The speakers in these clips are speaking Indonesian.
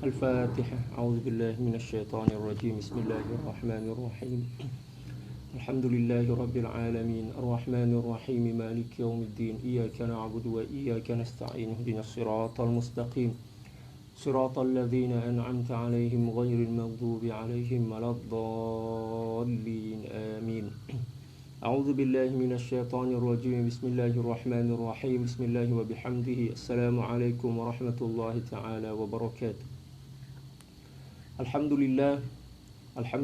الفاتحة. أعوذ بالله من الشيطان الرجيم. بسم الله الرحمن الرحيم. الحمد لله رب العالمين الرحمن الرحيم مالك يوم الدين إياك نعبد وإياك نستعين اهدنا الصراط المستقيم صراط الذين أنعمت عليهم غير المغضوب عليهم ولا الضالين آمين. أعوذ بالله من الشيطان الرجيم. بسم الله الرحمن الرحيم. بسم الله وبحمده. السلام عليكم ورحمة الله تعالى وبركاته. الحمد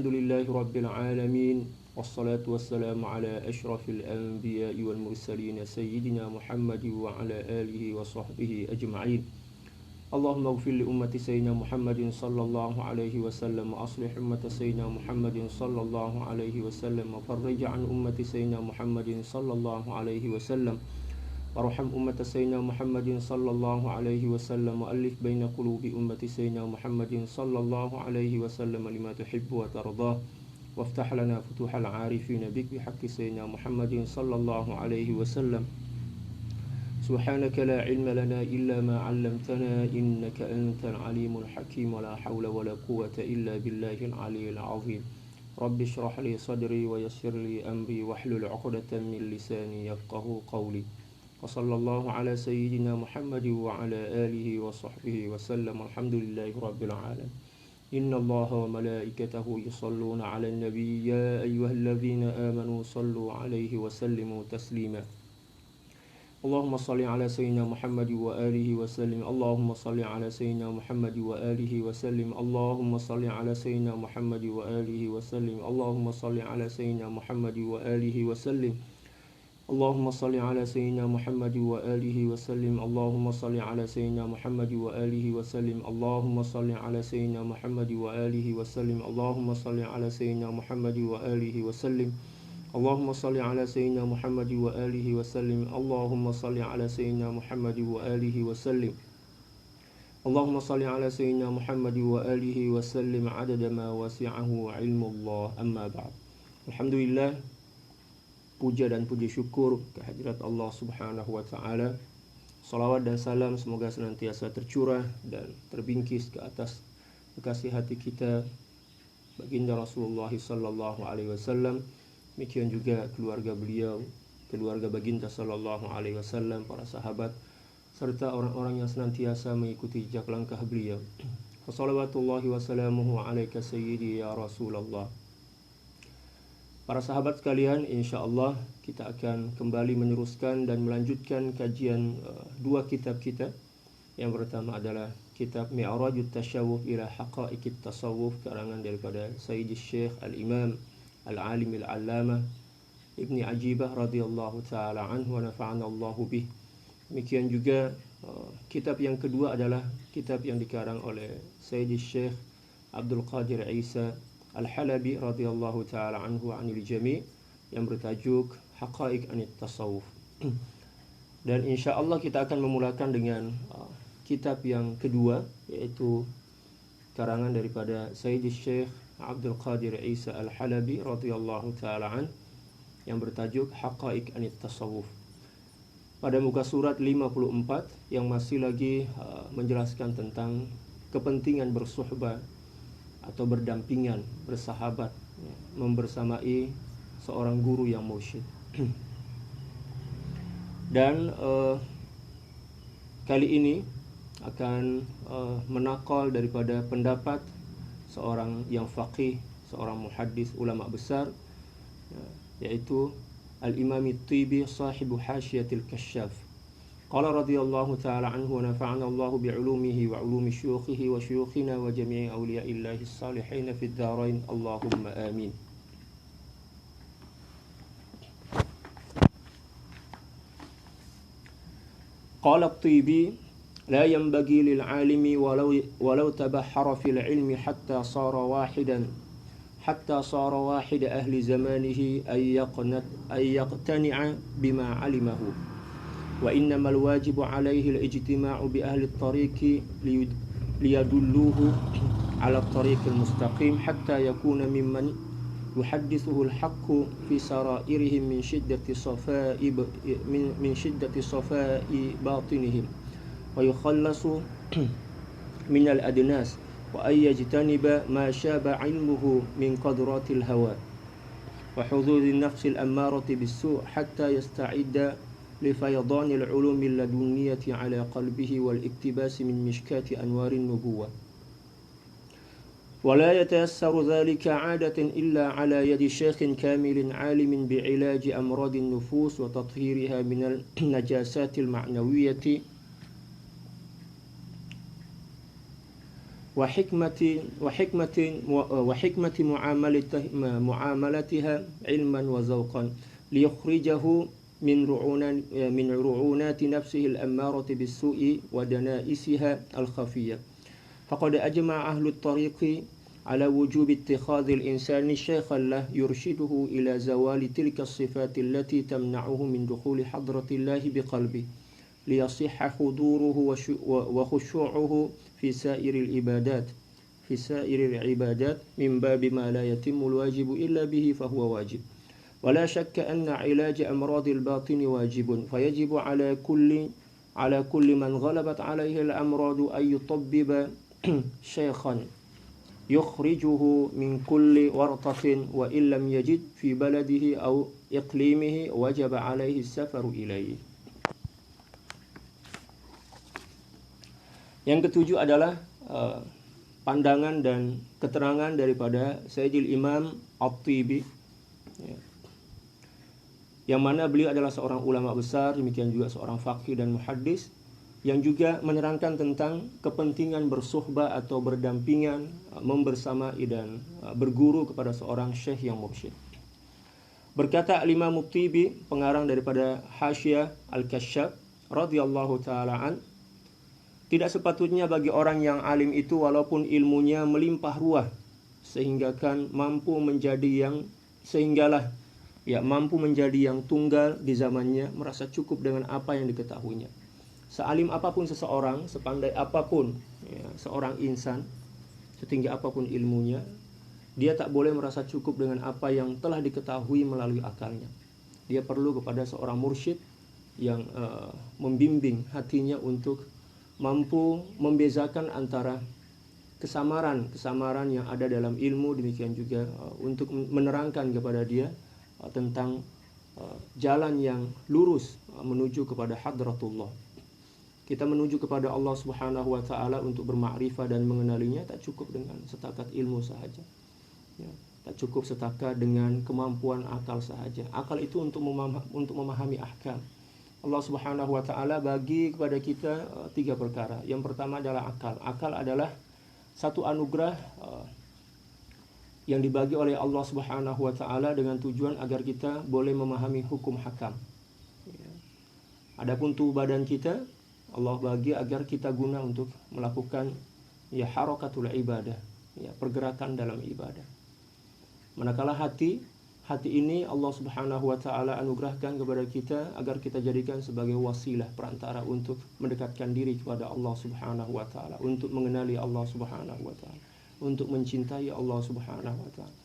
لله رب العالمين، والصلاة والسلام على أشرف الأنبياء والمرسلين سيدنا محمد وعلى آله وصحبه أجمعين. اللهم اغفر لأمة سيدنا محمد صلى الله عليه وسلم، وأصلح أمة سيدنا محمد صلى الله عليه وسلم، وفرج عن أمة سيدنا محمد صلى الله عليه وسلم، وارحم أمة سيدنا محمد صلى الله عليه وسلم، وألف بين قلوب أمة سيدنا محمد صلى الله عليه وسلم لما تحب وترضاه، وافتح لنا فتوح العارفين بك بحق سيدنا محمد صلى الله عليه وسلم. سبحانك لا علم لنا إلا ما علمتنا إنك أنت العليم الحكيم، ولا حول ولا قوة إلا بالله العلي العظيم. رب اشرح لي صدري ويسر لي أمري واحلل عقدة من لساني يفقه قولي. وصلى الله على سيدنا محمد وعلى آله وصحبه وسلم. الحمد لله رب العالمين. إن الله وملائكته يصلون على النبي يا أيها الذين آمنوا صلوا عليه وسلموا تسليما. اللهم صل على سيدنا محمد وآله وسلم. اللهم صل على سيدنا محمد وآله وسلم. اللهم صل على سيدنا محمد وآله وسلم. اللهم صل على سيدنا محمد وآله وسلم. اللهم صل على سيدنا محمد وآله وسلم. اللهم صل على سيدنا محمد وآله وسلم. اللهم صل على سيدنا محمد وآله وسلم. اللهم صل على سيدنا محمد وآله وسلم. اللهم صل على سيدنا محمد وآله وسلم. اللهم صل على سيدنا محمد وآله وسلم. اللهم صل على سيدنا محمد وآله وسلم عدد ما وسعه علم الله. أما بعد. Alhamdulillah, puja dan puji syukur kehadirat Allah Subhanahu wa taala. Salawat dan salam semoga senantiasa tercurah dan terbingkis ke atas kekasih hati kita baginda Rasulullah sallallahu alaihi wasallam. Demikian juga keluarga beliau, keluarga baginda sallallahu alaihi wasallam, para sahabat serta orang-orang yang senantiasa mengikuti jejak langkah beliau. Wassalawatullahi wassalamuhu alaika sayyidi ya Rasulullah. Para sahabat sekalian, insyaallah kita akan kembali meneruskan dan melanjutkan kajian dua kitab kita. Yang pertama adalah kitab Mi'rajut Tasyawuf ila Haqa'iqit Tasawuf, karangan daripada Sayyid Syekh Al-Imam Al-Alim Al-Allamah Ibni Ajibah radhiyallahu ta'ala anhu wa nafa'ana Allahu bih. Demikian juga kitab yang kedua adalah kitab yang dikarang oleh Sayyid Syekh Abdul Qadir Isa Al-Halabi radhiyallahu ta'ala anhu anil jami', yang bertajuk Haqa'iq Anit Tasawuf. Dan insyaallah kita akan memulakan dengan kitab yang kedua, yaitu karangan daripada Sayyid Syekh Abdul Qadir Isa Al-Halabi radhiyallahu ta'ala an, yang bertajuk Haqa'iq Anit Tasawuf. Pada muka surat 54 yang masih lagi menjelaskan tentang kepentingan bersuhbah atau berdampingan, bersahabat, membersamai seorang guru yang mursyid. Dan kali ini akan menakal daripada pendapat seorang yang faqih, seorang muhaddis, ulama besar, yaitu Al-Imam At-Tibi sahibu Hasyiatil Kasyaf. Qala radhiyallahu ta'ala anhu wa nafa'ana Allahu bi'ulumihi wa 'ulumi syuyukhihi wa syuyukhina wa jami'i awliya'illahi as-salihin fid dharain. Allahumma amin. Qala At-Tibi لا ينبغي للعالم ولو تبحر في العلم حتى صار واحد أهل زمانه أن يقتنع بما علمه، وإنما الواجب عليه الاجتماع بأهل الطريق ليدلوه على الطريق المستقيم حتى يكون ممن يحدثه الحق في سرائرهم من شدة صفاء باطنهم، ويخلص من الأدناس وأن يجتنب ما شاب علمه من قدرات الهوى وحظوظ النفس الأمارة بالسوء حتى يستعد لفيضان العلوم اللدنية على قلبه والاقتباس من مشكاة أنوار النبوة ولا يتيسر ذلك عادة إلا على يد شيخ كامل عالم بعلاج أمراض النفوس وتطهيرها من النجاسات المعنوية وحكمة معاملتها علما وذوقا ليخرجه من رعونات نفسه الأمارة بالسوء ودنائسها الخفية فقد أجمع أهل الطريق على وجوب اتخاذ الإنسان شيخا له يرشده إلى زوال تلك الصفات التي تمنعه من دخول حضرة الله بقلبه ليصح حضوره وخشوعه في سائر العبادات من باب ما لا يتم الواجب إلا به فهو واجب ولا شك أن علاج أمراض الباطن واجب فيجب على كل من غلبت عليه الأمراض أن يطبب شيخا يخرجه من كل ورطة وإن لم يجد في بلده أو إقليمه وجب عليه السفر إليه. Yang ketujuh adalah pandangan dan keterangan daripada Sayyidil Imam At-Tibi, yang mana beliau adalah seorang ulama besar, demikian juga seorang faqih dan muhaddis, yang juga menerangkan tentang kepentingan bersuhbah atau berdampingan, membersamai dan berguru kepada seorang syekh yang mursyid. Berkata Imam At-Tibi, pengarang daripada Hasyiah Al-Kasyaf radhiyallahu taala an, tidak sepatutnya bagi orang yang alim itu walaupun ilmunya melimpah ruah sehinggalah mampu menjadi yang tunggal di zamannya, merasa cukup dengan apa yang diketahuinya. Sealim apapun seseorang, sepandai apapun seorang insan, setinggi apapun ilmunya, dia tak boleh merasa cukup dengan apa yang telah diketahui melalui akalnya. Dia perlu kepada seorang mursyid yang membimbing hatinya untuk mampu membezakan antara kesamaran yang ada dalam ilmu, demikian juga untuk menerangkan kepada dia tentang jalan yang lurus menuju kepada hadratullah. Kita menuju kepada Allah Subhanahu wa taala untuk bermakrifah dan mengenalinya tak cukup dengan setakat ilmu sahaja. Tak cukup setakat dengan kemampuan akal sahaja. Akal itu untuk memahami ahkam. Allah Subhanahu wa taala bagi kepada kita tiga perkara. Yang pertama adalah akal. Akal adalah satu anugerah yang dibagi oleh Allah Subhanahu wa taala dengan tujuan agar kita boleh memahami hukum hakam. Adapun tubuh badan kita Allah bagi agar kita guna untuk melakukan harakatul ibadah, pergerakan dalam ibadah. Manakala hati ini Allah Subhanahu wa taala anugerahkan kepada kita agar kita jadikan sebagai wasilah, perantara untuk mendekatkan diri kepada Allah Subhanahu wa taala, untuk mengenali Allah Subhanahu wa taala, untuk mencintai Allah Subhanahu wa taala.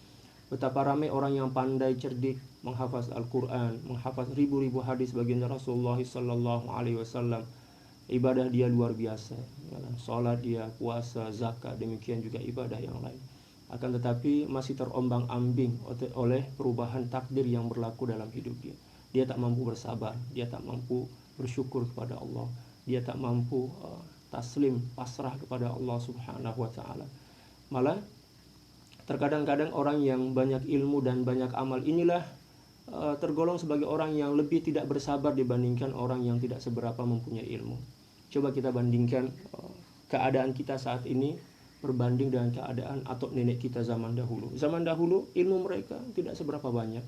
Betapa ramai orang yang pandai cerdik menghafaz Al-Qur'an, menghafaz ribu-ribu hadis baginda Rasulullah sallallahu alaihi wasallam. Ibadah dia luar biasa, salat dia, puasa, zakat, demikian juga ibadah yang lain. Akan tetapi masih terombang-ambing oleh perubahan takdir yang berlaku dalam hidup dia. Dia tak mampu bersabar, dia tak mampu bersyukur kepada Allah, dia tak mampu taslim, pasrah kepada Allah Subhanahu wa taala. Malah terkadang-kadang orang yang banyak ilmu dan banyak amal inilah tergolong sebagai orang yang lebih tidak bersabar dibandingkan orang yang tidak seberapa mempunyai ilmu. Coba kita bandingkan keadaan kita saat ini berbanding dengan keadaan atau nenek kita zaman dahulu. Zaman dahulu ilmu mereka tidak seberapa banyak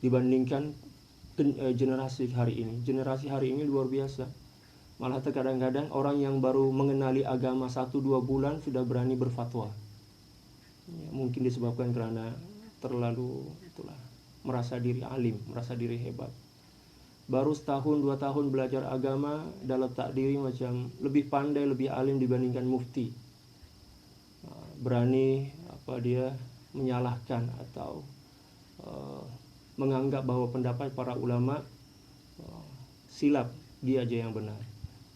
dibandingkan generasi hari ini. Generasi hari ini luar biasa. Malah terkadang-kadang orang yang baru mengenali agama 1-2 bulan sudah berani berfatwa. Mungkin disebabkan karena terlalu merasa diri alim, merasa diri hebat. Baru 1-2 tahun belajar agama, dalam tak diri macam lebih pandai, lebih alim dibandingkan mufti. Berani dia menyalahkan atau menganggap bahwa pendapat para ulama silap, dia aja yang benar.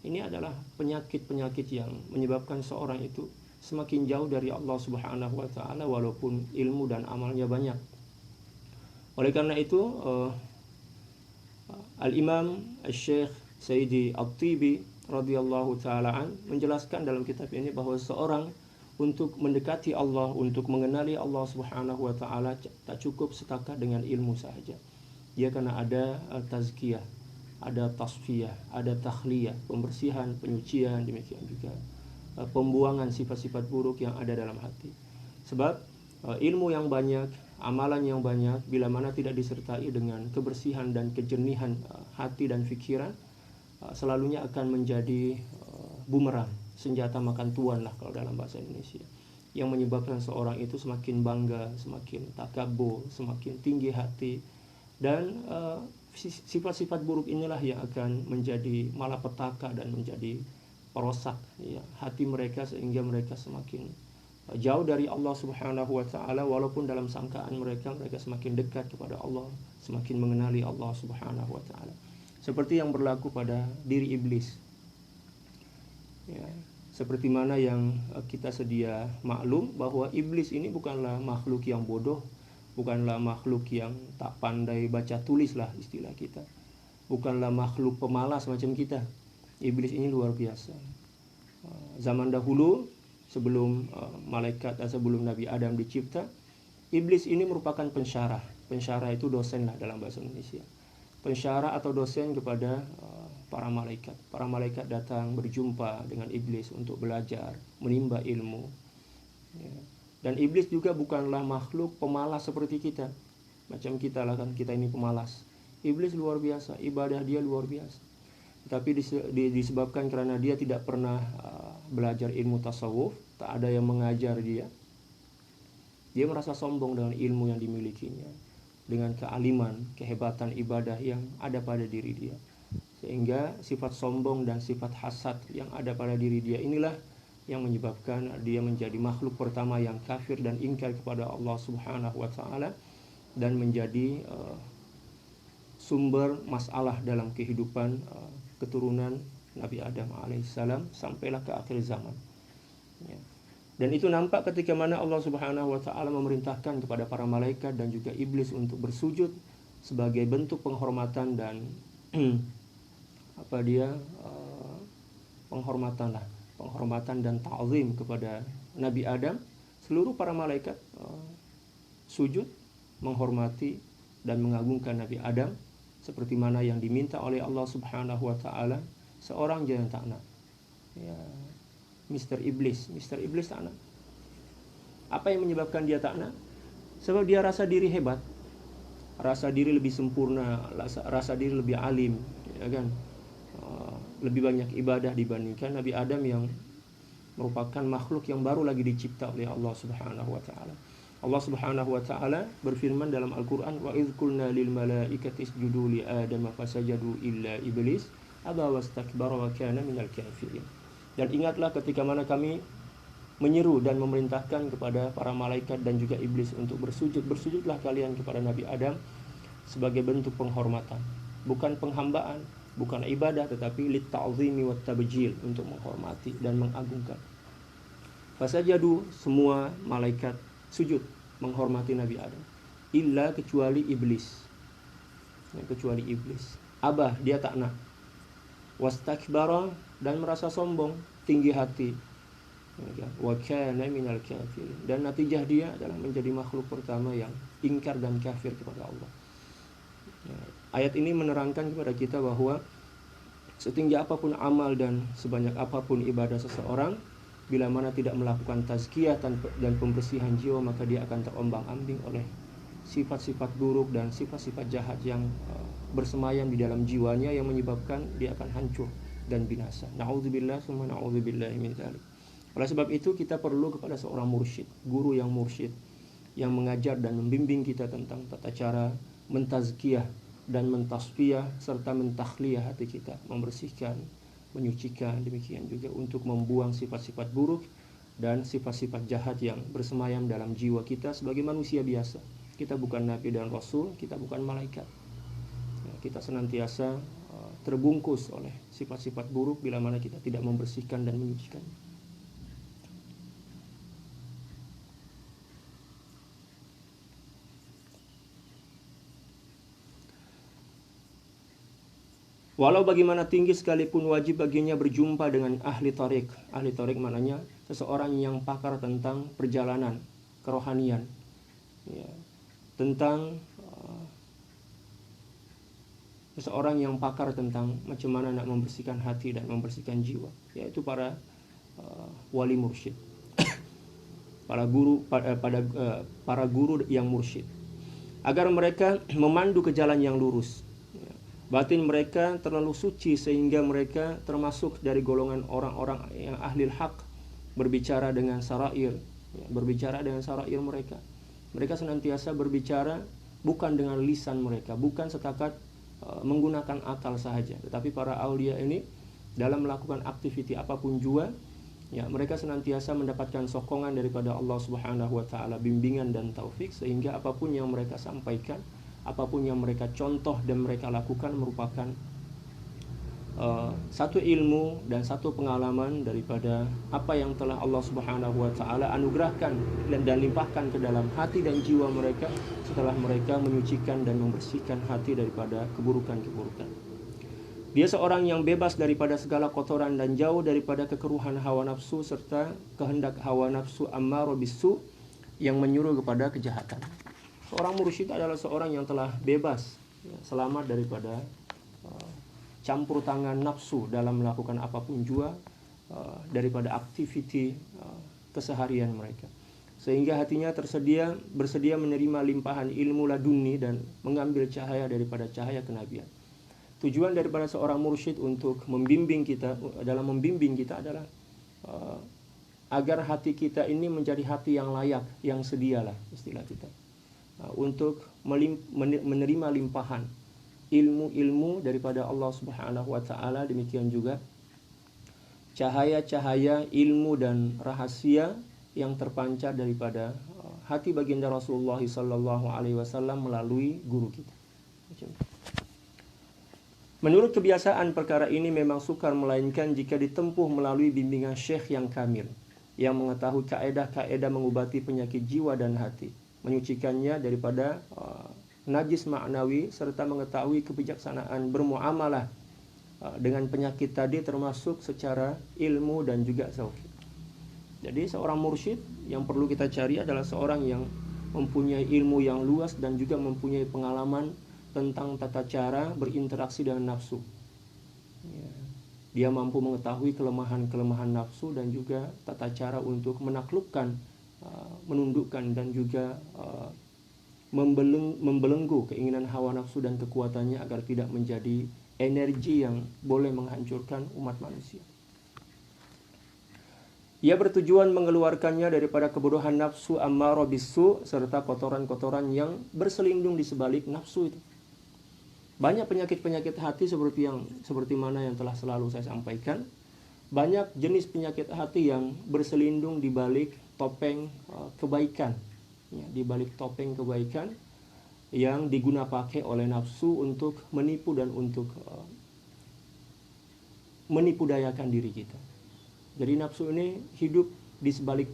Ini adalah penyakit-penyakit yang menyebabkan seorang itu semakin jauh dari Allah Subhanahu wa taala walaupun ilmu dan amalnya banyak. Oleh karena itu Al-Imam Al-Syekh Sayyidi At-Tibi radhiyallahu taala menjelaskan dalam kitab ini bahwa seorang untuk mendekati Allah, untuk mengenali Allah Subhanahu wa taala tak cukup setakat dengan ilmu sahaja. Dia karena ada tazkiyah, ada tasfiyah, ada takhliyah, pembersihan, penyucian, demikian juga pembuangan sifat-sifat buruk yang ada dalam hati. Sebab ilmu yang banyak, amalan yang banyak, bila mana tidak disertai dengan kebersihan dan kejernihan hati dan fikiran, selalunya akan menjadi bumerang, senjata makan tuan lah kalau dalam bahasa Indonesia, yang menyebabkan seorang itu semakin bangga, semakin takabur, semakin tinggi hati, dan sifat-sifat buruk inilah yang akan menjadi malapetaka dan menjadi perosak ya, hati mereka, sehingga mereka semakin jauh dari Allah Subhanahu wa taala, walaupun dalam sangkaan mereka semakin dekat kepada Allah, semakin mengenali Allah Subhanahu wa taala. Seperti yang berlaku pada diri iblis. Ya, seperti mana yang kita sedia maklum bahwa iblis ini bukanlah makhluk yang bodoh, bukanlah makhluk yang tak pandai baca tulis lah istilah kita, bukanlah makhluk pemalas macam kita. Iblis ini luar biasa. Zaman dahulu sebelum malaikat dan sebelum Nabi Adam dicipta, iblis ini merupakan pensyarah. Pensyarah itu dosen lah dalam bahasa Indonesia. Pensyarah atau dosen kepada para malaikat. Para malaikat datang berjumpa dengan iblis untuk belajar, menimba ilmu. Ya. Dan iblis juga bukanlah makhluk pemalas seperti kita. Macam kita lah kan, kita ini pemalas. Iblis luar biasa, ibadah dia luar biasa. Tapi disebabkan karena dia tidak pernah belajar ilmu tasawuf, tak ada yang mengajar dia. Dia merasa sombong dengan ilmu yang dimilikinya, dengan kealiman, kehebatan ibadah yang ada pada diri dia. Sehingga sifat sombong dan sifat hasad yang ada pada diri dia inilah yang menyebabkan dia menjadi makhluk pertama yang kafir dan ingkar kepada Allah Subhanahu wa taala, dan menjadi sumber masalah dalam kehidupan keturunan Nabi Adam alaihissalam sampailah ke akhir zaman. Ya. Dan itu nampak ketika mana Allah Subhanahu wa taala memerintahkan kepada para malaikat dan juga iblis untuk bersujud sebagai bentuk penghormatan dan penghormatan dan ta'zim kepada Nabi Adam. Seluruh para malaikat sujud menghormati dan mengagungkan Nabi Adam seperti mana yang diminta oleh Allah Subhanahu wa taala. Seorang jangan takna. Ya, Mr. Iblis takna. Apa yang menyebabkan dia takna? Sebab dia rasa diri hebat, rasa diri lebih sempurna, rasa diri lebih alim, ya kan? Lebih banyak ibadah dibandingkan Nabi Adam yang merupakan makhluk yang baru lagi dicipta oleh Allah Subhanahu wa taala. Allah Subhanahu wa taala berfirman dalam Al-Qur'an, wa idz qulna lil malaikati isjudu li Adam fasajadu illa iblis aba wastakbara wa kana minal kafirin. Dan ingatlah ketika mana kami menyeru dan memerintahkan kepada para malaikat dan juga iblis untuk bersujud. Bersujudlah kalian kepada Nabi Adam sebagai bentuk penghormatan, bukan penghambaan, bukan ibadah, tetapi lit-ta'zimi wat tabjil, untuk menghormati dan mengagungkan. Fasajadu, semua malaikat sujud menghormati Nabi Adam, illa kecuali iblis. Kecuali iblis. Abah, dia takna. Wastakbara, dan merasa sombong, tinggi hati. Wa kana minal kafirin, dan natijah dia adalah menjadi makhluk pertama yang ingkar dan kafir kepada Allah. Ayat ini menerangkan kepada kita bahwa setinggi apapun amal dan sebanyak apapun ibadah seseorang, bila mana tidak melakukan tazkiyah dan pembersihan jiwa, maka dia akan terombang-ambing oleh sifat-sifat buruk dan sifat-sifat jahat yang bersemayam di dalam jiwanya, yang menyebabkan dia akan hancur dan binasa. Na'udzubillah summa na'udzubillahi min dzalik. Oleh sebab itu kita perlu kepada seorang mursyid, guru yang mursyid, yang mengajar dan membimbing kita tentang tata cara mentazkiyah dan mentasfiyah serta mentakhliyah hati kita, membersihkan, menyucikan, demikian juga untuk membuang sifat-sifat buruk dan sifat-sifat jahat yang bersemayam dalam jiwa kita sebagai manusia biasa. Kita bukan nabi dan rasul, kita bukan malaikat. Kita senantiasa terbungkus oleh sifat-sifat buruk bila mana kita tidak membersihkan dan menyucikan. Walau bagaimana tinggi sekalipun wajib baginya berjumpa dengan ahli tarik. Ahli tarik maknanya seseorang yang pakar tentang perjalanan kerohanian, ya, tentang seseorang yang pakar tentang macam mana nak membersihkan hati dan membersihkan jiwa, yaitu para wali mursyid, para guru yang mursyid, agar mereka memandu ke jalan yang lurus. Batin mereka terlalu suci sehingga mereka termasuk dari golongan orang-orang yang ahli hak, berbicara dengan sarair, berbicara dengan sarair mereka. Mereka senantiasa berbicara bukan dengan lisan mereka, bukan setakat menggunakan akal sahaja, tetapi para aulia ini dalam melakukan aktiviti apapun juga, ya, mereka senantiasa mendapatkan sokongan daripada Allah Subhanahu wa taala, bimbingan dan taufik, sehingga apapun yang mereka sampaikan, apapun yang mereka contoh dan mereka lakukan merupakan satu ilmu dan satu pengalaman daripada apa yang telah Allah Subhanahu wa taala anugerahkan dan limpahkan ke dalam hati dan jiwa mereka setelah mereka menyucikan dan membersihkan hati daripada keburukan-keburukan. Dia seorang yang bebas daripada segala kotoran dan jauh daripada kekeruhan hawa nafsu serta kehendak hawa nafsu ammarah bisu yang menyuruh kepada kejahatan. Seorang mursyid adalah seorang yang telah bebas, ya, selamat daripada campur tangan nafsu dalam melakukan apapun jua, daripada aktiviti keseharian mereka, sehingga hatinya bersedia menerima limpahan ilmu laduni dan mengambil cahaya daripada cahaya kenabian. Tujuan daripada seorang mursyid untuk membimbing kita, dalam membimbing kita adalah agar hati kita ini menjadi hati yang layak, yang sedialah istilah kita, untuk menerima limpahan ilmu-ilmu daripada Allah Subhanahu wa taala. Demikian juga cahaya-cahaya ilmu dan rahasia yang terpancar daripada hati baginda Rasulullah sallallahu alaihi wasallam melalui guru kita. Menurut kebiasaan, perkara ini memang sukar, melainkan jika ditempuh melalui bimbingan syekh yang kamil, yang mengetahui kaedah-kaedah mengobati penyakit jiwa dan hati, menyucikannya daripada najis maknawi, serta mengetahui kebijaksanaan bermuamalah dengan penyakit tadi, termasuk secara ilmu dan juga zauqi. Jadi seorang mursyid yang perlu kita cari adalah seorang yang mempunyai ilmu yang luas dan juga mempunyai pengalaman tentang tata cara berinteraksi dengan nafsu. Dia mampu mengetahui kelemahan-kelemahan nafsu dan juga tata cara untuk menaklukkan, menundukkan dan juga membelenggu keinginan hawa nafsu dan kekuatannya agar tidak menjadi energi yang boleh menghancurkan umat manusia. Ia bertujuan mengeluarkannya daripada kebodohan nafsu ammarah bisu serta kotoran-kotoran yang berselindung di sebalik nafsu itu. Banyak penyakit-penyakit hati seperti mana yang telah selalu saya sampaikan. Banyak jenis penyakit hati yang berselindung di balik topeng kebaikan, ya, di balik topeng kebaikan yang pakai oleh nafsu untuk menipu dan untuk menipu dayakan diri kita. Jadi nafsu ini hidup di sebalik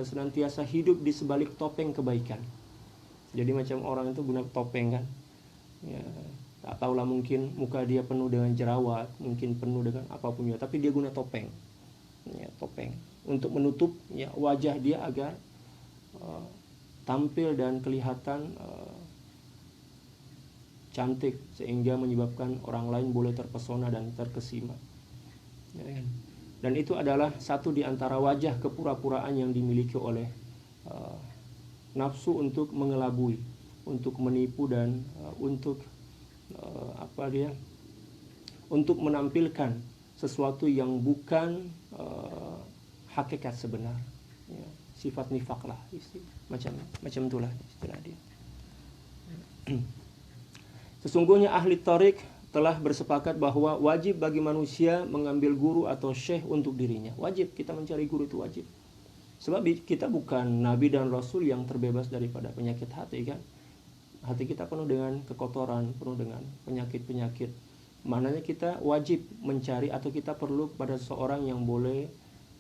senantiasa hidup di sebalik topeng kebaikan. Jadi macam orang itu guna topeng kan, ya, tak tahulah, mungkin muka dia penuh dengan jerawat, mungkin penuh dengan apapun ya, tapi dia guna topeng, ya, topeng untuk menutup, ya, wajah dia agar tampil dan kelihatan cantik, sehingga menyebabkan orang lain boleh terpesona dan terkesima, ya, kan? Dan itu adalah satu di antara wajah kepura-puraan yang dimiliki oleh nafsu untuk mengelabui, untuk menipu dan untuk untuk menampilkan sesuatu yang bukan hakikat sebenar, ya, sifat nifak lah, macam itulah istilah dia. Sesungguhnya ahli tarik telah bersepakat bahwa wajib bagi manusia mengambil guru atau syekh untuk dirinya. Wajib kita mencari guru, itu wajib. Sebab kita bukan nabi dan rasul yang terbebas daripada penyakit hati kan. Hati kita penuh dengan kekotoran, penuh dengan penyakit-penyakit Maknanya kita wajib mencari atau kita perlu kepada seseorang yang boleh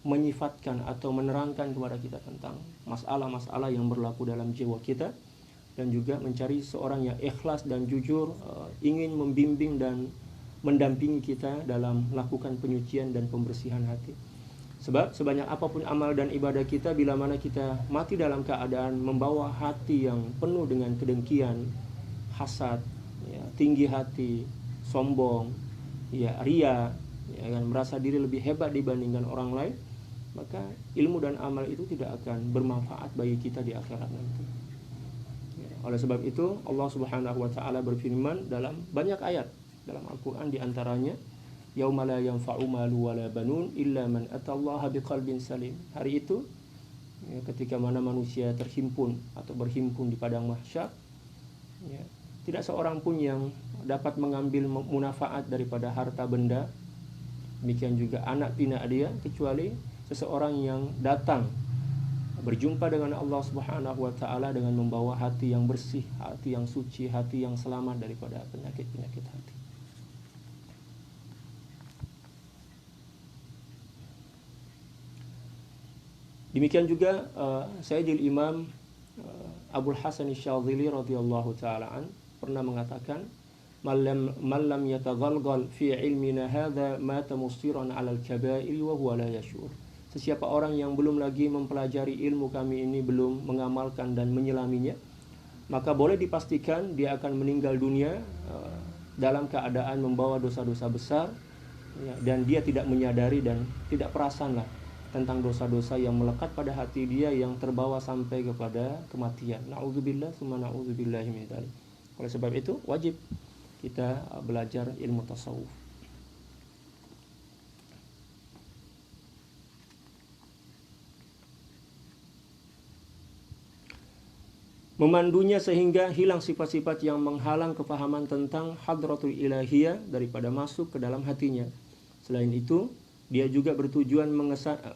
menyifatkan atau menerangkan kepada kita tentang masalah-masalah yang berlaku dalam jiwa kita, dan juga mencari seorang yang ikhlas dan jujur ingin membimbing dan mendampingi kita dalam melakukan penyucian dan pembersihan hati. Sebab sebanyak apapun amal dan ibadah kita, bila mana kita mati dalam keadaan membawa hati yang penuh dengan kedengkian, hasad, ya, tinggi hati, sombong, ya, ria, ya, kan, merasa diri lebih hebat dibandingkan orang lain, maka ilmu dan amal itu tidak akan bermanfaat bagi kita di akhirat nanti. Ya, oleh sebab itu Allah Subhanahu wa taala berfirman dalam banyak ayat dalam Al-Qur'an, di antaranya yauma la yanfa'u malu wala banun illa man atallaha biqalbin salim. Hari itu, ya, ketika mana manusia terhimpun atau berhimpun di padang mahsyar, ya, tidak seorang pun yang dapat mengambil manfaat daripada harta benda, demikian juga anak pinak dia, kecuali seseorang yang datang berjumpa dengan Allah Subhanahu wa taala dengan membawa hati yang bersih, hati yang suci, hati yang selamat daripada penyakit-penyakit hati. Demikian juga Sayyidil Imam Abul Hasan Asy-Syadzili radhiyallahu taala an pernah mengatakan, "Malam yataghalghal fi ilmina hadza mata musiran 'alal kaba'ir wa huwa la yashur." Sesiapa orang yang belum lagi mempelajari ilmu kami ini, belum mengamalkan dan menyelaminya, maka boleh dipastikan dia akan meninggal dunia dalam keadaan membawa dosa-dosa besar, ya, dan dia tidak menyadari dan tidak perasanlah tentang dosa-dosa yang melekat pada hati dia yang terbawa sampai kepada kematian. Na'udzubillah tsumma na'udzubillahi min dzalik. Oleh sebab itu wajib kita belajar ilmu tasawuf. Memandunya sehingga hilang sifat-sifat yang menghalang kefahaman tentang hadratul ilahiyah daripada masuk ke dalam hatinya. Selain itu, dia juga bertujuan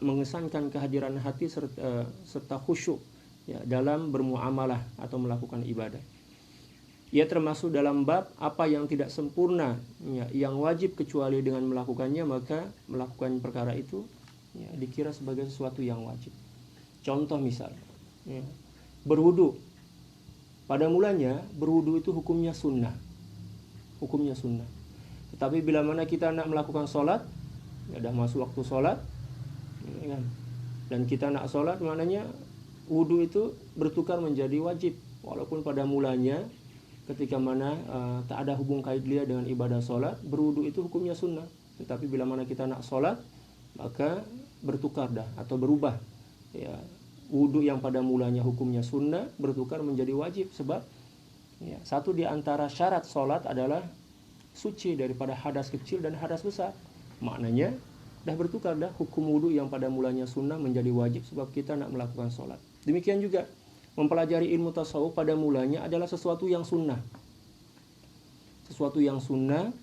mengesankan kehadiran hati serta khusyuk, ya, dalam bermuamalah atau melakukan ibadah. Ia termasuk dalam bab apa yang tidak sempurna, ya, yang wajib kecuali dengan melakukannya, maka melakukan perkara itu, ya, dikira sebagai sesuatu yang wajib. Contoh misal, ya, berwudu. Pada mulanya berwudu itu hukumnya sunnah. Tetapi bila mana kita nak melakukan solat, ya, dah masuk waktu solat, ya, kan? Dan kita nak solat, maknanya wudu itu bertukar menjadi wajib. Walaupun pada mulanya ketika mana tak ada hubung kait dia dengan ibadah solat, berwudu itu hukumnya sunnah. Tetapi bila mana kita nak solat, maka bertukar dah atau berubah, ya, wudu yang pada mulanya hukumnya sunnah bertukar menjadi wajib. Sebab, ya, satu di antara syarat solat adalah suci daripada hadas kecil dan hadas besar. Maknanya dah bertukar dah hukum wudu yang pada mulanya sunnah menjadi wajib sebab kita nak melakukan solat. Demikian juga mempelajari ilmu tasawuf pada mulanya adalah sesuatu yang sunnah. Sesuatu yang sunnah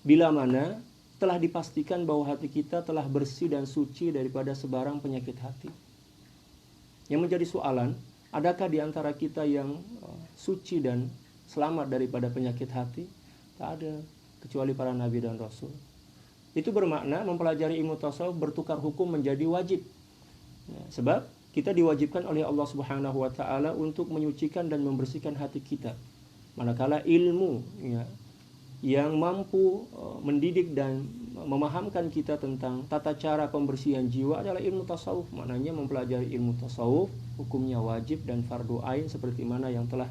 bila mana telah dipastikan bahwa hati kita telah bersih dan suci daripada sebarang penyakit hati. Yang menjadi soalan, adakah di antara kita yang suci dan selamat daripada penyakit hati? Tak ada, kecuali para nabi dan rasul. Itu bermakna mempelajari ilmu tasawuf bertukar hukum menjadi wajib. Ya, sebab kita diwajibkan oleh Allah Subhanahu wa taala untuk menyucikan dan membersihkan hati kita. Manakala ilmu, ya, yang mampu mendidik dan memahamkan kita tentang tata cara pembersihan jiwa adalah ilmu tasawuf. Maknanya mempelajari ilmu tasawuf hukumnya wajib dan fardu ain seperti mana yang telah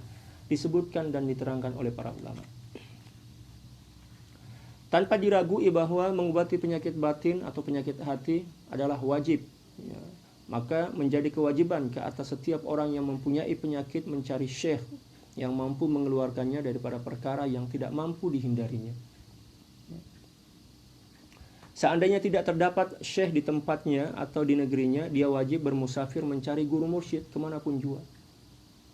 disebutkan dan diterangkan oleh para ulama. Tanpa diragui bahwa mengobati penyakit batin atau penyakit hati adalah wajib, ya, maka menjadi kewajiban ke atas setiap orang yang mempunyai penyakit mencari syekh yang mampu mengeluarkannya daripada perkara yang tidak mampu dihindarinya. Seandainya tidak terdapat syekh di tempatnya atau di negerinya, dia wajib bermusafir mencari guru mursyid kemanapun juga.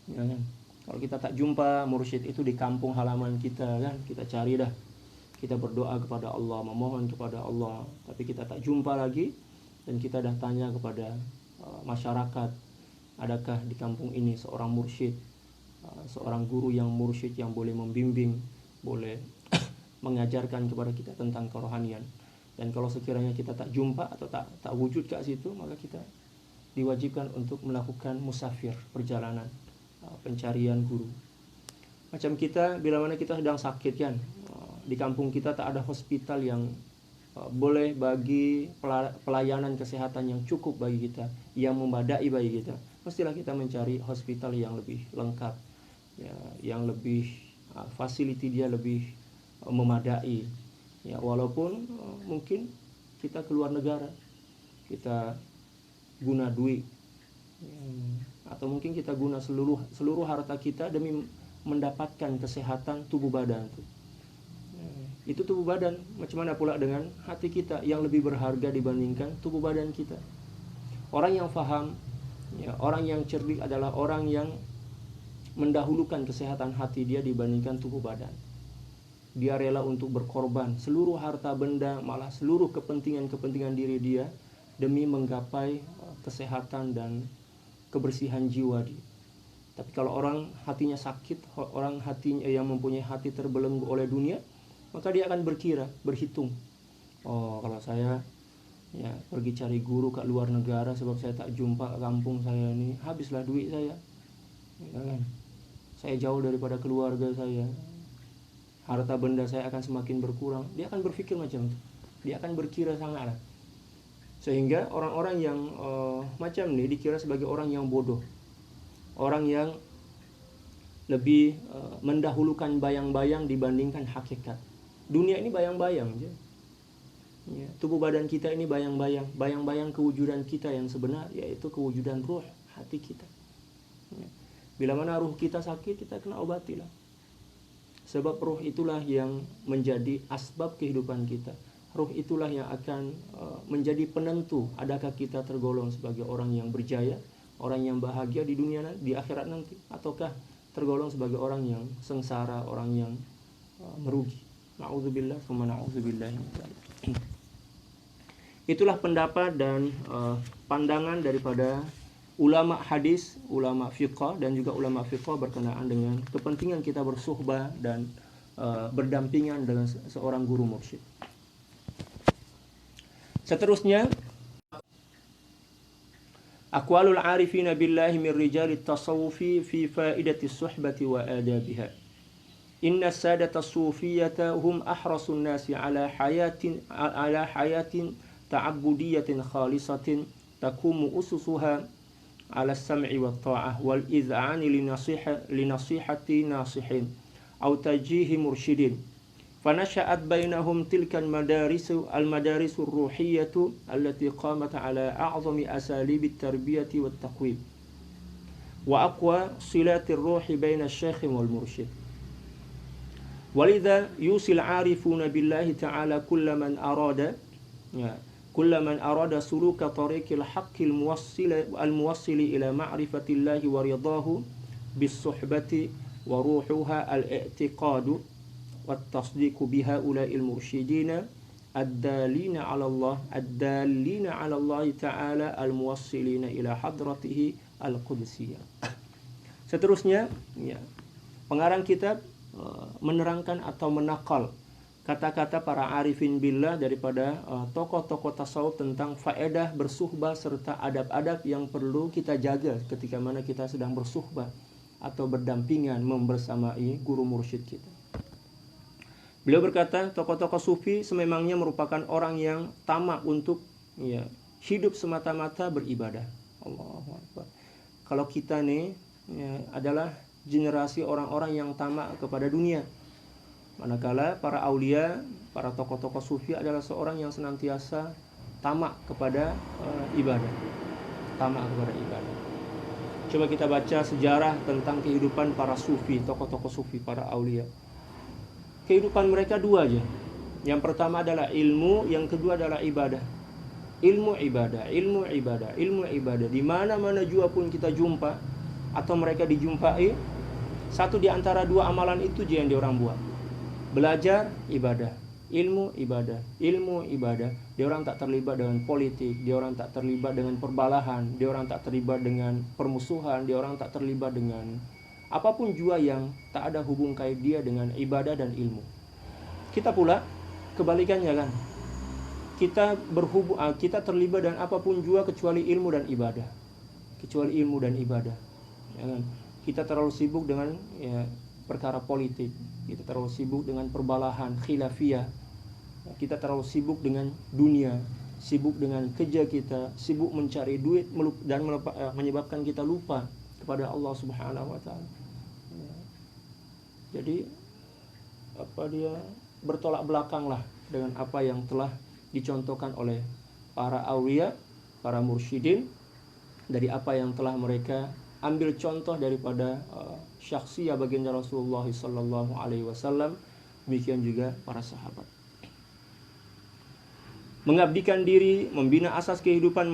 Ya, kan? Kalau kita tak jumpa mursyid itu di kampung halaman kita, kan, kita cari dah. Kita berdoa kepada Allah, memohon kepada Allah, tapi kita tak jumpa lagi, dan kita dah tanya kepada masyarakat, adakah di kampung ini seorang mursyid, seorang guru yang mursyid yang boleh membimbing, boleh mengajarkan kepada kita tentang kerohanian. Dan kalau sekiranya kita tak jumpa atau tak wujud ke situ, maka kita diwajibkan untuk melakukan musafir, perjalanan, pencarian guru. Macam kita, bila mana kita sedang sakit kan, di kampung kita tak ada hospital yang boleh bagi pelayanan kesehatan yang cukup bagi kita, yang memadai bagi kita. Pastilah kita mencari hospital yang lebih lengkap, ya, yang lebih fasiliti dia lebih memadai. Ya, walaupun mungkin kita keluar negara, kita guna duit, atau mungkin kita guna seluruh harta kita demi mendapatkan kesehatan tubuh badan. Itu tubuh badan. Macam mana pula dengan hati kita yang lebih berharga dibandingkan tubuh badan kita? Orang yang faham, ya, orang yang cerdik adalah orang yang mendahulukan kesehatan hati dia dibandingkan tubuh badan. Dia rela untuk berkorban seluruh harta benda, malah seluruh kepentingan diri dia demi menggapai kesehatan dan kebersihan jiwa dia. Tapi kalau orang hatinya sakit, orang hatinya yang mempunyai hati terbelenggu oleh dunia, maka dia akan berhitung. Oh, kalau saya ya pergi cari guru ke luar negara sebab saya tak jumpa kampung saya ini, habislah duit saya. Ya kan? Saya jauh daripada keluarga saya. Harta benda saya akan semakin berkurang. Dia akan berpikir macam itu. Dia akan berkira sangatlah. Sehingga orang-orang yang macam ini dikira sebagai orang yang bodoh. Orang yang lebih mendahulukan bayang-bayang dibandingkan hakikat. Dunia ini bayang-bayang je. Ya, tubuh badan kita ini bayang-bayang kewujudan kita yang sebenar, yaitu kewujudan ruh, hati kita. Ya. Bila mana ruh kita sakit, kita kena obatilah. Sebab ruh itulah yang menjadi asbab kehidupan kita. Ruh itulah yang akan menjadi penentu adakah kita tergolong sebagai orang yang berjaya, orang yang bahagia di dunia di akhirat nanti, ataukah tergolong sebagai orang yang sengsara, orang yang merugi. Na'udzubillah, summa na'udzubillah. Itulah pendapat dan pandangan daripada ulama hadis, ulama fiqh dan juga ulama fiqh berkenaan dengan kepentingan kita bersuhbah dan berdampingan dengan seorang guru mursyid. Seterusnya, aqwalul arifina billahi min rijalit tasawufi fi faidati suhbati wa adabiha. Inna sadata sufiyata hum ahrasun nasi ala hayatin ta'abbudiyatin khalisatin takumu ususuha ala sam'i wa ta'ah wal iz'ani linasihati nasihin aw tajihi mursyidin. فنشأت بينهم تلك المدارس الروحية التي قامت على أعظم أساليب التربية والتقويم وأقوى صلات الروح بين الشيخ والمرشد. ولذا يوصي العارفون بالله تعالى كل من أراد سلوك طريق الحق الموصل إلى معرفة الله ورضاه بالصحبة وروحها الاعتقاد والتصديق بهؤلاء المرشدين الدالين على الله تعالى الموصلين إلى حضرته القدسية. Seterusnya, ya, pengarang kitab menerangkan atau menakal kata-kata para arifin billah daripada tokoh-tokoh tasawuf tentang faedah bersuhbah serta adab-adab yang perlu kita jaga ketika mana kita sedang bersuhbah atau berdampingan membersamai guru mursyid kita. Beliau berkata, tokoh-tokoh sufi sememangnya merupakan orang yang tamak untuk hidup semata-mata beribadah. Allahu Akbar. Kalau kita nih adalah generasi orang-orang yang tamak kepada dunia. Manakala para aulia, para tokoh-tokoh sufi adalah seorang yang senantiasa tamak kepada ibadah. Tamak kepada ibadah. Coba kita baca sejarah tentang kehidupan para sufi, tokoh-tokoh sufi, para aulia. Kehidupan mereka dua aja. Yang pertama adalah ilmu, yang kedua adalah ibadah. Ilmu ibadah. Di mana-mana jua pun kita jumpa atau mereka dijumpai, satu di antara dua amalan itu je yang diorang buat. Belajar, ibadah. Ilmu, ibadah. Diorang tak terlibat dengan politik, diorang tak terlibat dengan perbalahan, diorang tak terlibat dengan permusuhan, diorang tak terlibat dengan apapun jua yang tak ada hubung kait dia dengan ibadah dan ilmu. Kita pula kebalikannya kan. Kita terlibat dengan apapun juga kecuali ilmu dan ibadah. Ya kan? Kita terlalu sibuk dengan perkara politik, kita terlalu sibuk dengan perbalahan khilafiyah, kita terlalu sibuk dengan dunia, sibuk dengan kerja kita, sibuk mencari duit dan menyebabkan kita lupa kepada Allah Subhanahu wa taala. Jadi bertolak belakanglah dengan apa yang telah dicontohkan oleh para aulia, para mursyidin, dari apa yang telah mereka ambil contoh daripada syakhsiyah baginda Rasulullah sallallahu alaihi wasallam, demikian juga para sahabat. Mengabdikan diri, membina asas kehidupan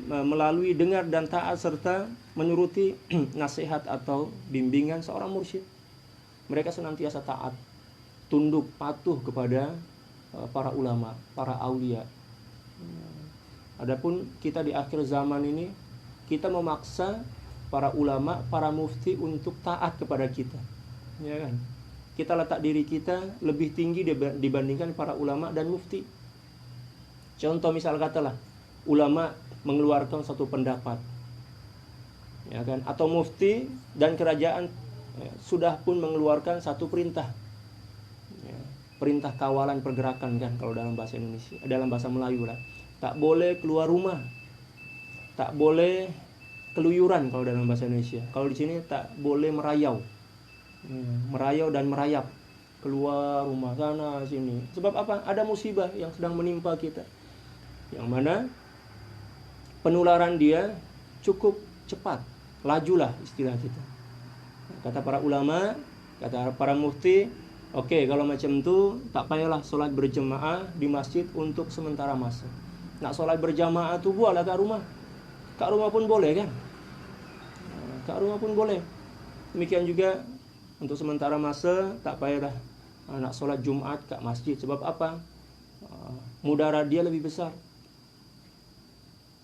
melalui dengar dan taat serta menuruti nasihat atau bimbingan seorang mursyid. Mereka senantiasa taat, tunduk, patuh kepada para ulama, para aulia. Adapun kita di akhir zaman ini, kita memaksa para ulama, para mufti untuk taat kepada kita, ya kan? Kita letak diri kita lebih tinggi dibandingkan para ulama dan mufti. Contoh misal katalah ulama mengeluarkan satu pendapat, ya kan? Atau mufti dan kerajaan sudah pun mengeluarkan satu perintah, perintah kawalan pergerakan kan kalau dalam bahasa Indonesia, dalam bahasa Melayu lah. Tak boleh keluar rumah, tak boleh keluyuran kalau dalam bahasa Indonesia. Kalau di sini tak boleh merayau, merayau dan merayap, keluar rumah sana sini. Sebab apa? Ada musibah yang sedang menimpa kita, yang mana penularan dia cukup cepat, lajulah istilah kita. Kata para ulama, kata para mufti, oke, kalau macam itu tak payahlah sholat berjemaah di masjid untuk sementara masa. Nak sholat berjamaah tu buatlah kat rumah. Kat rumah pun boleh kan? Kat rumah pun boleh. Demikian juga untuk sementara masa tak payahlah nak sholat Jumat kat masjid. Sebab apa? Mudarat dia lebih besar.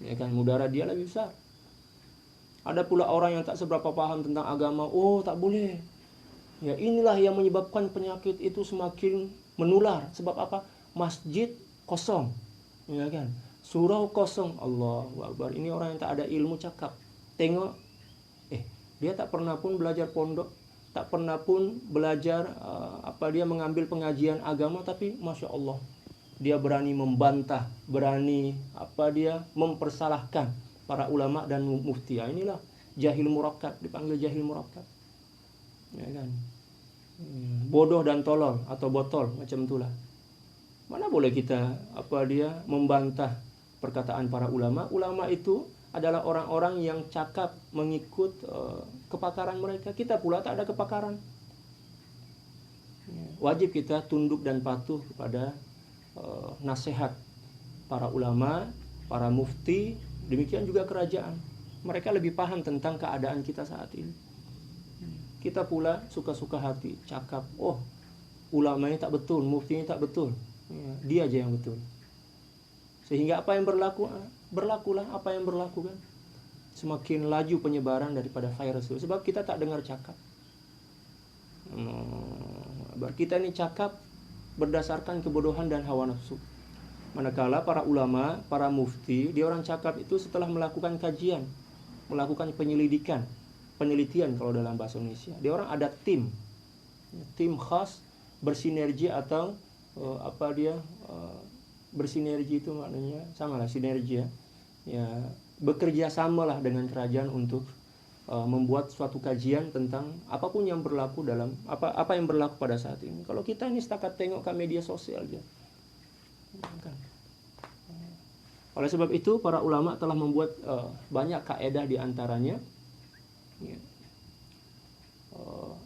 Ya kan, mudarat dia lebih besar. Ada pula orang yang tak seberapa paham tentang agama. Oh, tak boleh. Ya, inilah yang menyebabkan penyakit itu semakin menular. Sebab apa? Masjid kosong, ya kan? Surau kosong. Allahu Akbar. Ini orang yang tak ada ilmu cakap. Tengok, dia tak pernah pun belajar pondok, tak pernah pun belajar dia mengambil pengajian agama, tapi masya Allah, dia berani membantah, berani mempersalahkan para ulama dan mufti. Inilah jahil murakkab, dipanggil jahil murakkab. Ya kan? Bodoh dan tolol atau botol, macam itulah. Mana boleh kita membantah perkataan para ulama. Ulama itu adalah orang-orang yang cakap mengikut kepakaran mereka. Kita pula tak ada kepakaran. Wajib kita tunduk dan patuh kepada nasihat para ulama, para mufti, demikian juga kerajaan. Mereka lebih paham tentang keadaan kita saat ini. Kita pula suka-suka hati cakap, oh ulama ini tak betul, mufti ini tak betul, dia aja yang betul. Sehingga apa yang berlakulah apa yang berlaku kan. Semakin laju penyebaran daripada virus itu, sebab kita tak dengar cakap. Kita ini cakap berdasarkan kebodohan dan hawa nafsu. Manakala para ulama, para mufti, dia orang cakap itu setelah melakukan kajian, melakukan penelitian kalau dalam bahasa Indonesia. Dia orang ada tim khas bersinergi atau bersinergi itu maknanya samalah sinergi ya, bekerja samalah dengan kerajaan untuk membuat suatu kajian tentang apapun yang berlaku dalam apa yang berlaku pada saat ini. Kalau kita ini setakat tengok ke media sosial aja. Oleh sebab itu para ulama telah membuat banyak kaedah di antaranya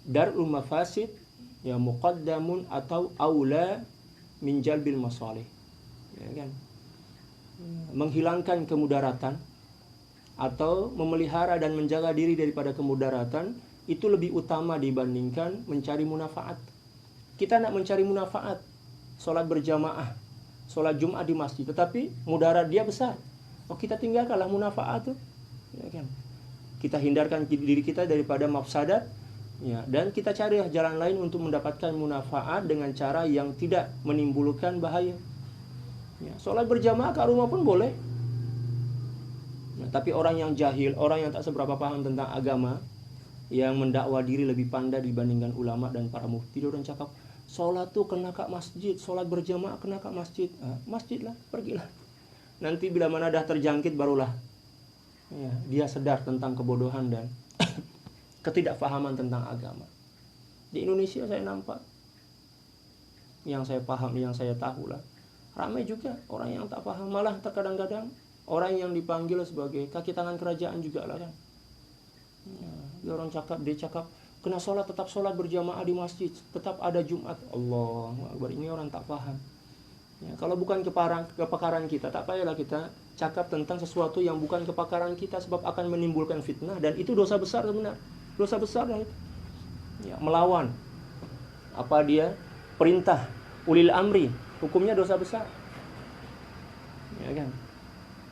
darul mafasid ya muqaddamun atau aula min jalbil masalih, ya kan? Menghilangkan kemudaratan atau memelihara dan menjaga diri daripada kemudaratan itu lebih utama dibandingkan mencari munafaat. Kita nak mencari munafaat, sholat berjamaah, sholat Jumat di masjid, tetapi mudarat dia besar. Kita tinggalkanlah munafaat tuh, ya kan? Kita hindarkan diri kita daripada mafsadat, Ya, dan kita cari jalan lain untuk mendapatkan manfaat dengan cara yang tidak menimbulkan bahaya. Ya, sholat berjamaah kat rumah pun boleh. Ya, tapi orang yang jahil, orang yang tak seberapa paham tentang agama, yang mendakwa diri lebih pandai dibandingkan ulama dan para mufti, dia orang cakap sholat tuh kena kat masjid, sholat berjamaah kena kat masjid. Masjid lah, pergilah. Nanti bila mana dah terjangkit barulah ya, dia sadar tentang kebodohan dan ketidakfahaman tentang agama. Di Indonesia saya nampak, yang saya paham, yang saya tahu lah, ramai juga orang yang tak paham, malah terkadang-kadang orang yang dipanggil sebagai kaki tangan kerajaan juga lah kan. Ya, dia orang cakap, dia cakap kena sholat, tetap sholat berjamaah di masjid, tetap ada Jumat. Allah Akbar, ini orang tak paham. Ya, kalau bukan kepakaran kita, tak payahlah kita cakap tentang sesuatu yang bukan kepakaran kita, sebab akan menimbulkan fitnah, dan itu dosa besar sebenarnya. Dosa besar lah itu. Ya, melawan apa dia perintah ulil amri, hukumnya dosa besar. Ya kan?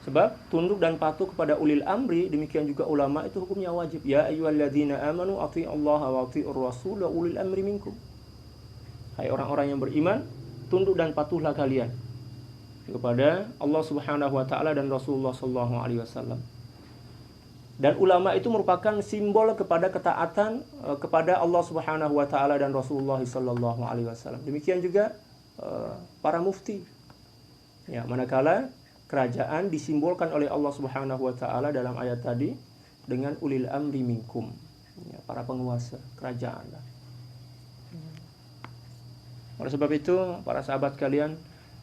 Sebab tunduk dan patuh kepada ulil amri, demikian juga ulama, itu hukumnya wajib. Ya ayyuhalladzina amanu athi'ullaha wa athi'ur rasul wa ulil amri minkum. Hai orang-orang yang beriman, tunduk dan patuhlah kalian kepada Allah Subhanahu wa taala dan Rasulullah sallallahu alaihi wasallam. Dan ulama itu merupakan simbol kepada ketaatan kepada Allah Subhanahu wa taala dan Rasulullah sallallahu alaihi wasallam. Demikian juga para mufti. Ya, manakala kerajaan disimbolkan oleh Allah Subhanahu wa taala dalam ayat tadi dengan ulil amri minkum. Ya, para penguasa kerajaan. Oleh sebab itu, para sahabat kalian,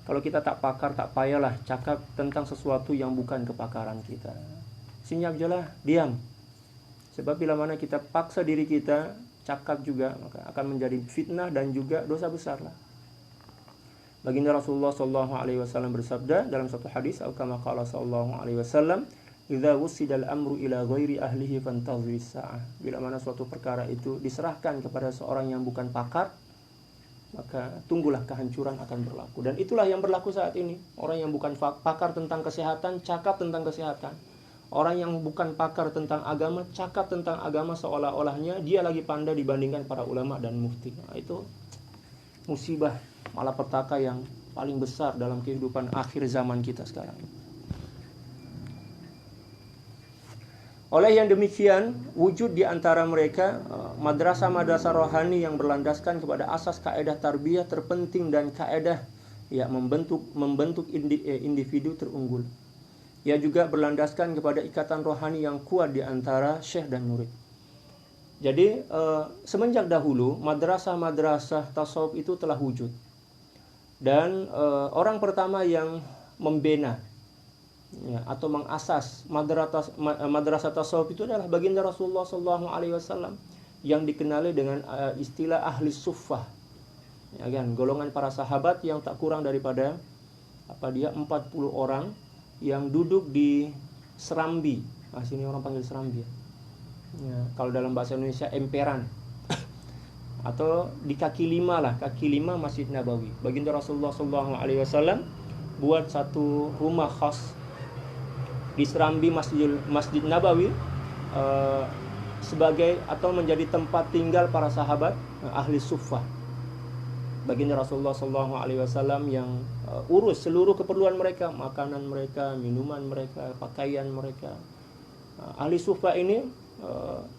kalau kita tak pakar, tak payahlah cakap tentang sesuatu yang bukan kepakaran kita. Senyap je lah, diam. Sebab bila mana kita paksa diri kita cakap juga, maka akan menjadi fitnah dan juga dosa besar lah. Baginda Rasulullah sallallahu alaihi wasallam bersabda dalam satu hadis, atau kama qala sallallahu alaihi wasallam, "Idza wusida al-amru ila ghairi ahlihi fantazir as-sa'ah." Bila mana suatu perkara itu diserahkan kepada seorang yang bukan pakar, maka tunggulah kehancuran akan berlaku. Dan itulah yang berlaku saat ini. Orang yang bukan pakar tentang kesehatan cakap tentang kesehatan. Orang yang bukan pakar tentang agama cakap tentang agama seolah-olahnya dia lagi pandai dibandingkan para ulama dan mufti. Nah, itu musibah malapetaka yang paling besar dalam kehidupan akhir zaman kita sekarang. Oleh yang demikian, wujud di antara mereka madrasah-madrasah rohani yang berlandaskan kepada asas kaedah tarbiyah terpenting dan kaedah ya membentuk individu terunggul. Ia juga berlandaskan kepada ikatan rohani yang kuat di antara syekh dan murid. Jadi semenjak dahulu madrasah-madrasah tasawuf itu telah wujud. Dan orang pertama yang membina ya, atau mengasas madrasah tasawuf itu adalah baginda Rasulullah SAW yang dikenali dengan istilah ahli suffah. Ya kan, golongan para sahabat yang tak kurang daripada 40 orang yang duduk di serambi. Sini orang panggil serambi. Ya, kalau dalam bahasa Indonesia emperan. Atau di kaki 5 lah, kaki 5 Masjid Nabawi. Baginda Rasulullah SAW buat satu rumah khas di serambi Masjid Nabawi sebagai atau menjadi tempat tinggal para sahabat ahli suffah. Baginda Rasulullah SAW yang urus seluruh keperluan mereka, makanan mereka, minuman mereka, pakaian mereka. Ahli suffah ini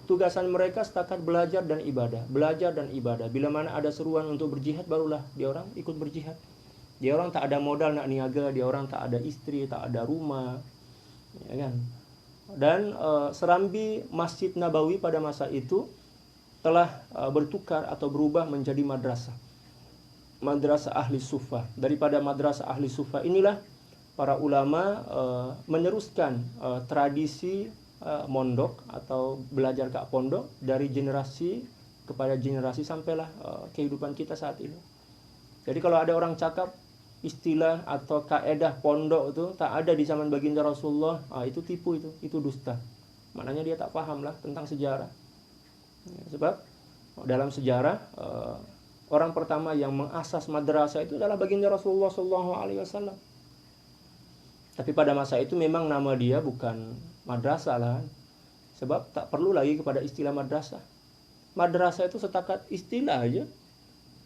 tugasan mereka setakat belajar dan ibadah. Bila mana ada seruan untuk berjihad, barulah dia orang ikut berjihad. Dia orang tak ada modal nak niaga, dia orang tak ada istri, tak ada rumah, ya kan. Dan serambi Masjid Nabawi pada masa itu telah bertukar atau berubah menjadi madrasah ahli suffah. Daripada madrasah ahli suffah inilah para ulama meneruskan tradisi mondok atau belajar kat pondok dari generasi kepada generasi sampailah kehidupan kita saat ini. Jadi kalau ada orang cakap istilah atau kaedah pondok itu tak ada di zaman baginda Rasulullah, itu tipu, itu dusta. Maknanya dia tak paham lah tentang sejarah. Sebab dalam sejarah orang pertama yang mengasas madrasah itu adalah baginda Rasulullah SAW. Tapi pada masa itu memang nama dia bukan madrasah lah, sebab tak perlu lagi kepada istilah madrasah. madrasah itu setakat istilah aja.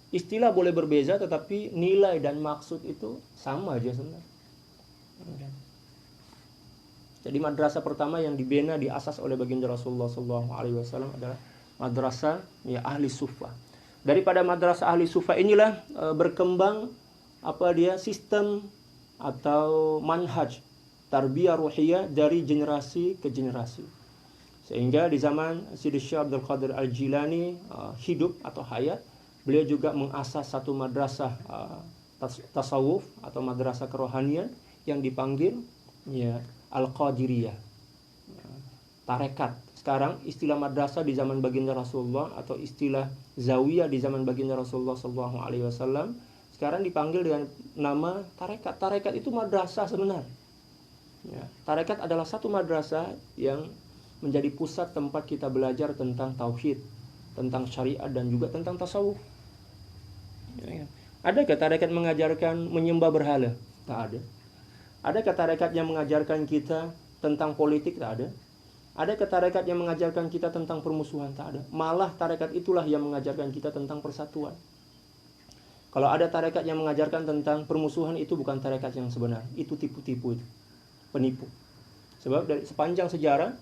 Istilah boleh berbeza tetapi nilai dan maksud itu sama aja sebenarnya. Jadi madrasah pertama yang dibina diasas oleh baginda Rasulullah SAW adalah madrasah ya ahli sufa. Daripada madrasah ahli sufa inilah berkembang sistem atau manhaj tarbiyah ruhiyah dari generasi ke generasi. Sehingga di zaman Sidi Syekh Abdul Qadir Al-Jilani hidup atau hayat, beliau juga mengasas satu madrasah tasawuf atau madrasah kerohanian yang dipanggil ya Al-Qadiriyah, tarekat. Sekarang istilah madrasah di zaman baginda Rasulullah atau istilah zawiyah di zaman baginda Rasulullah SAW sekarang dipanggil dengan nama tarekat. Tarekat itu madrasah sebenarnya. Ya, tarekat adalah satu madrasah yang menjadi pusat tempat kita belajar tentang tauhid, tentang syariat dan juga tentang tasawuf. Ya, adakah tarekat mengajarkan menyembah berhala? Tak ada. Adakah tarekat yang mengajarkan kita tentang politik? Tak ada. Adakah tarekat yang mengajarkan kita tentang permusuhan? Tak ada. Malah tarekat itulah yang mengajarkan kita tentang persatuan. Kalau ada tarekat yang mengajarkan tentang permusuhan, itu bukan tarekat yang sebenar. Itu tipu-tipu, itu penipu. Sebab dari sepanjang sejarah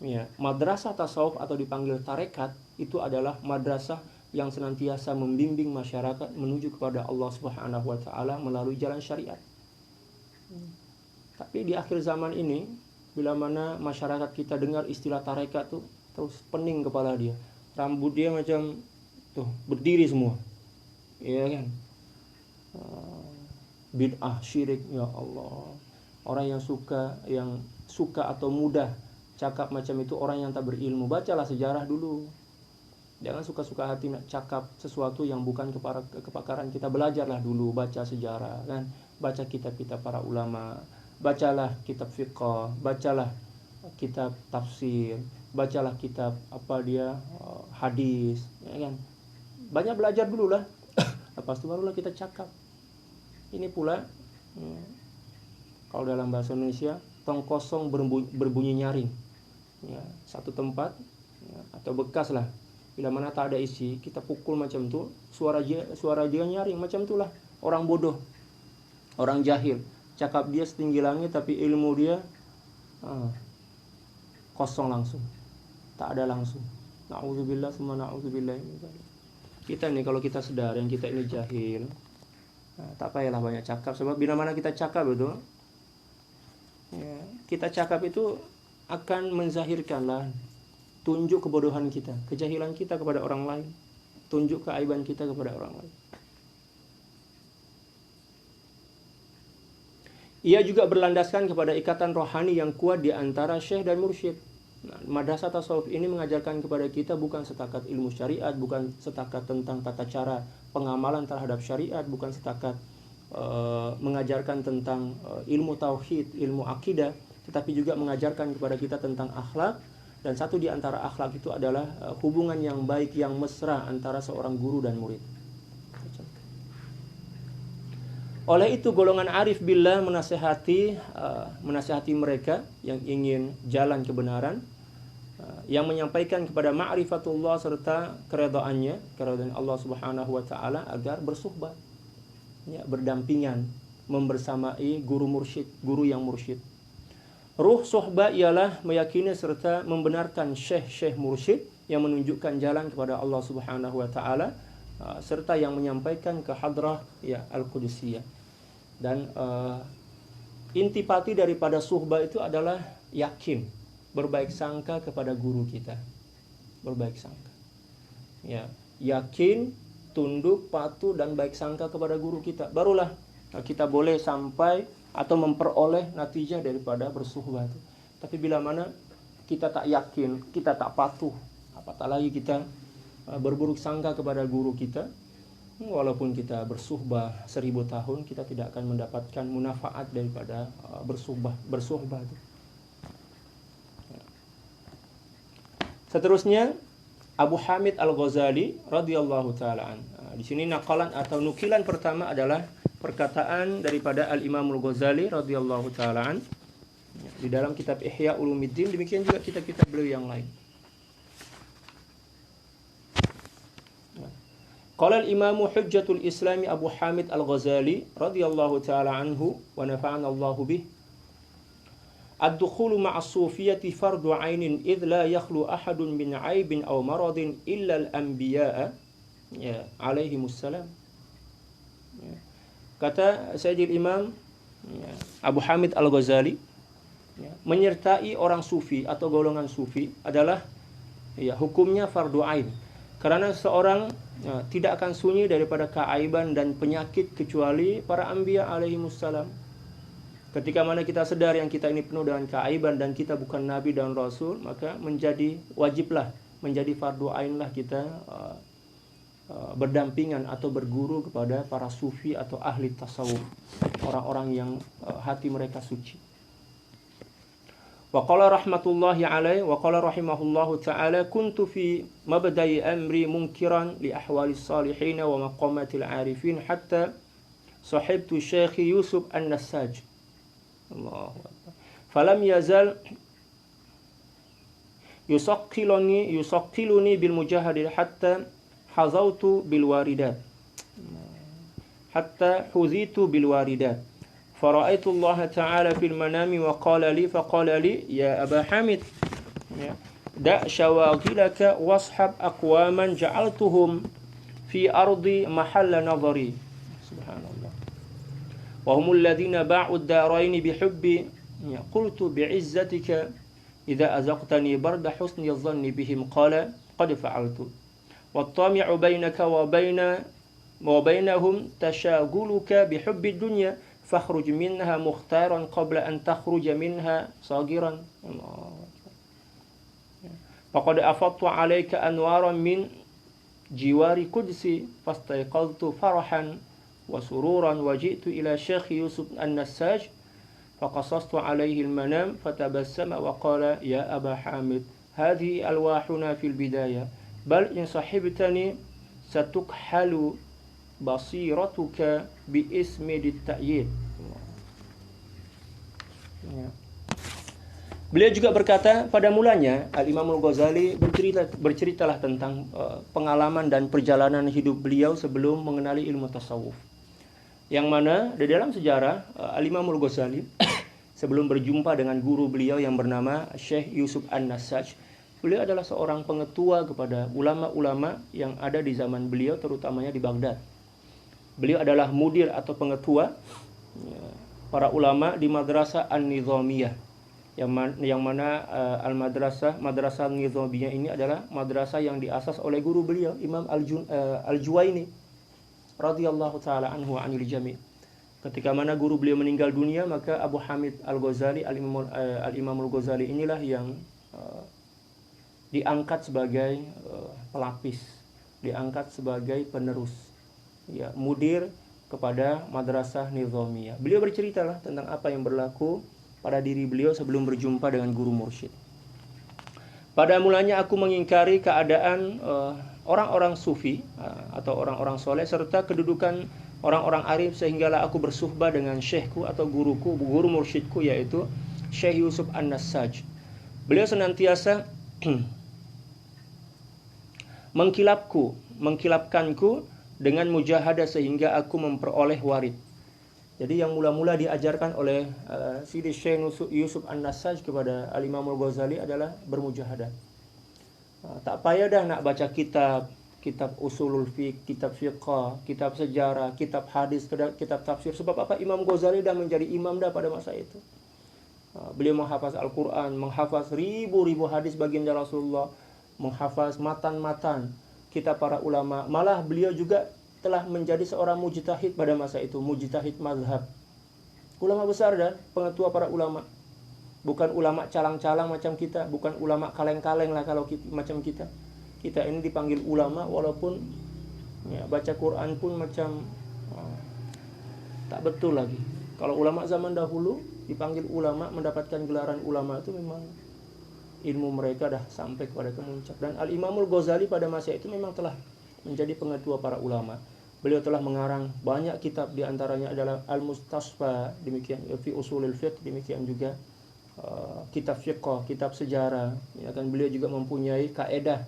ya, madrasah tasawuf atau dipanggil tarekat itu adalah madrasah yang senantiasa membimbing masyarakat menuju kepada Allah Subhanahu wa taala melalui jalan syariat. Tapi di akhir zaman ini, bila mana masyarakat kita dengar istilah tarekat tuh terus pening kepala dia. Rambut dia macam tuh berdiri semua. Iya kan? Bid'ah, syirik, ya Allah. Orang yang suka atau mudah cakap macam itu orang yang tak berilmu. Bacalah sejarah dulu. Jangan suka-suka hati nak cakap sesuatu yang bukan kepakaran kita. Belajarlah dulu, baca sejarah kan. Baca kitab-kitab para ulama. Bacalah kitab fiqh, bacalah kitab tafsir, bacalah kitab hadis, ya kan. Banyak belajar dulu lah. Lepas itu barulah kita cakap. Ini pula kalau dalam bahasa Indonesia tong kosong berbunyi nyaring. Ya, satu tempat ya, atau bekas lah. Bila mana tak ada isi, kita pukul macam tu, suara dia nyaring macam itulah. Orang bodoh, orang jahil, cakap dia setinggi langit tapi ilmu dia kosong langsung, tak ada langsung. Na'udzubillah summa na'udzubillah. Kita nih kalau kita sedar yang kita ini jahil, tak payahlah banyak cakap. Sebab bila mana kita cakap itu ya, kita cakap itu akan menzahirkanlah, tunjuk kebodohan kita, kejahilan kita kepada orang lain, tunjuk keaiban kita kepada orang lain. Ia juga berlandaskan kepada ikatan rohani yang kuat di antara syekh dan mursyid. Nah, madrasah tasawuf ini mengajarkan kepada kita bukan setakat ilmu syariat, bukan setakat tentang tata cara pengamalan terhadap syariat, bukan setakat mengajarkan tentang ilmu tauhid, ilmu akidah, tetapi juga mengajarkan kepada kita tentang akhlak. Dan satu di antara akhlak itu adalah hubungan yang baik, yang mesra antara seorang guru dan murid. Oleh itu golongan arif billah menasihati mereka yang ingin jalan kebenaran, yang menyampaikan kepada ma'rifatullah serta keridhaan Allah Subhanahu wa taala agar bersuhbah, ya, berdampingan, membersamai guru yang mursyid. Ruh suhbah ialah meyakini serta membenarkan syekh mursyid yang menunjukkan jalan kepada Allah Subhanahu wa taala, serta yang menyampaikan ke hadrah ya al-qudusiyah. Dan intipati daripada suhbah itu adalah yakin, berbaik sangka kepada guru kita. Berbaik sangka. Ya, yakin, tunduk, patuh dan baik sangka kepada guru kita. Barulah kita boleh sampai atau memperoleh natijah daripada bersuhbah itu. Tapi bila mana kita tak yakin, kita tak patuh, apatah lagi kita berburuk sangka kepada guru kita, walaupun kita bersuhbah 1000 tahun, kita tidak akan mendapatkan manfaat daripada bersuhbah itu. Seterusnya Abu Hamid Al-Ghazali radhiyallahu taala an. Di sini naqalan atau nukilan pertama adalah perkataan daripada Al-Imam Al-Ghazali radhiyallahu taala an di dalam kitab Ihya Ulumuddin, demikian juga kitab-kitab beliau yang lain. Qala al-Imam Hujjatul Islam Abu Hamid Al-Ghazali radhiyallahu taala anhu wa nafa'ana Allahu bih. Ad-dukhulu ma'as sufiyyati fardu 'ainin idh la yakhlu ahadun min 'aibin aw maradin illa al-anbiya'a ya alaihimus salam. Ya. Kata Sayyidil Imam Abu Hamid Al-Ghazali, ya, menyertai orang sufi atau golongan sufi adalah ya hukumnya fardu ain. Karena seorang tidak akan sunyi daripada keaiban dan penyakit kecuali para anbiya alaihimussalam. Ketika mana kita sadar yang kita ini penuh dengan keaiban dan kita bukan nabi dan rasul, maka menjadi wajiblah, menjadi fardu ainlah kita berdampingan atau berguru kepada para sufi atau ahli tasawuf, orang-orang yang hati mereka suci. Wa qala rahmatullahi alaihi wa qala rahimahullahu ta'ala kuntu fi mabda'i amri munkiran li ahwalis salihin wa maqamatil arifin hatta sahibtu Syekh Yusuf An-Nassaj. Allahu akbar. Falam yazal yusaqqiluni bil mujahadin hatta hazautu bil waridat. Hatta huzitu bil waridat. فرأيت الله تعالى في المنام وقال لي يا أبا حامد دع شواغلك واصحب أقواما جعلتهم في أرض محل نظري سبحان الله وهم الذين باعوا الدارين بحبي قلت بعزتك إذا أزقتني برد حسن الظن بهم قال قد فعلت والطامع بينك وبينهم تشاغلك بحب الدنيا فاخرج منها مختارا قبل أن تخرج منها صاغرا فقد أفضت عليك أنوارا من جوار قدسي فاستيقظت فرحا وسرورا وجئت إلى شيخ يوسف النساج فقصصت عليه المنام فتبسم وقال يا أبا حامد هذه ألواحنا في البداية بل إن صحبتني ستكحل basiratuka bi ismi dit-ta'yid. Beliau juga berkata, pada mulanya Al-Imam Al-Ghazali berceritalah tentang pengalaman dan perjalanan hidup beliau sebelum mengenali ilmu tasawuf. Yang mana di dalam sejarah Al-Imam Al-Ghazali sebelum berjumpa dengan guru beliau yang bernama Syekh Yusuf An-Nassaj, beliau adalah seorang pengetua kepada ulama-ulama yang ada di zaman beliau, terutamanya di Baghdad. Beliau adalah mudir atau pengetua para ulama di Madrasah An-Nizamiyah, yang mana Madrasah An-Nizamiyah ini adalah madrasah yang diasas oleh guru beliau Imam Al-Juwaini radhiyallahu taala anhu wa anil jami'. Ketika mana guru beliau meninggal dunia, maka Abu Hamid Al-Ghazali, Al-Imam Al-Ghazali inilah yang diangkat sebagai pelapis, diangkat sebagai penerus, ya, mudir kepada Madrasah Nizamiyah. Beliau berceritalah tentang apa yang berlaku pada diri beliau sebelum berjumpa dengan guru mursyid. Pada mulanya aku mengingkari keadaan orang-orang sufi atau orang-orang soleh serta kedudukan orang-orang arif, sehinggalah aku bersuhbah dengan syekhku atau guruku, guru mursyidku, yaitu Syekh Yusuf An-Nassaj. Beliau senantiasa mengkilapkanku dengan mujahadah sehingga aku memperoleh warid. Jadi yang mula-mula diajarkan oleh Sidi Syekh Yusuf An-Nassaj kepada Al-Imam Al-Ghazali adalah bermujahadah. Tak payah dah nak baca kitab usulul fiqh, kitab fiqh, kitab sejarah, kitab hadis, kitab tafsir. Sebab apa? Imam Ghazali dah menjadi imam dah pada masa itu. Beliau menghafaz Al-Quran, menghafaz ribu-ribu hadis baginda Rasulullah, menghafaz matan-matan kitab para ulama. Malah beliau juga telah menjadi seorang mujtahid pada masa itu, mujtahid mazhab. Ulama besar dan pengetua para ulama. Bukan ulama calang-calang macam kita, bukan ulama kaleng-kaleng lah kalau macam kita. Kita ini dipanggil ulama walaupun ya, baca Quran pun macam tak betul lagi. Kalau ulama zaman dahulu dipanggil ulama, mendapatkan gelaran ulama itu memang ilmu mereka dah sampai kepada kemuncak. Dan Al-Imamul Ghazali pada masa itu memang telah menjadi pengetua para ulama. Beliau telah mengarang banyak kitab, di antaranya adalah Al-Mustasfa, demikian fi usulul fiqh, demikian juga kitab fiqh, kitab sejarah. Ya kan, beliau juga mempunyai kaedah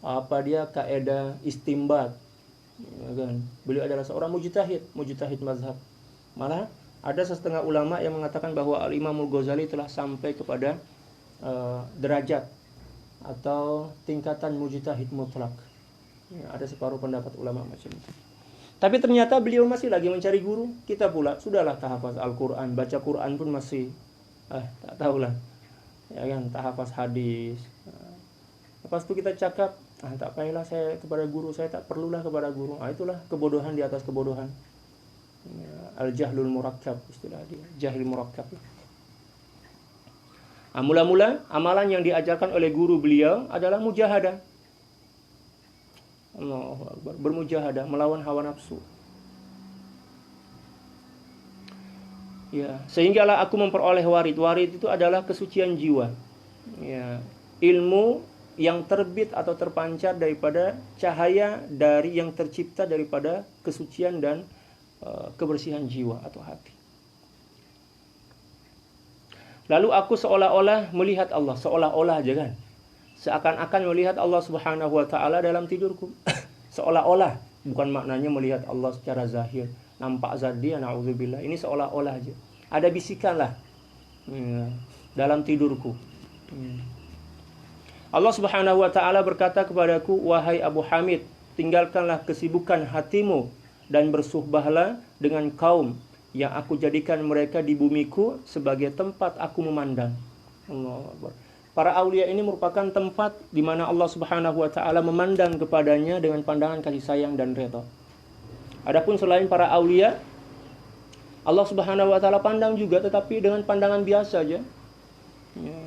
kaidah istimbat, ya kan? Beliau adalah seorang mujtahid mazhab. Malah ada setengah ulama yang mengatakan bahwa Al-Imamul Ghazali telah sampai kepada derajat atau tingkatan mujtahid mutlak. Ya, ada separuh pendapat ulama macam itu. Tapi ternyata beliau masih lagi mencari guru. Kita pula sudahlah tahafaz Al-Quran, baca Quran pun masih tak tahulah. Ya kan, tahafaz hadis. Lepas itu kita cakap, tak payahlah saya kepada guru, saya tak perlulah kepada guru. Itulah kebodohan di atas kebodohan. Ya, al-jahlul murakkab istilah dia, jahil murakkab. Mula-mula amalan yang diajarkan oleh guru beliau adalah mujahadah. Allahu Akbar, bermujahadah melawan hawa nafsu. Ya, sehinggalah aku memperoleh warid. Warid itu adalah kesucian jiwa. Ya, ilmu yang terbit atau terpancar daripada cahaya dari yang tercipta daripada kesucian dan kebersihan jiwa atau hati. Lalu aku seolah-olah melihat Allah, seolah-olah aja kan. Seakan-akan melihat Allah Subhanahu wa taala dalam tidurku. Seolah-olah, bukan maknanya melihat Allah secara zahir, nampak zat dia, naudzubillah. Ini seolah-olah aja. Ada bisikan lah dalam tidurku. Allah Subhanahu wa taala berkata kepadaku, "Wahai Abu Hamid, tinggalkanlah kesibukan hatimu dan bersuhbahlah dengan kaum yang aku jadikan mereka di bumiku sebagai tempat aku memandang." Allahu Akbar. Para aulia ini merupakan tempat di mana Allah Subhanahu wa taala memandang kepadanya dengan pandangan kasih sayang dan redha. Adapun selain para aulia, Allah Subhanahu wa taala pandang juga, tetapi dengan pandangan biasa aja. Ya,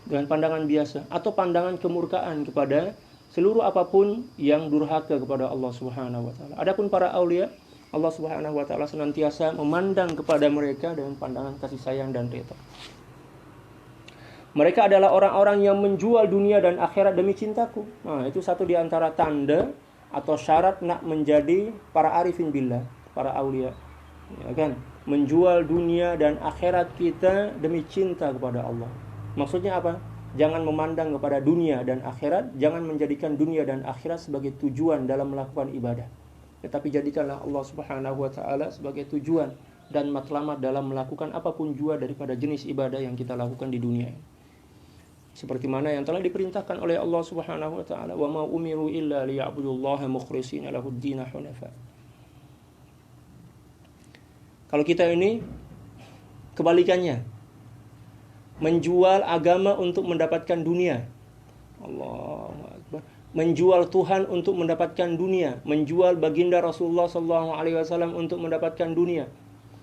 dengan pandangan biasa atau pandangan kemurkaan kepada seluruh apapun yang durhaka kepada Allah Subhanahu wa taala. Adapun para aulia, Allah Subhanahu wa taala senantiasa memandang kepada mereka dengan pandangan kasih sayang dan redha. Mereka adalah orang-orang yang menjual dunia dan akhirat demi cintaku. Itu satu di antara tanda atau syarat nak menjadi para arifin billah, para aulia. Ya kan? Menjual dunia dan akhirat kita demi cinta kepada Allah. Maksudnya apa? Jangan memandang kepada dunia dan akhirat, jangan menjadikan dunia dan akhirat sebagai tujuan dalam melakukan ibadah. Tetapi jadikanlah Allah Subhanahu wa taala sebagai tujuan dan matlamat dalam melakukan apapun jua daripada jenis ibadah yang kita lakukan di dunia ini. Seperti mana yang telah diperintahkan oleh Allah Subhanahu wa taala, "Wa ma umiru illa liya'budullaha mukhlishina lahud-din hunafa." Kalau kita ini kebalikannya, menjual agama untuk mendapatkan dunia. Allahu Akbar. Menjual Tuhan untuk mendapatkan dunia, menjual baginda Rasulullah sallallahu alaihi wasallam untuk mendapatkan dunia.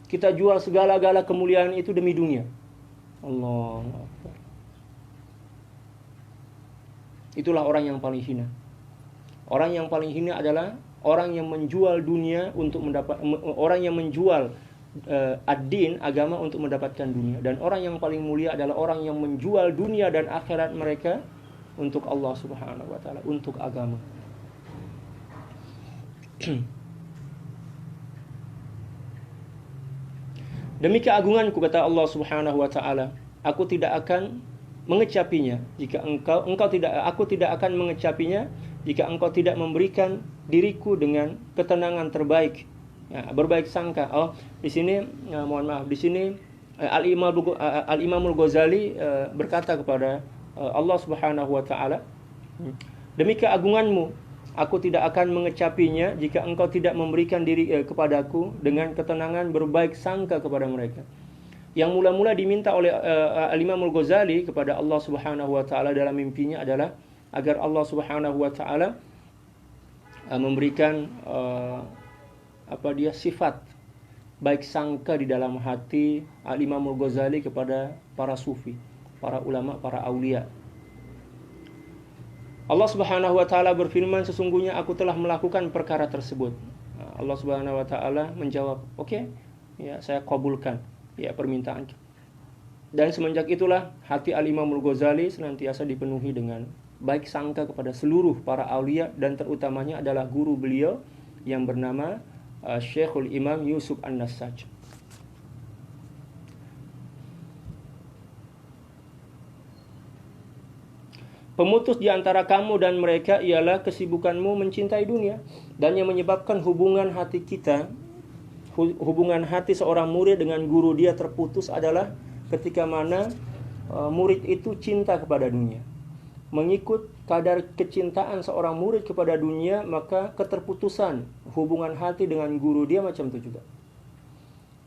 Kita jual segala-gala kemuliaan itu demi dunia. Allahu Akbar. Itulah orang yang paling hina. Orang yang paling hina adalah orang yang menjual dunia untuk orang yang menjual ad-din, agama untuk mendapatkan dunia. Dan orang yang paling mulia adalah orang yang menjual dunia dan akhirat mereka untuk Allah Subhanahu wa taala, untuk agama. Demi keagunganku, kata Allah Subhanahu wa taala, aku tidak akan mengecapinya jika aku tidak akan mengecapinya jika engkau tidak memberikan diriku dengan ketenangan terbaik. Ya, berbaik sangka. Di sini mohon maaf, di sini Al-Imamul Ghazali berkata kepada Allah Subhanahu wa taala, demi keagunganmu, aku tidak akan mengecapinya jika engkau tidak memberikan diri kepadaku dengan ketenangan berbaik sangka kepada mereka. Yang mula-mula diminta oleh Al-Imamul Ghazali kepada Allah Subhanahu wa taala dalam mimpinya adalah agar Allah Subhanahu wa taala memberikan sifat baik sangka di dalam hati Al-Imamul Ghazali kepada para sufi, para ulama, para aulia. Allah Subhanahu wa taala berfirman, sesungguhnya aku telah melakukan perkara tersebut. Allah Subhanahu wa taala menjawab, "Oke, ya saya kabulkan ya permintaan." Dan semenjak itulah hati Al-Imamul Ghazali senantiasa dipenuhi dengan baik sangka kepada seluruh para aulia, dan terutamanya adalah guru beliau yang bernama Syekhul Imam Yusuf An-Nassaj. Pemutus di antara kamu dan mereka ialah kesibukanmu mencintai dunia. Dan yang menyebabkan hubungan hati seorang murid dengan guru dia terputus adalah ketika mana murid itu cinta kepada dunia. Mengikut kadar kecintaan seorang murid kepada dunia, maka keterputusan hubungan hati dengan guru dia macam itu juga.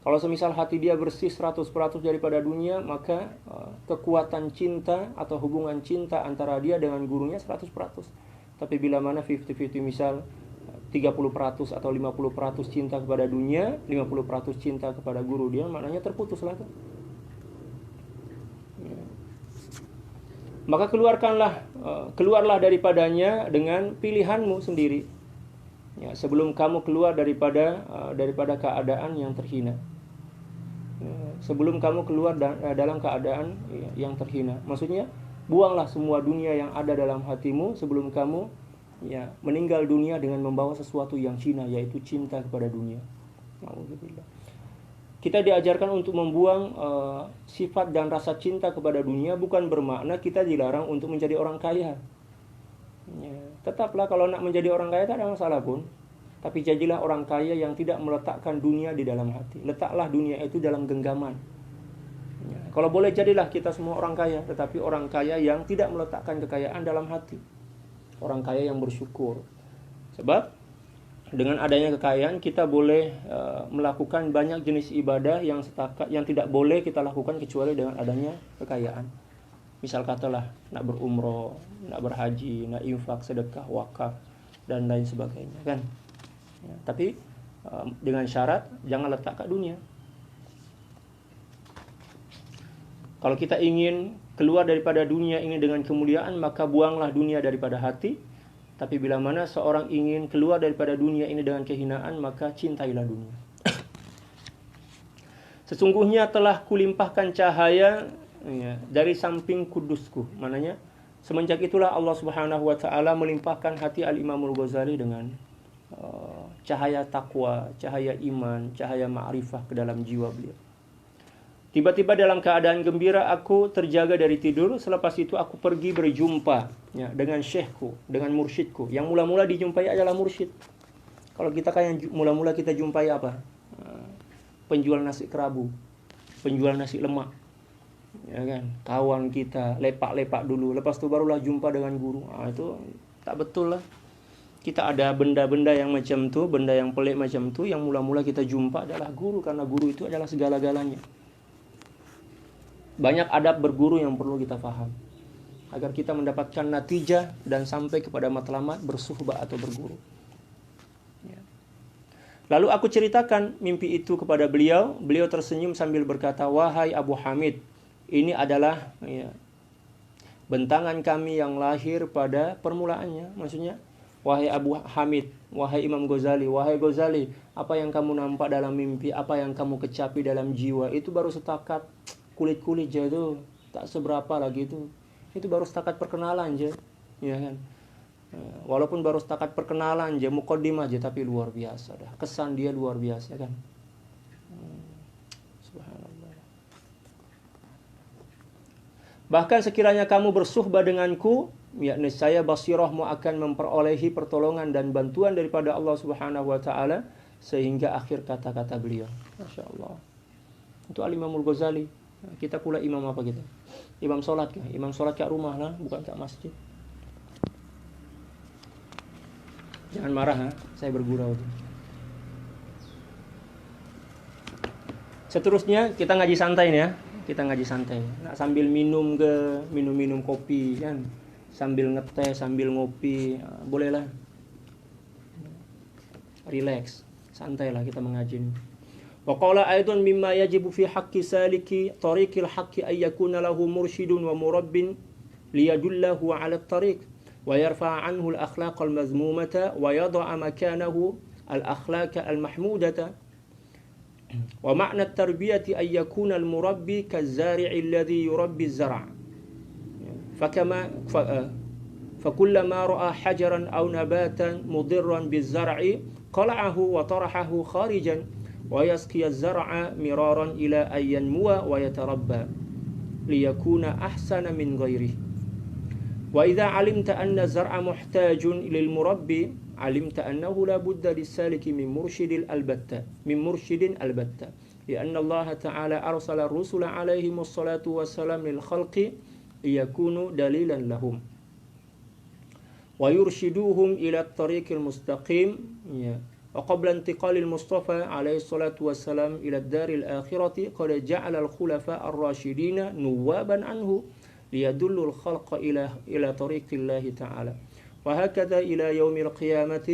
Kalau semisal hati dia bersih 100% daripada dunia, maka kekuatan cinta atau hubungan cinta antara dia dengan gurunya 100%. Tapi bila mana 50-50, misal 30% atau 50% cinta kepada dunia, 50% cinta kepada guru dia, maknanya terputuslah tuh. Maka keluarlah daripadanya dengan pilihanmu sendiri. Ya, sebelum kamu keluar daripada keadaan yang terhina. Sebelum kamu keluar dalam keadaan yang terhina. Maksudnya, buanglah semua dunia yang ada dalam hatimu sebelum kamu meninggal dunia dengan membawa sesuatu yang hina, yaitu cinta kepada dunia. Alhamdulillah. Kita diajarkan untuk membuang sifat dan rasa cinta kepada dunia, bukan bermakna kita dilarang untuk menjadi orang kaya. Ya, tetaplah kalau nak menjadi orang kaya tak ada masalah pun. Tapi jadilah orang kaya yang tidak meletakkan dunia di dalam hati. Letaklah dunia itu dalam genggaman. Ya, kalau boleh jadilah kita semua orang kaya, tetapi orang kaya yang tidak meletakkan kekayaan dalam hati. Orang kaya yang bersyukur. Sebab dengan adanya kekayaan kita boleh melakukan banyak jenis ibadah yang tidak boleh kita lakukan kecuali dengan adanya kekayaan. Misal katalah nak berumroh, nak berhaji, nak infak, sedekah, wakaf dan lain sebagainya, kan? Ya, tapi dengan syarat jangan letak kat dunia. Kalau kita ingin keluar daripada dunia ini dengan kemuliaan, maka buanglah dunia daripada hati. Tapi bila mana seorang ingin keluar daripada dunia ini dengan kehinaan, maka cintailah dunia. Sesungguhnya telah kulimpahkan cahaya dari samping kudusku. Maknanya semenjak itulah Allah Subhanahu wa taala melimpahkan hati Al-Imam Al-Ghazali dengan cahaya takwa, cahaya iman, cahaya ma'rifah ke dalam jiwa beliau. Tiba-tiba dalam keadaan gembira aku terjaga dari tidur. Selepas itu aku pergi berjumpa dengan syekhku, dengan mursyidku. Yang mula-mula dijumpai adalah mursyid. Kalau kita kan yang mula-mula kita jumpai apa? Penjual nasi kerabu, penjual nasi lemak, ya kan? Kawan kita lepak-lepak dulu. Lepas itu barulah jumpa dengan guru. Itu tak betul lah. Kita ada benda-benda yang macam tu, benda yang pelik macam tu, yang mula-mula kita jumpa adalah guru, karena guru itu adalah segala-galanya. Banyak adab berguru yang perlu kita faham agar kita mendapatkan natijah dan sampai kepada matlamat bersuhbah atau berguru. Ya. Lalu aku ceritakan mimpi itu kepada beliau. Beliau tersenyum sambil berkata, "Wahai Abu Hamid, ini adalah bentangan kami yang lahir pada permulaannya." Maksudnya, wahai Abu Hamid, wahai Imam Ghazali, wahai Ghazali, apa yang kamu nampak dalam mimpi, apa yang kamu kecapi dalam jiwa, itu baru setakat kulit-kulit je tu, tak seberapa lagi tu. Itu baru setakat perkenalan je, ya kan? Walaupun baru setakat perkenalan je, muqaddimah je, tapi luar biasa dah. Kesan dia luar biasa, kan? Subhanallah. Bahkan sekiranya kamu bersuhbah denganku, niscaya basirahmu akan memperolehi pertolongan dan bantuan daripada Allah Subhanahu wa taala sehingga akhir kata-kata beliau. Masya-Allah. Itu Al-Imam Al-Ghazali. Kita pula imam apa kita? Imam solat kah? Imam solat kat rumah lah, bukan kat masjid. Jangan marah, saya bergurau. Seterusnya kita ngaji santai nih ya. Kita ngaji santai. Nak sambil minum kopi kan. Sambil ngeteh, sambil ngopi, bolehlah. Relax, santailah kita mengaji. Wa qala aidan mimma yajibu fi haqqi saliki tariqil haqqi ay yakuna lahu mursyidun wa murabbin liyadullahu 'ala at-tariq wa yarfa'a 'anhu al-akhlaq al-mazmumata wa yad'a makanahu al-akhlaq al-mahmudata. Wa ma'na at-tarbiyati ay yakuna al-murabbi kaz-zari'i alladhi yurabbi az-zar'. فكلما رأى حجرا أو نباتا مضرا بالزرع قلعه وطرحه خارجا ويسقي الزرع مرارا إلى أن ينمو ويتربى ليكون أحسن من غيره. Wa idza 'alimta anna zar'a muhtajun lil murabbi 'alimta annahu la budda lis-saliki min mursyidin albatta. لأن الله تعالى أرسل الرسل عليهم الصلاة والسلام للخلق ليكونوا دليلا لهم ويرشدوهم إلى الطريق المستقيم وقبل انتقال المصطفى عليه الصلاة والسلام إلى الدار الآخرة قد جعل الخلفاء الراشدين نوابا عنه ليدلوا الخلق إلى طريق الله تعالى وهكذا إلى يوم القيامة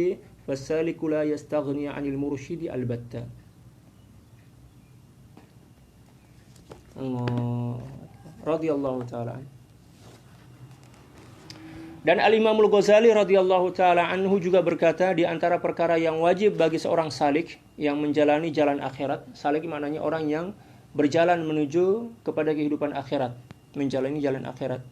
فالسالك لا يستغني عن المرشد البتة. Radhiyallahu ta'ala. Dan Al-Imamul Ghazali radhiyallahu ta'ala anhu juga berkata, di antara perkara yang wajib bagi seorang salik yang menjalani jalan akhirat. Salik maknanya orang yang berjalan menuju kepada kehidupan akhirat, menjalani jalan akhirat.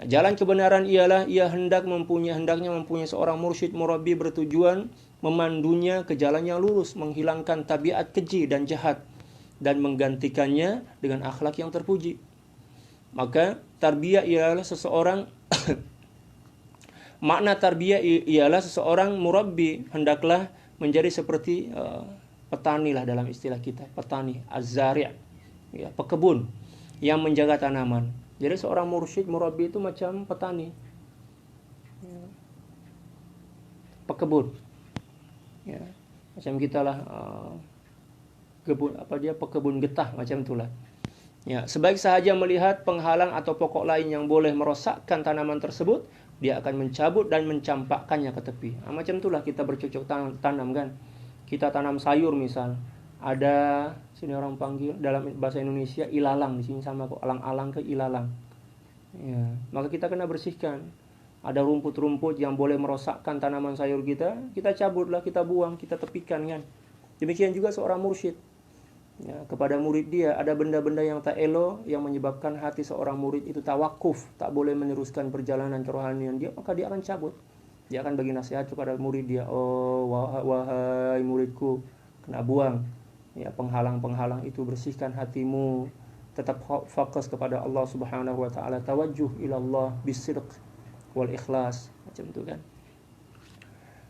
Nah, jalan kebenaran ialah ia hendaknya mempunyai seorang mursyid murabbi bertujuan memandunya ke jalan yang lurus, menghilangkan tabiat keji dan jahat dan menggantikannya dengan akhlak yang terpuji. Maka tarbiyah ialah seseorang makna tarbiyah ialah seseorang murabbi hendaklah menjadi seperti petani lah dalam istilah kita, petani az-zari', ya, pekebun yang menjaga tanaman. Jadi seorang mursyid murabbi itu macam petani, pekebun, ya, macam kita lah pekebun getah macam itulah. Ya, sebaik sahaja melihat penghalang atau pokok lain yang boleh merosakkan tanaman tersebut, dia akan mencabut dan mencampakkannya ke tepi. Nah, macam itulah kita bercocok tanam kan. Kita tanam sayur misal, ada sini orang panggil dalam bahasa Indonesia ilalang, di sini sama kok, alang-alang ke ilalang. Ya, maka kita kena bersihkan. Ada rumput-rumput yang boleh merosakkan tanaman sayur kita cabutlah, kita buang, kita tepikan kan. Demikian juga seorang mursyid. Ya, kepada murid dia ada benda-benda yang tak elok yang menyebabkan hati seorang murid itu tawakuf, tak boleh meneruskan perjalanan kerohanian dia, maka dia akan cabut. Dia akan bagi nasihat kepada murid dia, oh wahai muridku, kena buang ya penghalang-penghalang itu, bersihkan hatimu, tetap fokus kepada Allah Subhanahu wa taala, tawajjuh ila Allah bisidq wal ikhlas, macam itu kan.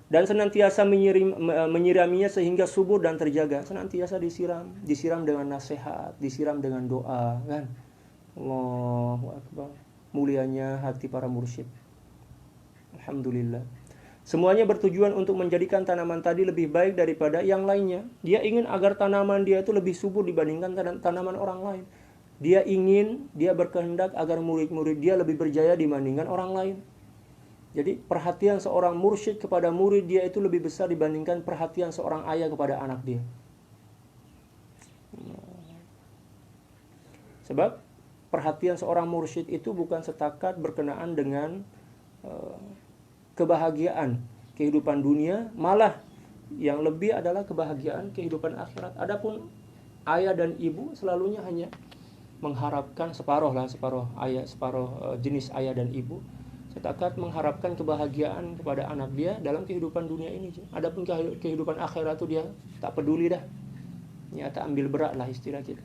Dan senantiasa menyiraminya sehingga subur dan terjaga. Senantiasa disiram dengan nasihat, disiram dengan doa, kan? Allahu Akbar. Mulianya hati para mursyid. Alhamdulillah. Semuanya bertujuan untuk menjadikan tanaman tadi lebih baik daripada yang lainnya. Dia ingin agar tanaman dia itu lebih subur dibandingkan tanaman orang lain. Dia berkehendak agar murid-murid dia lebih berjaya dibandingkan orang lain. Jadi perhatian seorang mursyid kepada murid dia itu lebih besar dibandingkan perhatian seorang ayah kepada anak dia. Sebab perhatian seorang mursyid itu bukan setakat berkenaan dengan kebahagiaan kehidupan dunia, malah yang lebih adalah kebahagiaan kehidupan akhirat. Adapun ayah dan ibu selalunya hanya mengharapkan separuh jenis ayah dan ibu. Setakat mengharapkan kebahagiaan kepada anak dia dalam kehidupan dunia ini. Adapun kehidupan akhirat itu dia tak peduli dah. Ya, tak ambil berat lah istilah kita.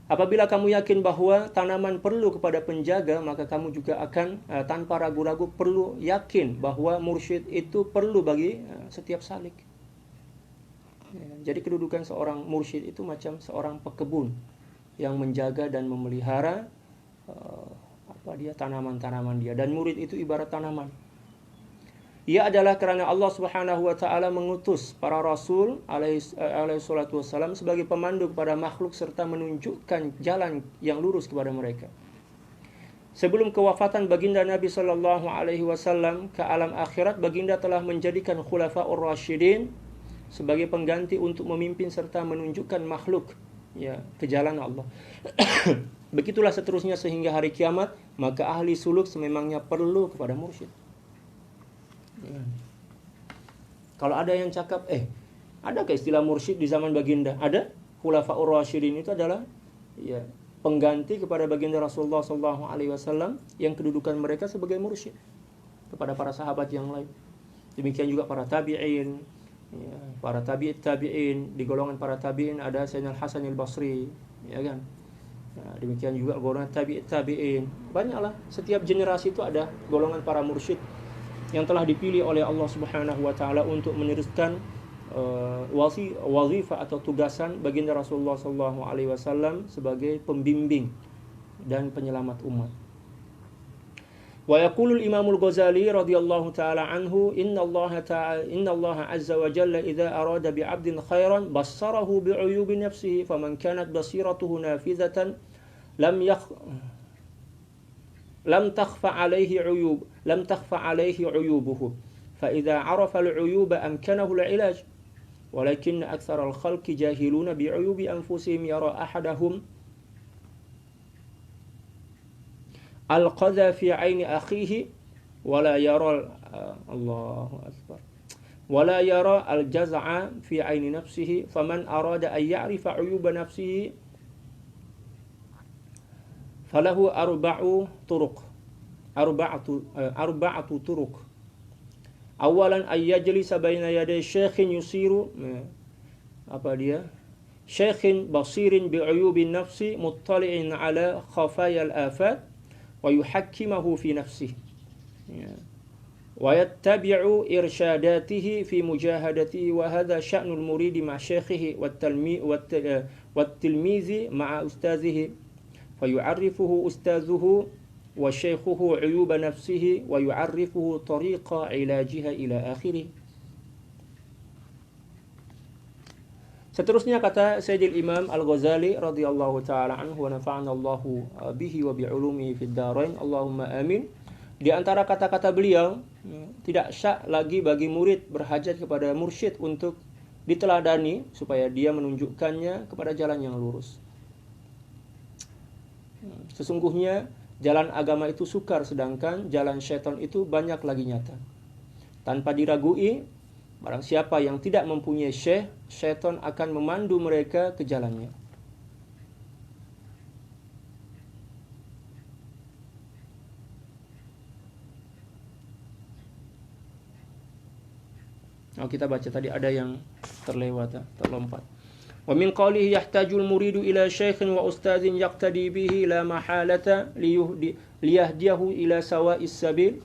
Apabila kamu yakin bahwa tanaman perlu kepada penjaga, maka kamu juga akan tanpa ragu-ragu perlu yakin bahwa mursyid itu perlu bagi setiap salik. Ya, jadi kedudukan seorang mursyid itu macam seorang pekebun yang menjaga dan memelihara tanaman-tanaman dia, dan murid itu ibarat tanaman. Ia adalah kerana Allah Subhanahu wa taala mengutus para rasul alaihi salatu wassalam sebagai pemandu kepada makhluk serta menunjukkan jalan yang lurus kepada mereka. Sebelum kewafatan baginda Nabi sallallahu alaihi wasallam ke alam akhirat, baginda telah menjadikan khulafaur rasyidin sebagai pengganti untuk memimpin serta menunjukkan makhluk ke jalan Allah. Begitulah seterusnya sehingga hari kiamat, maka ahli suluk sememangnya perlu kepada mursyid. Ya. Kalau ada yang cakap, adakah istilah mursyid di zaman baginda? Ada. Khulafaur rasyidin itu adalah pengganti kepada baginda Rasulullah SAW yang kedudukan mereka sebagai mursyid kepada para sahabat yang lain. Demikian juga para tabi'in, para tabi'in, di golongan para tabi'in ada Sayyidina Hasan al-Basri, ya kan? Nah, demikian juga golongan tabi'in. Banyaklah, setiap generasi itu ada golongan para mursyid yang telah dipilih oleh Allah Subhanahu wa taala untuk meneruskan wazifah atau tugasan baginda Rasulullah sallallahu alaihi wasallam sebagai pembimbing dan penyelamat umat. Wa yaqulu al-Imam al-Ghazali radhiyallahu taala anhu, inna Allah azza wa jalla idza arada bi 'abdin khairan bassarahu bi 'uyubi nafsihi faman kanat basiratuhu nafidhatan lam takhfa 'alayhi 'uyubuhu fa idza 'arafa al-'uyuba amkanahu al-'ilaj walakin akthar al-khalqi jahiluna bi 'uyubi anfusihim yara ahadahum al-qadha fi 'aini akhihi wala yara Allahu akbar wala yara al-jaz'a fi 'aini nafsihi faman arada an ya'rifa 'uyuba nafsihi falahu arba'atu turuq awalan ay yajlisa baina yaday shaykhin yusiru shaykhin basirin bi 'uyubi nafsi muttali'in 'ala khafaya al-afat wa yuhakkimahu fi nafsihi wa yattabi'u irsyadatihi fi mujahadatihi wa hadha sya'nul muridi ma' shaykhihi wat tilmizi ma'a ustazihi fa yu'arrifuhu ustazuhu wa shaykhuhu 'uyuba nafsihi wa yu'arrifuhu tariqa 'ilajiha ila akhirih. Seterusnya kata Sayyidil Imam Al-Ghazali radhiyallahu taala anhu wa nafa'ana Allahu bihi wa bi 'ulumihi fid dharain Allahumma amin. Di antara kata-kata beliau, tidak syak lagi bagi murid berhajat kepada mursyid untuk diteladani supaya dia menunjukkannya kepada jalan yang lurus. Sesungguhnya jalan agama itu sukar sedangkan jalan syaitan itu banyak lagi nyata. Tanpa diragui, barang siapa yang tidak mempunyai syekh, syaitan akan memandu mereka ke jalannya. Kita baca tadi ada yang terlompat. Wa min qawlihi yahtajul muridu ila syaikhin wa ustadhin yaqtadi bihi la mahalata liyahdiyahu ila sawa'is sabil.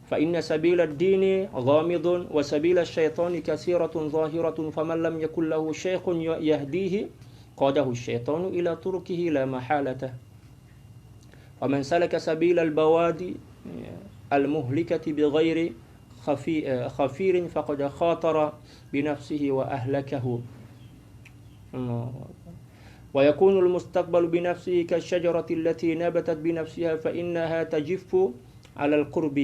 فإن سبيل الدين غامض وسبيل الشيطان كثيرة ظاهرة فمن لم يكن له شيخ يهديه قاده الشيطان إلى تركه لا محالة ومن سلك سبيل البوادي المهلكة بغير خفير فقد خاطر بنفسه وأهلكه ويكون المستقبل بنفسه كالشجرة التي نبتت بنفسها فإنها تجف على القرب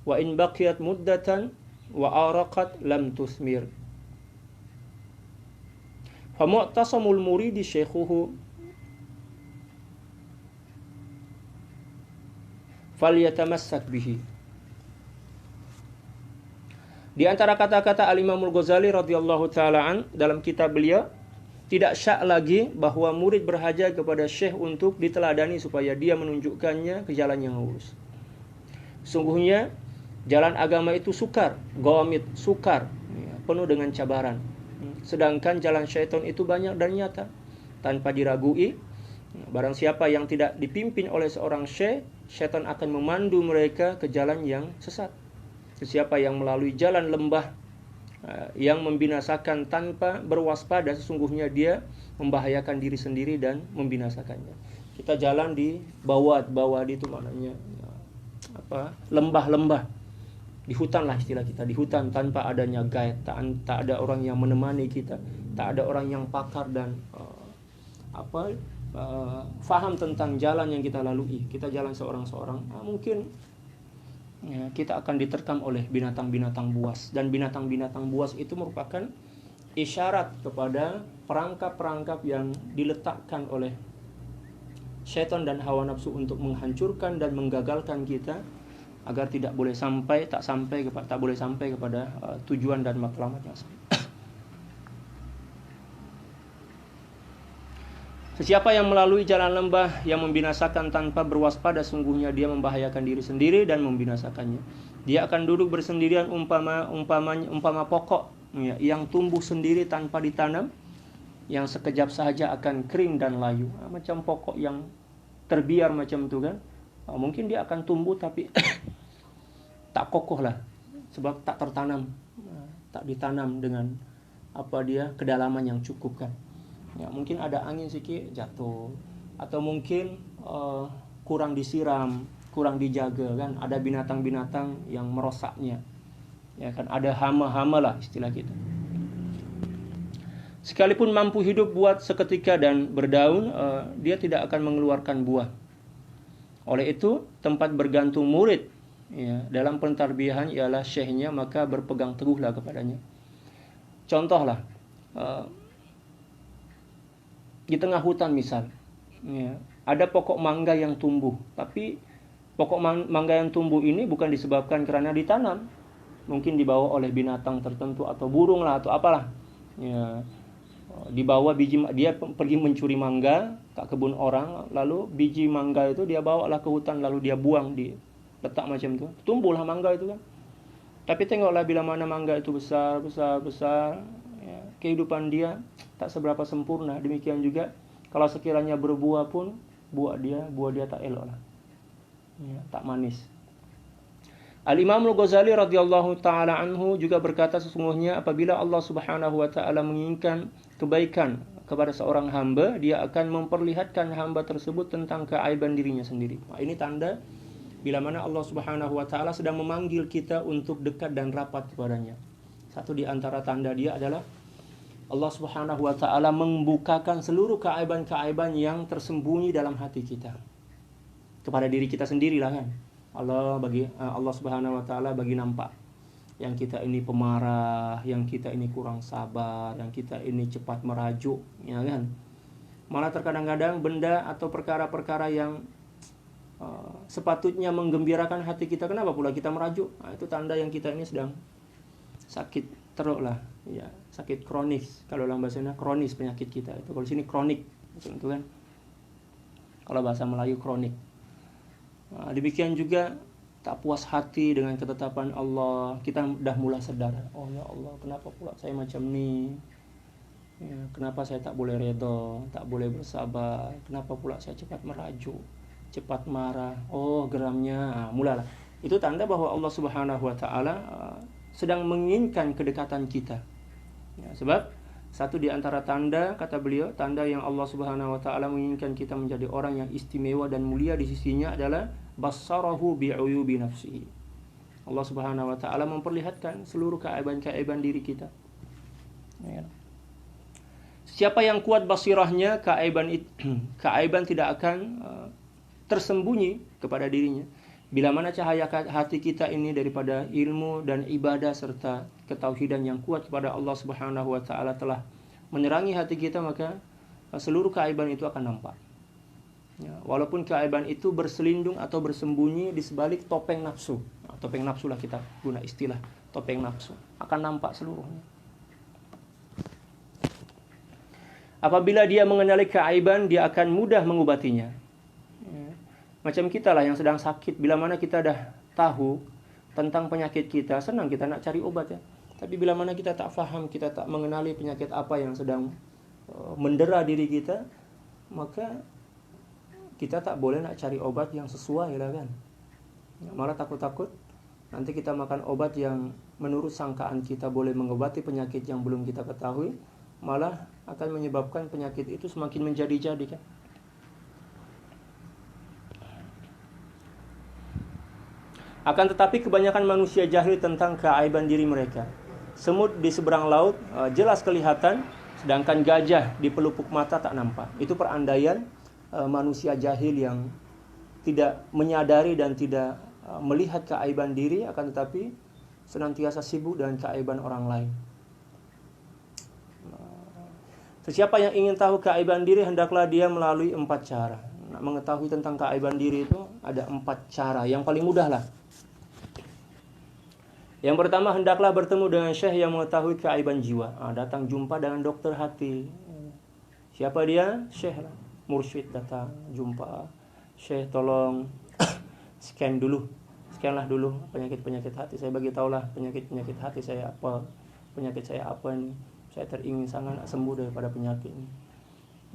وإن بقيت مدة وآرقت لم تثمر فمعتصم المريد شيخه فليتمسك به. Di antara kata-kata Al-Imamul Ghazali radhiyallahu taala an dalam kitab beliau, tidak syak lagi bahwa murid berhajat kepada syekh untuk diteladani supaya dia menunjukkannya ke jalan yang lurus. Sungguhnya jalan agama itu sukar, penuh dengan cabaran. Sedangkan jalan syaitan itu banyak dan nyata, tanpa diragui. Barang siapa yang tidak dipimpin oleh seorang syekh, syaitan akan memandu mereka ke jalan yang sesat. Siapa yang melalui jalan lembah yang membinasakan tanpa berwaspada, sesungguhnya dia membahayakan diri sendiri dan membinasakannya. Kita jalan di bawah itu maknanya lembah-lembah. Di hutan lah istilah kita, di hutan tanpa adanya guide, tak ada orang yang menemani kita, tak ada orang yang pakar dan faham tentang jalan yang kita lalui. Kita jalan seorang-seorang, mungkin kita akan diterkam oleh binatang-binatang buas, dan binatang-binatang buas itu merupakan isyarat kepada perangkap-perangkap yang diletakkan oleh syaitan dan hawa nafsu untuk menghancurkan dan menggagalkan kita agar tak boleh sampai kepada tujuan dan matlamat yang sama. Sesiapa yang melalui jalan lembah yang membinasakan tanpa berwaspada, sungguhnya dia membahayakan diri sendiri dan membinasakannya. Dia akan duduk bersendirian umpama pokok yang tumbuh sendiri tanpa ditanam, yang sekejap saja akan kering dan layu. Macam pokok yang terbiar macam itu kan. Mungkin dia akan tumbuh tapi tak kokoh lah, sebab tak tertanam, tak ditanam dengan kedalaman yang cukup kan. Ya, mungkin ada angin sedikit jatuh, atau mungkin kurang disiram, kurang dijaga kan. Ada binatang-binatang yang merosaknya. Ya kan, ada hama-hama lah istilah kita. Sekalipun mampu hidup buat seketika dan berdaun, dia tidak akan mengeluarkan buah. Oleh itu, tempat bergantung murid ya, dalam pentarbiyahan ialah syekhnya, maka berpegang teguhlah kepadanya. Contohlah, di tengah hutan misal, ya, ada pokok mangga yang tumbuh, tapi pokok mangga yang tumbuh ini bukan disebabkan karena ditanam, mungkin dibawa oleh binatang tertentu atau burung lah atau apalah. Ya, dibawa biji, dia pergi mencuri mangga ke kebun orang, lalu biji mangga itu dia bawalah ke hutan, lalu dia buang, di letak macam itu, tumbuhlah mangga itu kan. Tapi tengoklah bila mana mangga itu besar, ya, kehidupan dia tak seberapa sempurna. Demikian juga kalau sekiranya berbuah pun buah dia tak elok lah, ya, tak manis. Al-Imam Al-Ghazali radhiyallahu taala anhu juga berkata, sesungguhnya apabila Allah Subhanahu wa taala menginginkan kebaikan kepada seorang hamba, dia akan memperlihatkan hamba tersebut tentang keaiban dirinya sendiri. Nah, ini tanda bila mana Allah Subhanahu wa taala sedang memanggil kita untuk dekat dan rapat kepadanya. Satu di antara tanda dia adalah Allah Subhanahu wa taala membukakan seluruh keaiban-keaiban yang tersembunyi dalam hati kita. Kepada diri kita sendirilah kan. Allah Subhanahu wa taala bagi nampak yang kita ini pemarah, yang kita ini kurang sabar, yang kita ini cepat merajuk, ya kan. Malah terkadang-kadang benda atau perkara-perkara yang sepatutnya menggembirakan hati kita, kenapa pula kita merajuk? Nah, itu tanda yang kita ini sedang sakit teruk lah, ya, sakit kronis. Kalau dalam bahasa Indonesia kronis penyakit kita itu, kalau sini kronik, itu kan. Kalau bahasa Melayu kronik. Nah, demikian juga tak puas hati dengan ketetapan Allah, kita dah mulai sadar, oh ya Allah, kenapa pula saya macam ni? Ya, kenapa saya tak boleh redha, tak boleh bersabar? Kenapa pula saya cepat merajuk, cepat marah? Oh, geramnya. Nah, mulalah. Itu tanda bahwa Allah Subhanahu wa taala sedang menginginkan kedekatan kita. Ya, sebab satu di antara tanda, kata beliau, tanda yang Allah Subhanahu wa taala menginginkan kita menjadi orang yang istimewa dan mulia di sisinya adalah basarahu bi'uyubi nafsihi. Allah Subhanahu wa taala memperlihatkan seluruh keaiban-keaiban diri kita. Ya. Siapa yang kuat basirahnya, keaiban tidak akan tersembunyi kepada dirinya. Bila mana cahaya hati kita ini daripada ilmu dan ibadah serta ketauhidan yang kuat kepada Allah Subhanahu wa taala telah menerangi hati kita, maka seluruh keaiban itu akan nampak. Ya, walaupun keaiban itu berselindung atau bersembunyi di sebalik topeng nafsu. Nah, topeng nafsu lah kita guna istilah, topeng nafsu. Akan nampak seluruhnya. Apabila dia mengenali keaiban, dia akan mudah mengobatinya. Ya. Macam kita lah yang sedang sakit, bila mana kita dah tahu tentang penyakit kita, senang kita nak cari obat ya. Tapi bila mana kita tak faham, kita tak mengenali penyakit apa yang sedang mendera diri kita, maka kita tak boleh nak cari obat yang sesuai lah kan. Malah takut-takut nanti kita makan obat yang menurut sangkaan kita boleh mengobati penyakit yang belum kita ketahui, malah akan menyebabkan penyakit itu semakin menjadi-jadi kan. Akan tetapi kebanyakan manusia jahil tentang keaiban diri mereka. Semut di seberang laut jelas kelihatan, sedangkan gajah di pelupuk mata tak nampak. Itu perandaian manusia jahil yang tidak menyadari dan tidak melihat keaiban diri, akan tetapi senantiasa sibuk dengan keaiban orang lain. Siapa yang ingin tahu keaiban diri, hendaklah dia melalui 4 cara. Nak mengetahui tentang keaiban diri itu ada 4 cara. Yang paling mudah lah. Yang pertama, hendaklah bertemu dengan syekh yang mengetahui keaiban jiwa. Datang jumpa dengan dokter hati. Siapa dia? Syekh lah. Mursyid datang, jumpa. Syekh tolong scan dulu. Scanlah dulu penyakit-penyakit hati. Saya bagi tahulah penyakit-penyakit hati saya apa. Penyakit saya apa ini. saya teringin sangat nak sembuh daripada penyakit ini.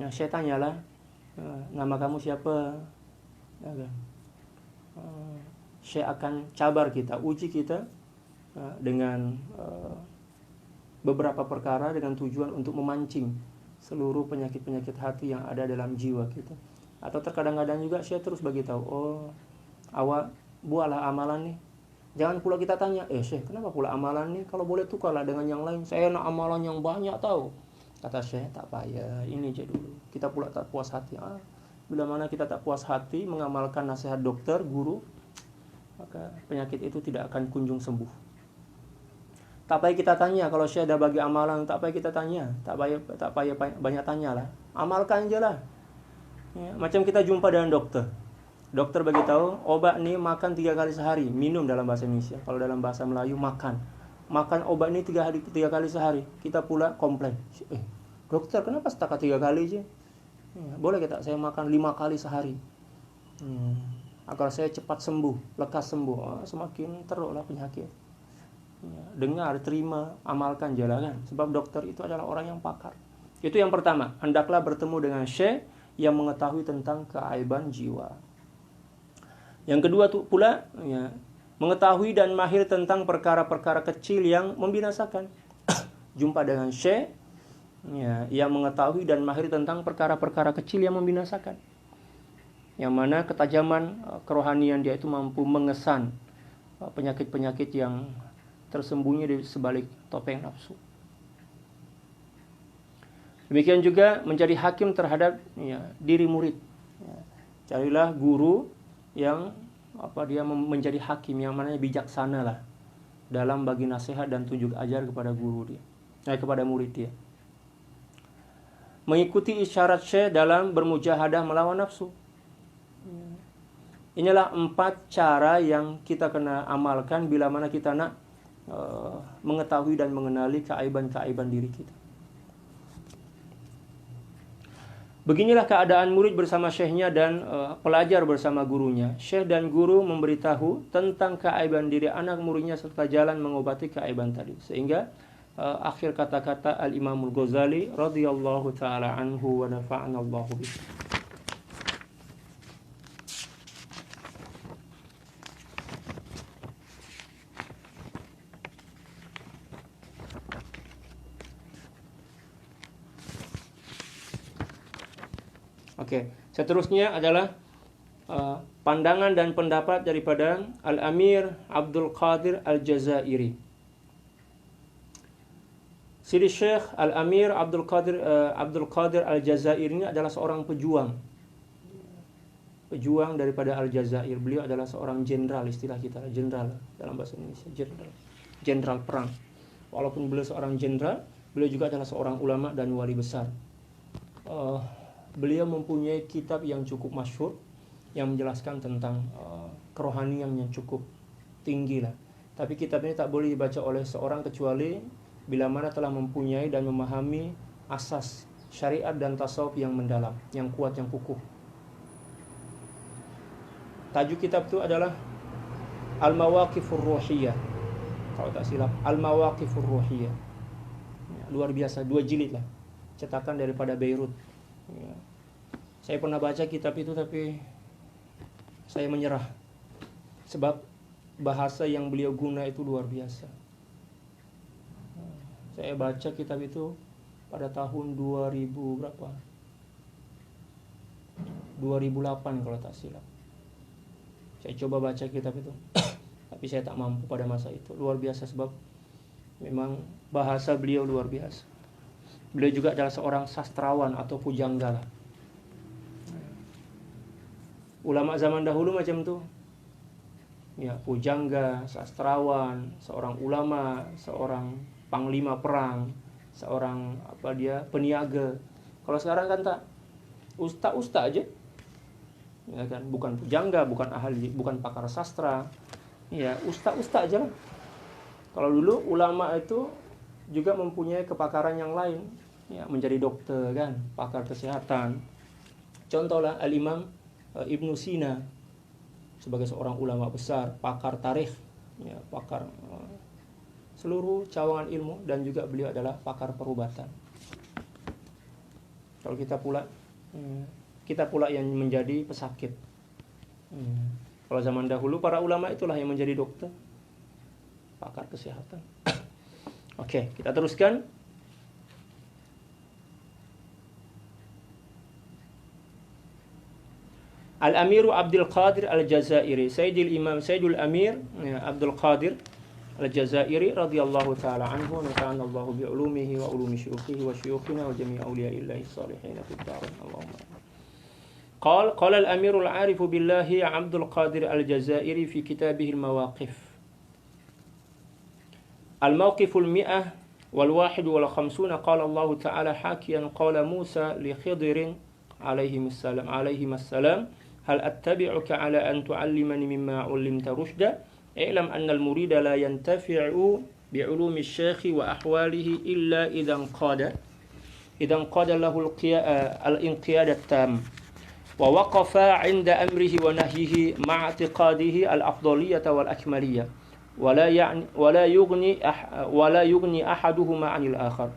Nah, saya tanyalah, nama kamu siapa? Ya kan? Saya akan cabar kita, uji kita dengan beberapa perkara dengan tujuan untuk memancing seluruh penyakit-penyakit hati yang ada dalam jiwa kita. Atau terkadang-kadang juga saya terus bagi tahu, awak buatlah amalan nih. Jangan pula kita tanya, Syekh, kenapa pula amalan nih? Kalau boleh tukarlah dengan yang lain. Saya nak amalan yang banyak tahu. Kata Syekh, tak payah, ini aja dulu. Kita pula tak puas hati. Bila mana kita tak puas hati mengamalkan nasihat dokter, guru, maka penyakit itu tidak akan kunjung sembuh. Tak payah kita tanya, kalau Syekh dah bagi amalan, tak payah kita tanya. Tak payah banyak tanya lah. Amalkan je lah. Ya, macam kita jumpa dengan dokter. Dokter bagi tahu, obat ni makan 3 kali sehari. Minum dalam bahasa Indonesia. Kalau dalam bahasa Melayu, makan. Makan obat ni 3 kali sehari. Kita pula komplain. Dokter, kenapa setakat 3 kali je? Ya, boleh tak saya makan 5 kali sehari? Agar saya cepat sembuh, lekas sembuh. Semakin teruklah penyakit. Ya, dengar, terima, amalkan, jalankan. Sebab dokter itu adalah orang yang pakar. Itu yang pertama. Hendaklah bertemu dengan syekh yang mengetahui tentang keaiban jiwa. Yang kedua tu pula, ya, mengetahui dan mahir tentang perkara-perkara kecil yang membinasakan. Jumpa dengan syekh, ya, yang mengetahui dan mahir tentang perkara-perkara kecil yang membinasakan. Yang mana ketajaman kerohanian dia itu mampu mengesan penyakit-penyakit yang tersembunyi di sebalik topeng nafsu. Demikian juga menjadi hakim terhadap diri murid. Carilah guru yang dia menjadi hakim, yang mana bijaksana lah dalam bagi nasihat dan tunjuk ajar kepada guru dia, kepada murid dia. Mengikuti isyarat syekh dalam bermujahadah melawan nafsu. Inilah 4 cara yang kita kena amalkan bila mana kita nak mengetahui dan mengenali keaiban-keaiban diri kita. Beginilah keadaan murid bersama syekhnya dan pelajar bersama gurunya. Syekh dan guru memberitahu tentang keaiban diri anak muridnya serta jalan mengobati keaiban tadi. Sehingga akhir kata-kata Al-Imamul Ghazali radhiyallahu taala anhu wa nafa'ana Allahu bih. Oke, seterusnya adalah pandangan dan pendapat daripada Al-Amir Abdul Qadir Al-Jazairi. Sidi Syekh Al-Amir Abdul Qadir Al-Jazairi ini adalah seorang pejuang daripada Al-Jazair. Beliau adalah seorang jenderal, istilah kita jenderal dalam bahasa Indonesia, jenderal perang. Walaupun beliau seorang jenderal, beliau juga adalah seorang ulama dan wali besar. Beliau mempunyai kitab yang cukup masyhur yang menjelaskan tentang kerohanian yang cukup tinggi lah. Tapi kitab ini tak boleh dibaca oleh seorang kecuali bila mana telah mempunyai dan memahami asas syariat dan tasawuf yang mendalam, yang kuat, yang kukuh. Tajuk kitab itu adalah Al-Mawaqifur Ruhiyah. Kalau tak silap, Al-Mawaqifur Ruhiyah. Ya, luar biasa, 2 jilid lah. Cetakan daripada Beirut. Ya. Saya pernah baca kitab itu tapi saya menyerah. Sebab bahasa yang beliau guna itu luar biasa. Saya baca kitab itu pada tahun 2000 berapa? 2008 kalau tak silap. Saya coba baca kitab itu. Tapi saya tak mampu pada masa itu. Luar biasa sebab memang bahasa beliau luar biasa. Beliau juga adalah seorang sastrawan atau pujangga lah. Ulama zaman dahulu macam tu. Ya, pujangga, sastrawan, seorang ulama, seorang panglima perang, seorang peniaga. Kalau sekarang kan tak, ustaz aja. Ya kan, bukan pujangga, bukan ahli, bukan pakar sastra. Ya, ustaz aja lah. Kalau dulu ulama itu juga mempunyai kepakaran yang lain, ya, menjadi dokter kan, pakar kesehatan. Contohlah Al-Imam Ibnu Sina sebagai seorang ulama besar, pakar tarikh, ya, pakar seluruh cawangan ilmu, dan juga beliau adalah pakar perubatan. Kalau kita pula yang menjadi pesakit. Kalau zaman dahulu para ulama itulah yang menjadi dokter, pakar kesehatan. Oke, kita teruskan. Al-Amiru Abdul Qadir Al-Jazairi, Sayyidul Imam Sayyidul Amir Abdul Qadir Al-Jazairi radhiyallahu ta'ala anhu, nafa'ana Allahu bi'ulumihi wa ulumi syuyukhihi wa syuyukhina wa jami' awliya'illahi salihin fid darin. Allahumma. قال الأمير العارف بالله عبد القادر الجزائري في كتابه المواقف. الموقف 151 قال الله تعالى حاكيا قال موسى لخضر عليهما السلام هل أتبعك على أن تعلمني مما علمت رشدا اعلم أن المريد لا ينتفع بعلوم الشيخ وأحواله إلا إذا انقاد له الانقياد التام ووقف عند أمره ونهيه مع اعتقاده الأفضلية والأكملية ولا يغني أحدهما عن الآخر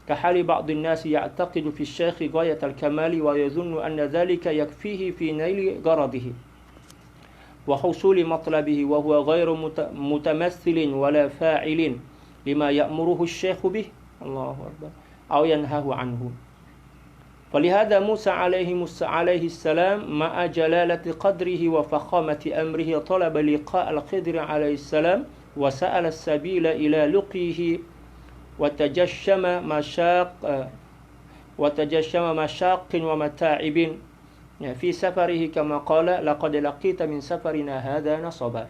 كحال بعض الناس يعتقد في الشيخ غاية الكمال ويظن أن ذلك يكفيه في نيل غرضه وحصول مطلبه وهو غير متمثل ولا فاعل لما يأمره الشيخ به الله أكبر أو ينهاه عنه. فلهذا موسى عليه السلام مع جلالة قدره وفخامة أمره طلب لقاء الخضر عليه السلام وسأل السبيل إلى لقيه وتجشم مشاق ومتاعب في سفره كما قال لقد لقيت من سفرنا هذا نصبا.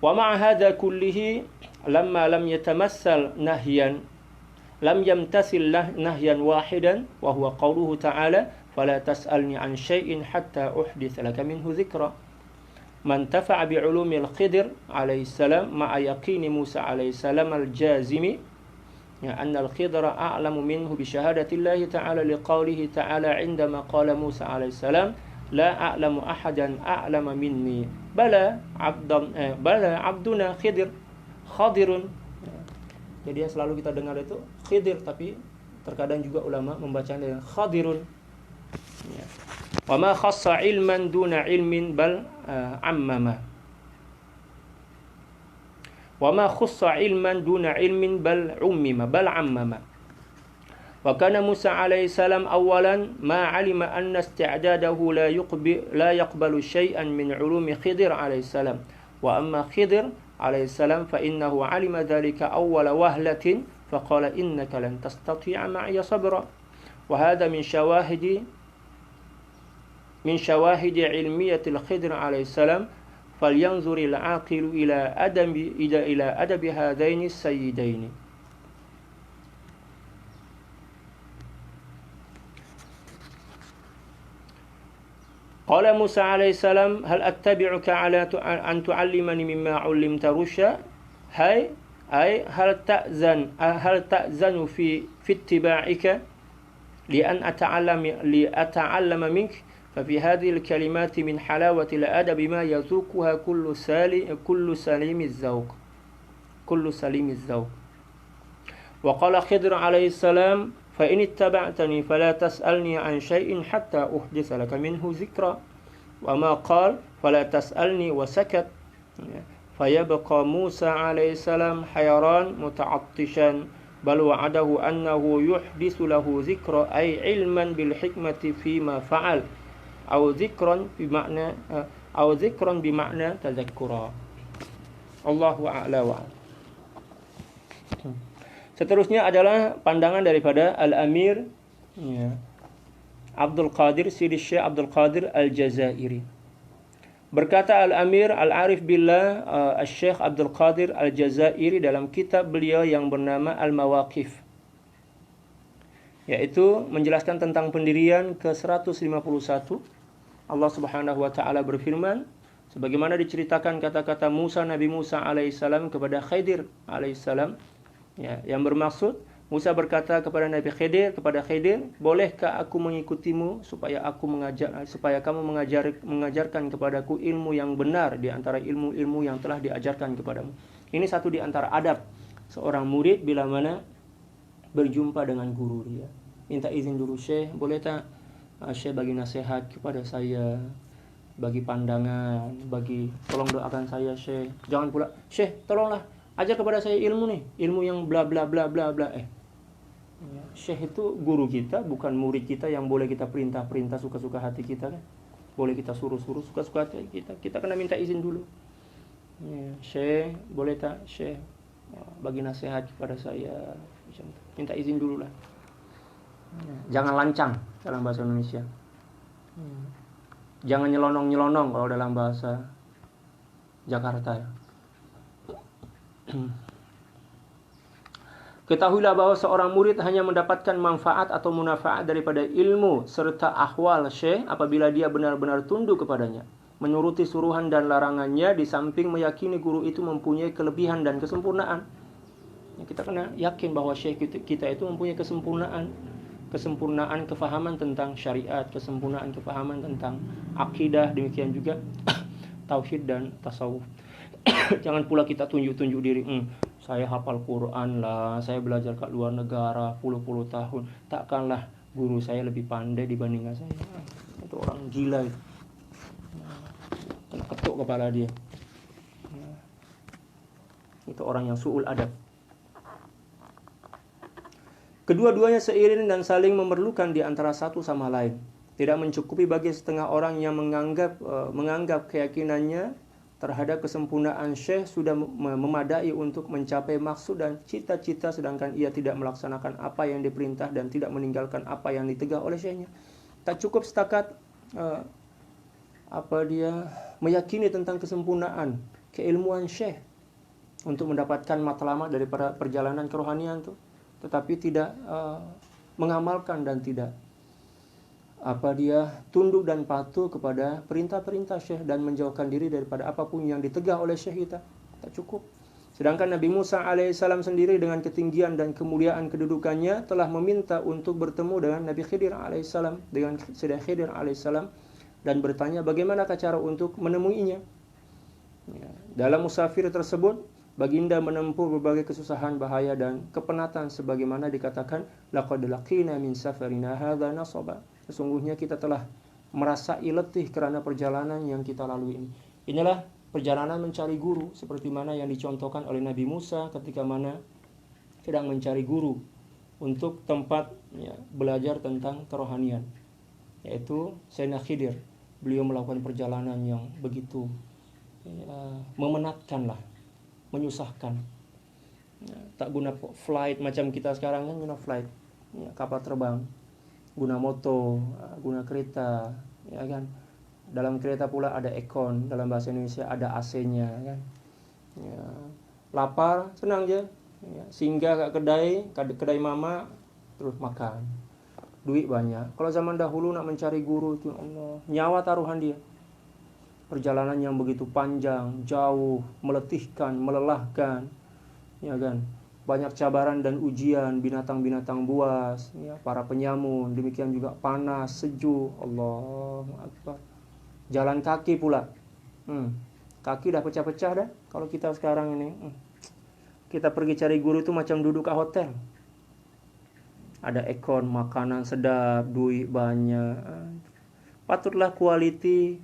ومع هذا كله لما لم يمتثل نهيا واحدا وهو قوله تعالى فلا تسألني عن شيء حتى أحدث لك منه ذكرا من انتفع بعلوم الخضر عليه السلام مع يقين موسى عليه السلام الجازم أن الخضر أعلم منه بشهادة الله تعالى لقوله تعالى عندما قال موسى عليه السلام لا أعلم أحدا أعلم مني بلى عبدنا خضر. Jadi yang selalu kita dengar itu Khidir, tapi terkadang juga ulama membacanya dengan Khadirun. Wa ma khassa ilman duna ilmin bal ammama. Wa ma khassa ilman duna ilmin bal ummima bal ammama. Wa kana Musa alaihi salam awalan ma alima anna isti'dadahu la yaqbalu syai'an min ulumi Khidir alaihi salam. Wa amma Khidir عليه السلام فإنه علم ذلك أول وهلة فقال إنك لن تستطيع معي صبرا وهذا من شواهد علمية الخضر عليه السلام فلينظر العاقل إلى أدب هذين السيدين. قال موسى عليه السلام هل أتبعك على أن تعلمني مما علمت رشدا أي هل تأذن في اتباعك لأن أتعلم منك ففي هذه الكلمات من حلاوة الأدب ما يذوقها كل سليم الذوق. وقال خضر عليه السلام فإن اتبعتني فلا تسألني عن شيء حتى أحدث لك منه ذكرا وما قال فلا تسألني وسكت فيبقى موسى عليه السلام حيران متعطشا بل وعده أنه يحدث له ذكرا أي علما بالحكمة فيما فعل أو ذكرا بمعنى تذكرا. الله أعلى وأعلم. Seterusnya adalah pandangan daripada Al-Amir Abdul Qadir Sidi Syekh Abdul Qadir Al-Jazairi. Berkata Al-Amir Al-Arif Billah Syekh Abdul Qadir Al-Jazairi dalam kitab beliau yang bernama Al-Mawaqif, yaitu menjelaskan tentang pendirian ke-151. Allah Subhanahu wa taala berfirman sebagaimana diceritakan kata-kata Nabi Musa alaihissalam kepada Khidir alaihissalam, yang bermaksud Musa berkata kepada Nabi Khidir, bolehkah aku mengikutimu supaya kamu mengajarkan kepadaku ilmu yang benar di antara ilmu-ilmu yang telah diajarkan kepadamu. Ini satu di antara adab seorang murid bila mana berjumpa dengan guru dia. Minta izin dulu, Syekh, boleh tak Syekh bagi nasihat kepada saya, bagi pandangan, tolong doakan saya, Syekh. Jangan pula, Syekh, tolonglah ajar kepada saya ilmu nih, ilmu yang bla bla bla bla bla. Syekh itu guru kita, bukan murid kita yang boleh kita perintah-perintah suka-suka hati kita kan. Boleh kita suruh-suruh suka-suka hati kita. Kita kena minta izin dulu. Syekh, boleh tak Syekh bagi nasihat kepada saya? Minta izin dulu lah. Jangan lancang dalam bahasa Indonesia. Jangan nyelonong-nyelonong kalau dalam bahasa Jakarta ya. Ketahuilah bahwa seorang murid hanya mendapatkan manfaat atau munafaat daripada ilmu serta ahwal Syekh apabila dia benar-benar tunduk kepadanya, menuruti suruhan dan larangannya, di samping meyakini guru itu mempunyai kelebihan dan kesempurnaan. Kita kena yakin bahwa Syekh kita itu mempunyai kesempurnaan kefahaman tentang syariat, kesempurnaan kefahaman tentang akidah, demikian juga tauhid dan tasawuf. Jangan pula kita tunjuk-tunjuk diri, saya hafal Quran lah, saya belajar kat luar negara puluh-puluh tahun, takkanlah guru saya lebih pandai dibandingkan saya. Itu orang gila itu. Kena ketuk kepala dia. Itu orang yang su'ul adab. Kedua-duanya seiring dan saling memerlukan di antara satu sama lain. Tidak mencukupi bagi setengah orang yang menganggap keyakinannya terhadap kesempurnaan Syekh sudah memadai untuk mencapai maksud dan cita-cita, sedangkan ia tidak melaksanakan apa yang diperintah dan tidak meninggalkan apa yang ditegah oleh Syekhnya. Tak cukup setakat dia meyakini tentang kesempurnaan keilmuan Syekh untuk mendapatkan matlamat dari perjalanan kerohanian itu, tetapi tidak mengamalkan dan tidak dia tunduk dan patuh kepada perintah-perintah Syekh dan menjauhkan diri daripada apapun yang ditegah oleh Syekh kita. Tak cukup. Sedangkan Nabi Musa alaihissalam sendiri dengan ketinggian dan kemuliaan kedudukannya telah meminta untuk bertemu dengan Nabi Khidir alaihissalam, dengan Sayyidina Khidir alaihissalam, dan bertanya bagaimanakah cara untuk menemuinya. Dalam musafir tersebut, baginda menempuh berbagai kesusahan, bahaya dan kepenatan sebagaimana dikatakan, laqad laqina min safarina hadza nasaba. Sesungguhnya kita telah merasai letih kerana perjalanan yang kita lalui ini. Inilah perjalanan mencari guru seperti mana yang dicontohkan oleh Nabi Musa ketika mana sedang mencari guru untuk tempat belajar tentang kerohanian, yaitu Sayyidina Khidir. Beliau melakukan perjalanan yang begitu memenatkan lah, menyusahkan. Tak guna flight macam kita sekarang kan, guna flight, kapal terbang, guna moto, guna kereta, ya kan. Dalam kereta pula ada aircon, dalam bahasa Indonesia ada AC-nya, kan. Ya. Lapar, senang je. Ya. Singgah kat kedai mama, terus makan. Duit banyak. Kalau zaman dahulu nak mencari guru itu, Allah, nyawa taruhan dia. Perjalanan yang begitu panjang, jauh, meletihkan, melelahkan, ya kan. Banyak cabaran dan ujian, binatang-binatang buas, ya, para penyamun, demikian juga panas, sejuk, Allahu Akbar. Jalan kaki pula, kaki dah pecah-pecah dah. Kalau kita sekarang ini, kita pergi cari guru itu macam duduk kat hotel. Ada aircon, makanan sedap, duit banyak. Patutlah kualiti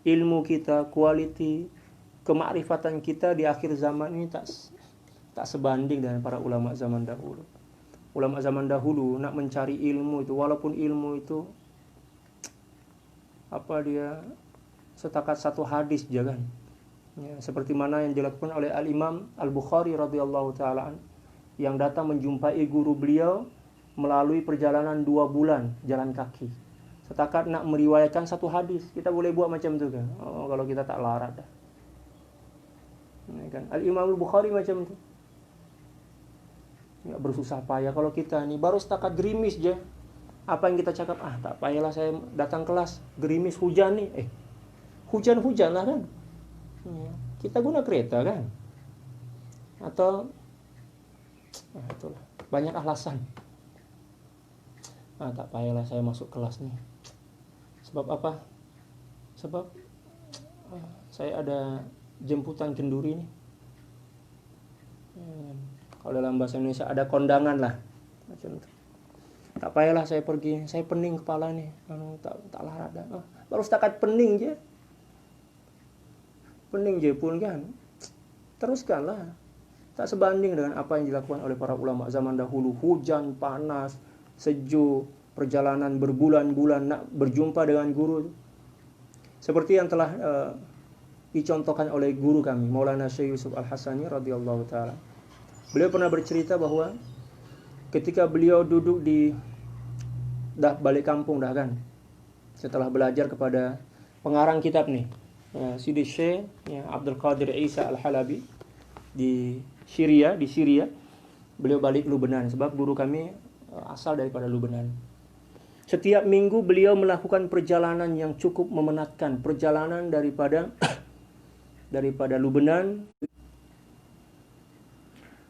ilmu kita, kualiti kemakrifatan kita di akhir zaman ini tak sebanding dengan para ulama zaman dahulu. Ulama zaman dahulu nak mencari ilmu itu, walaupun ilmu itu setakat satu hadis je kan. Ya, seperti mana yang dilakukan oleh Al-Imam Al-Bukhari radhiyallahu ta'ala, yang datang menjumpai guru beliau melalui perjalanan 2 bulan jalan kaki. Setakat nak meriwayatkan satu hadis. Kita boleh buat macam tu kan? Kalau kita tak larat dah. Ya, kan? Al-Imam Al-Bukhari macam tu. Ya, bersusah payah. Kalau kita ni baru setakat gerimis je, apa yang kita cakap, tak payahlah saya datang kelas, gerimis hujan ni, hujan-hujan lah kan. Ya, kita guna kereta kan, atau Nah, itulah. Banyak alasan. Tak payahlah saya masuk kelas nih. Sebab apa? Sebab saya ada jemputan kenduri nih. Kalau dalam bahasa Indonesia ada kondangan lah. Macam itu. Tak payahlah saya pergi, saya pening kepala nih. Tak larat dah. Baru setakat pening je. Pening je pun kan. Teruskanlah. Tak sebanding dengan apa yang dilakukan oleh para ulama zaman dahulu. Hujan, panas, sejuk, perjalanan berbulan-bulan nak berjumpa dengan guru. Seperti yang telah dicontohkan oleh guru kami, Maulana Syekh Yusuf Al-Hasani radhiyallahu taala. Beliau pernah bercerita bahwa ketika beliau duduk dah balik kampung dah kan, setelah belajar kepada pengarang kitab nih, Sidi Syekh Abdul Qadir Isa Al-Halabi di Syria, beliau balik Lubenan sebab guru kami asal daripada Lubenan. Setiap minggu beliau melakukan perjalanan yang cukup memenatkan, perjalanan daripada Lubenan.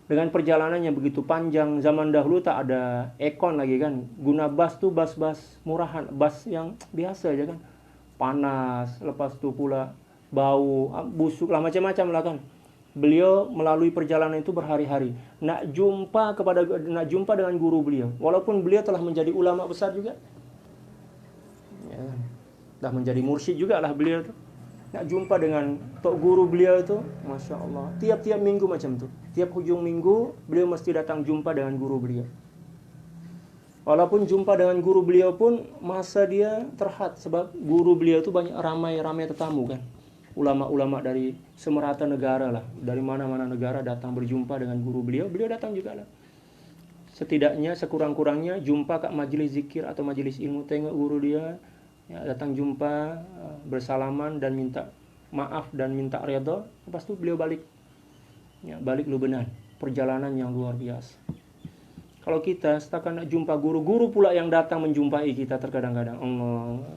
Dengan perjalanan yang begitu panjang, zaman dahulu tak ada ekon lagi kan. Guna bas tuh bas murahan, bas yang biasa aja kan. Panas, lepas tu pula bau, busuk lah, macam-macam lah kan. Beliau melalui perjalanan itu berhari-hari. Nak jumpa dengan guru beliau. Walaupun beliau telah menjadi ulama besar juga. Ya, dah menjadi mursyid juga lah beliau tu. Nak jumpa dengan tok guru beliau itu, Masya Allah. Tiap-tiap minggu macam tu. Tiap hujung minggu, beliau mesti datang jumpa dengan guru beliau. Walaupun jumpa dengan guru beliau pun, masa dia terhad. Sebab guru beliau itu banyak ramai tetamu kan. Ulama-ulama dari semerata negara lah. Dari mana-mana negara datang berjumpa dengan guru beliau. Beliau datang juga lah. Setidaknya, sekurang-kurangnya, jumpa kat majlis zikir atau majlis ilmu. Tengok guru dia. Ya, datang jumpa, bersalaman dan minta maaf dan minta redha. Lepas tu beliau balik. Ya, balik Lubenan. Perjalanan yang luar biasa. Kalau kita setakat nak jumpa guru pula yang datang menjumpai kita terkadang-kadang. Allah.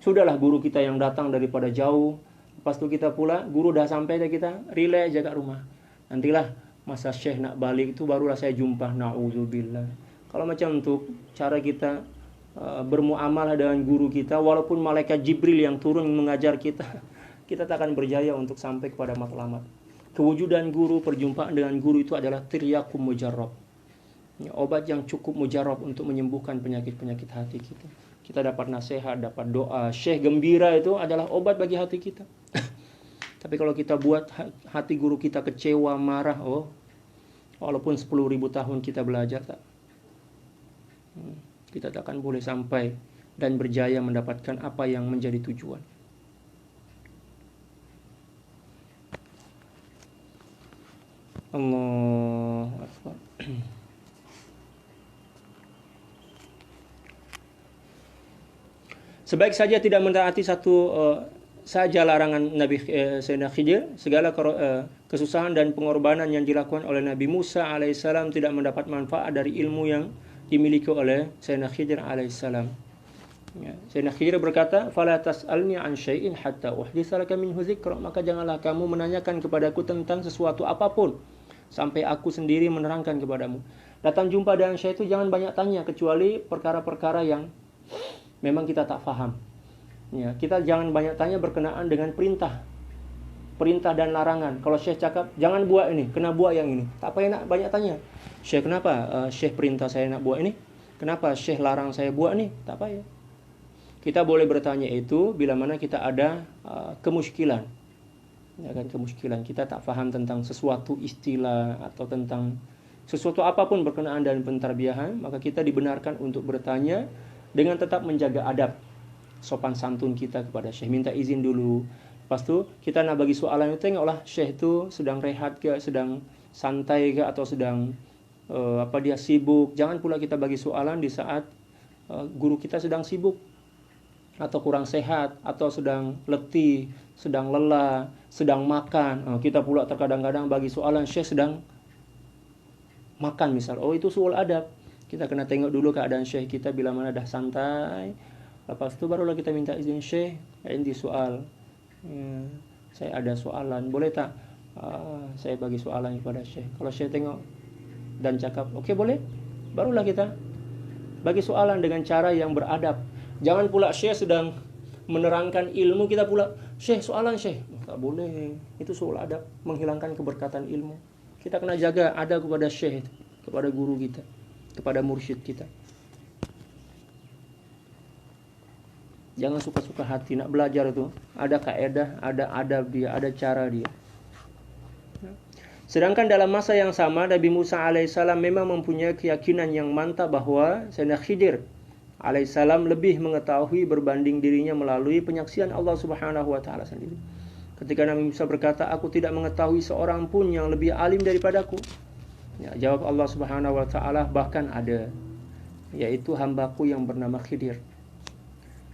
Sudahlah guru kita yang datang daripada jauh. Lepas tu kita pula, guru dah sampai dah kita, relax je kat rumah. Nantilah masa Syekh nak balik itu barulah saya jumpa. Na'udzubillah. Kalau macam tu, cara kita bermuamalah dengan guru kita, walaupun malaikat Jibril yang turun mengajar kita, kita tak akan berjaya untuk sampai kepada matlamat. Kewujudan guru, perjumpaan dengan guru itu adalah tiryakum mujarrab. Ya, obat yang cukup mujarrab untuk menyembuhkan penyakit-penyakit hati kita. Kita dapat nasihat, dapat doa. Syekh gembira itu adalah obat bagi hati kita. Tapi kalau kita buat hati guru kita kecewa, marah, walaupun 10.000 tahun kita belajar, kita tak akan boleh sampai dan berjaya mendapatkan apa yang menjadi tujuan. Allahu Akbar. Sebaik saja tidak mentaati satu saja larangan Nabi Sayyidina Khidir, segala kesusahan dan pengorbanan yang dilakukan oleh Nabi Musa alaihissalam tidak mendapat manfaat dari ilmu yang dimiliki oleh Sayyidina Khidir alaihissalam. Ya, Sayyidina Khidir berkata, "Fala tas'alni an syai'in hatta uhditsa laka minhu dzikra." Maka janganlah kamu menanyakan kepadaku tentang sesuatu apapun sampai aku sendiri menerangkan kepadamu. Datang jumpa dengan Syekh itu jangan banyak tanya kecuali perkara-perkara yang memang kita tak faham. Ya, kita jangan banyak tanya berkenaan dengan perintah dan larangan. Kalau Syekh cakap jangan buat ini, kena buat yang ini. Tak payah nak banyak tanya. Syekh kenapa Syekh perintah saya nak buat ini? Kenapa Syekh larang saya buat ini? Tak payah. Kita boleh bertanya itu bila mana kita ada kemusykilan. Ya kan, kemusykilan. Kita tak faham tentang sesuatu istilah atau tentang sesuatu apapun berkenaan dengan pentarbiyahan, maka kita dibenarkan untuk bertanya dengan tetap menjaga adab, sopan santun kita kepada Syekh. Minta izin dulu. Lepas tu kita nak bagi soalan itu, tengoklah Syekh tu sedang rehat ke, sedang santai ke, atau sedang dia sibuk. Jangan pula kita bagi soalan di saat guru kita sedang sibuk atau kurang sehat atau sedang letih, sedang lelah, sedang makan. Kita pula terkadang-kadang bagi soalan Syekh sedang makan misal. Itu soal adab. Kita kena tengok dulu keadaan Syekh kita bila mana dah santai. Lepas tu barulah kita minta izin, Syekh, ini soal. Saya ada soalan, boleh tak saya bagi soalan kepada Syekh? Kalau Syekh tengok dan cakap, oke boleh, barulah kita bagi soalan dengan cara yang beradab. Jangan pula Syekh sedang menerangkan ilmu, kita pula, Syekh soalan Syekh. Tak boleh, itu soal adab, menghilangkan keberkatan ilmu. Kita kena jaga adab kepada Syekh, kepada guru kita, kepada mursyid kita. Jangan suka-suka hati, nak belajar itu ada kaedah, ada adab dia, ada cara dia. Sedangkan dalam masa yang sama, Nabi Musa alaihissalam memang mempunyai keyakinan yang mantap bahwa Sayyidina Khidir alaihissalam lebih mengetahui berbanding dirinya melalui penyaksian Allah Subhanahu wa taala sendiri. Ketika Nabi Musa berkata, aku tidak mengetahui seorang pun yang lebih alim daripadaku. Ya, jawab Allah Subhanahu wa taala, bahkan ada, yaitu hambaku yang bernama Khidir.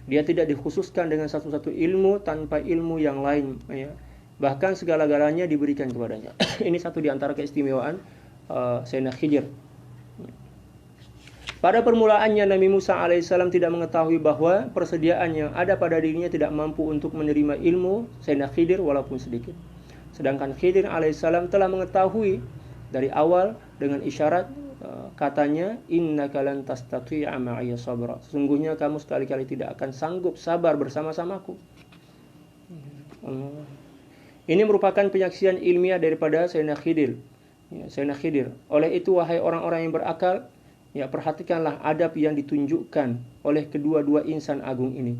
Dia tidak dikhususkan dengan satu-satu ilmu tanpa ilmu yang lain, ya. Bahkan segala-galanya diberikan kepadanya. Ini satu di antara keistimewaan Sayyidina Khidir. Pada permulaannya Nabi Musa alaihissalam tidak mengetahui bahwa persediaan yang ada pada dirinya tidak mampu untuk menerima ilmu Sayyidina Khidir walaupun sedikit. Sedangkan Khidir alaihissalam telah mengetahui dari awal dengan isyarat, katanya, innaka lan tastati'a ma'iya sabra. Sesungguhnya kamu sekali-kali tidak akan sanggup sabar bersama-samaku. Ini merupakan penyaksian ilmiah daripada Sayyidina Khidir. Ya, Sayyidina Khidir. Oleh itu, wahai orang-orang yang berakal, ya, perhatikanlah adab yang ditunjukkan oleh kedua-dua insan agung ini.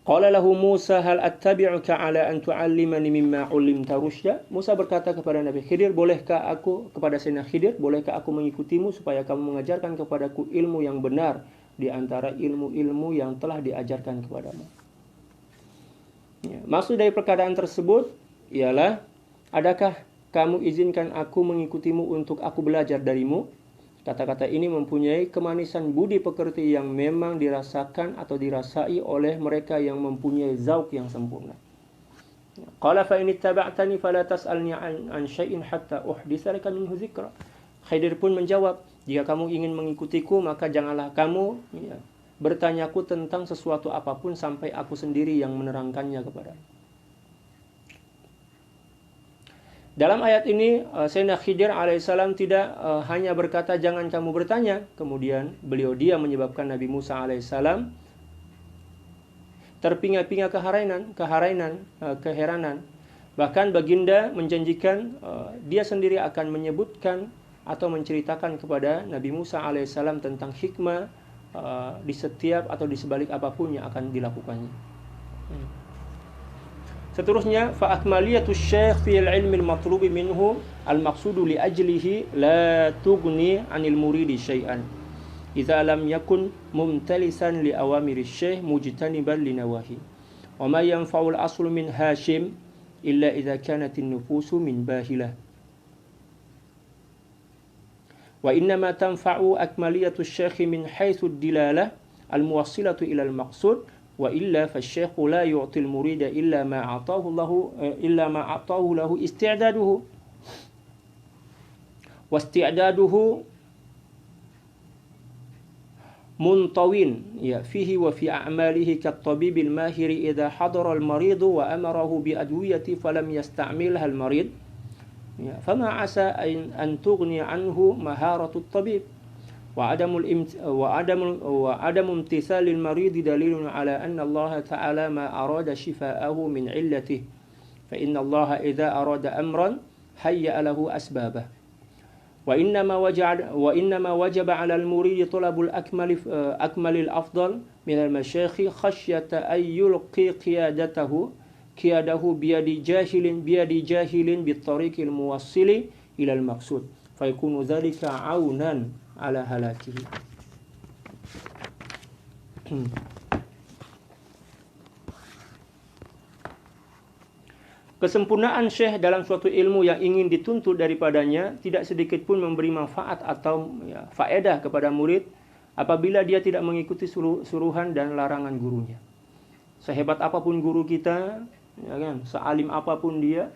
Qala lahu Musa hal attabi'uka ala an tu'allimani mimma 'ullimta rusyda. Musa berkata kepada Nabi Khidir, kepada Sayyidina Khidir, bolehkah aku mengikutimu supaya kamu mengajarkan kepadaku ilmu yang benar di antara ilmu-ilmu yang telah diajarkan kepadamu. Ya, maksud dari perkataan tersebut ialah, adakah kamu izinkan aku mengikutimu untuk aku belajar darimu? Kata-kata ini mempunyai kemanisan budi pekerti yang memang dirasakan atau dirasai oleh mereka yang mempunyai zauq yang sempurna. Qala fa in ittaba'tani fala tas'alni an syai'in hatta uhditsa laka minhu dzikra. Khidir pun menjawab, jika kamu ingin mengikutiku, maka janganlah kamu bertanyaku tentang sesuatu apapun sampai aku sendiri yang menerangkannya kepadamu. Dalam ayat ini, Sayyidina Khidir alaihissalam tidak hanya berkata jangan kamu bertanya, kemudian dia menyebabkan Nabi Musa alaihissalam terpinga-pinga keheranan. Bahkan baginda menjanjikan dia sendiri akan menyebutkan atau menceritakan kepada Nabi Musa alaihissalam tentang hikmah di setiap atau di sebalik apapun yang akan dilakukannya. Seterusnya, fa akmaliyatu syekh fi al-ilmi al-matlubi minhu al-maqsudu li ajlihi la tughni 'anil muridi syai'an idza lam yakun mumtalisan li awamiri syekh mujtaniban li nawahi wa ma yanfa'u al-aslu min hashim illa idza kanat an-nufusu min bahilah. Wa innama tanfa'u akmaliyatu syekh min haitsu ad-dilalah al-muwassilatu ila al-maqsud wa illa fasyekhu la yu'til murida illa ma a'tahu lahu isti'daduhu wa isti'daduhu muntawin ya fihi wa fi a'malihi kat-tabibil mahiri idza hadara al-marid wa amarahu bi adwiyati falam yasta'milha al-marid ya fama asa an tughni anhu maharatu at-tabib wa adamu imtithalil marid dalilun ala anna Allah ta'ala ma arada shifaahu min illatihi fa inna Allah idza arada amran hayya lahu asbabah wa innama wajaba 'ala al-murid talabul akmalil afdal min al-masyayikh khasyata ay yulqi qiyadahu biyadi jahilin bit tariqil muwassili ila al-maqsud fa yakunu dhalika 'aunan ala halakihi. Kesempurnaan syekh dalam suatu ilmu yang ingin dituntut daripadanya tidak sedikit pun memberi manfaat atau faedah kepada murid apabila dia tidak mengikuti suruhan dan larangan gurunya. Sehebat apapun guru kita, ya kan, sealim apapun dia,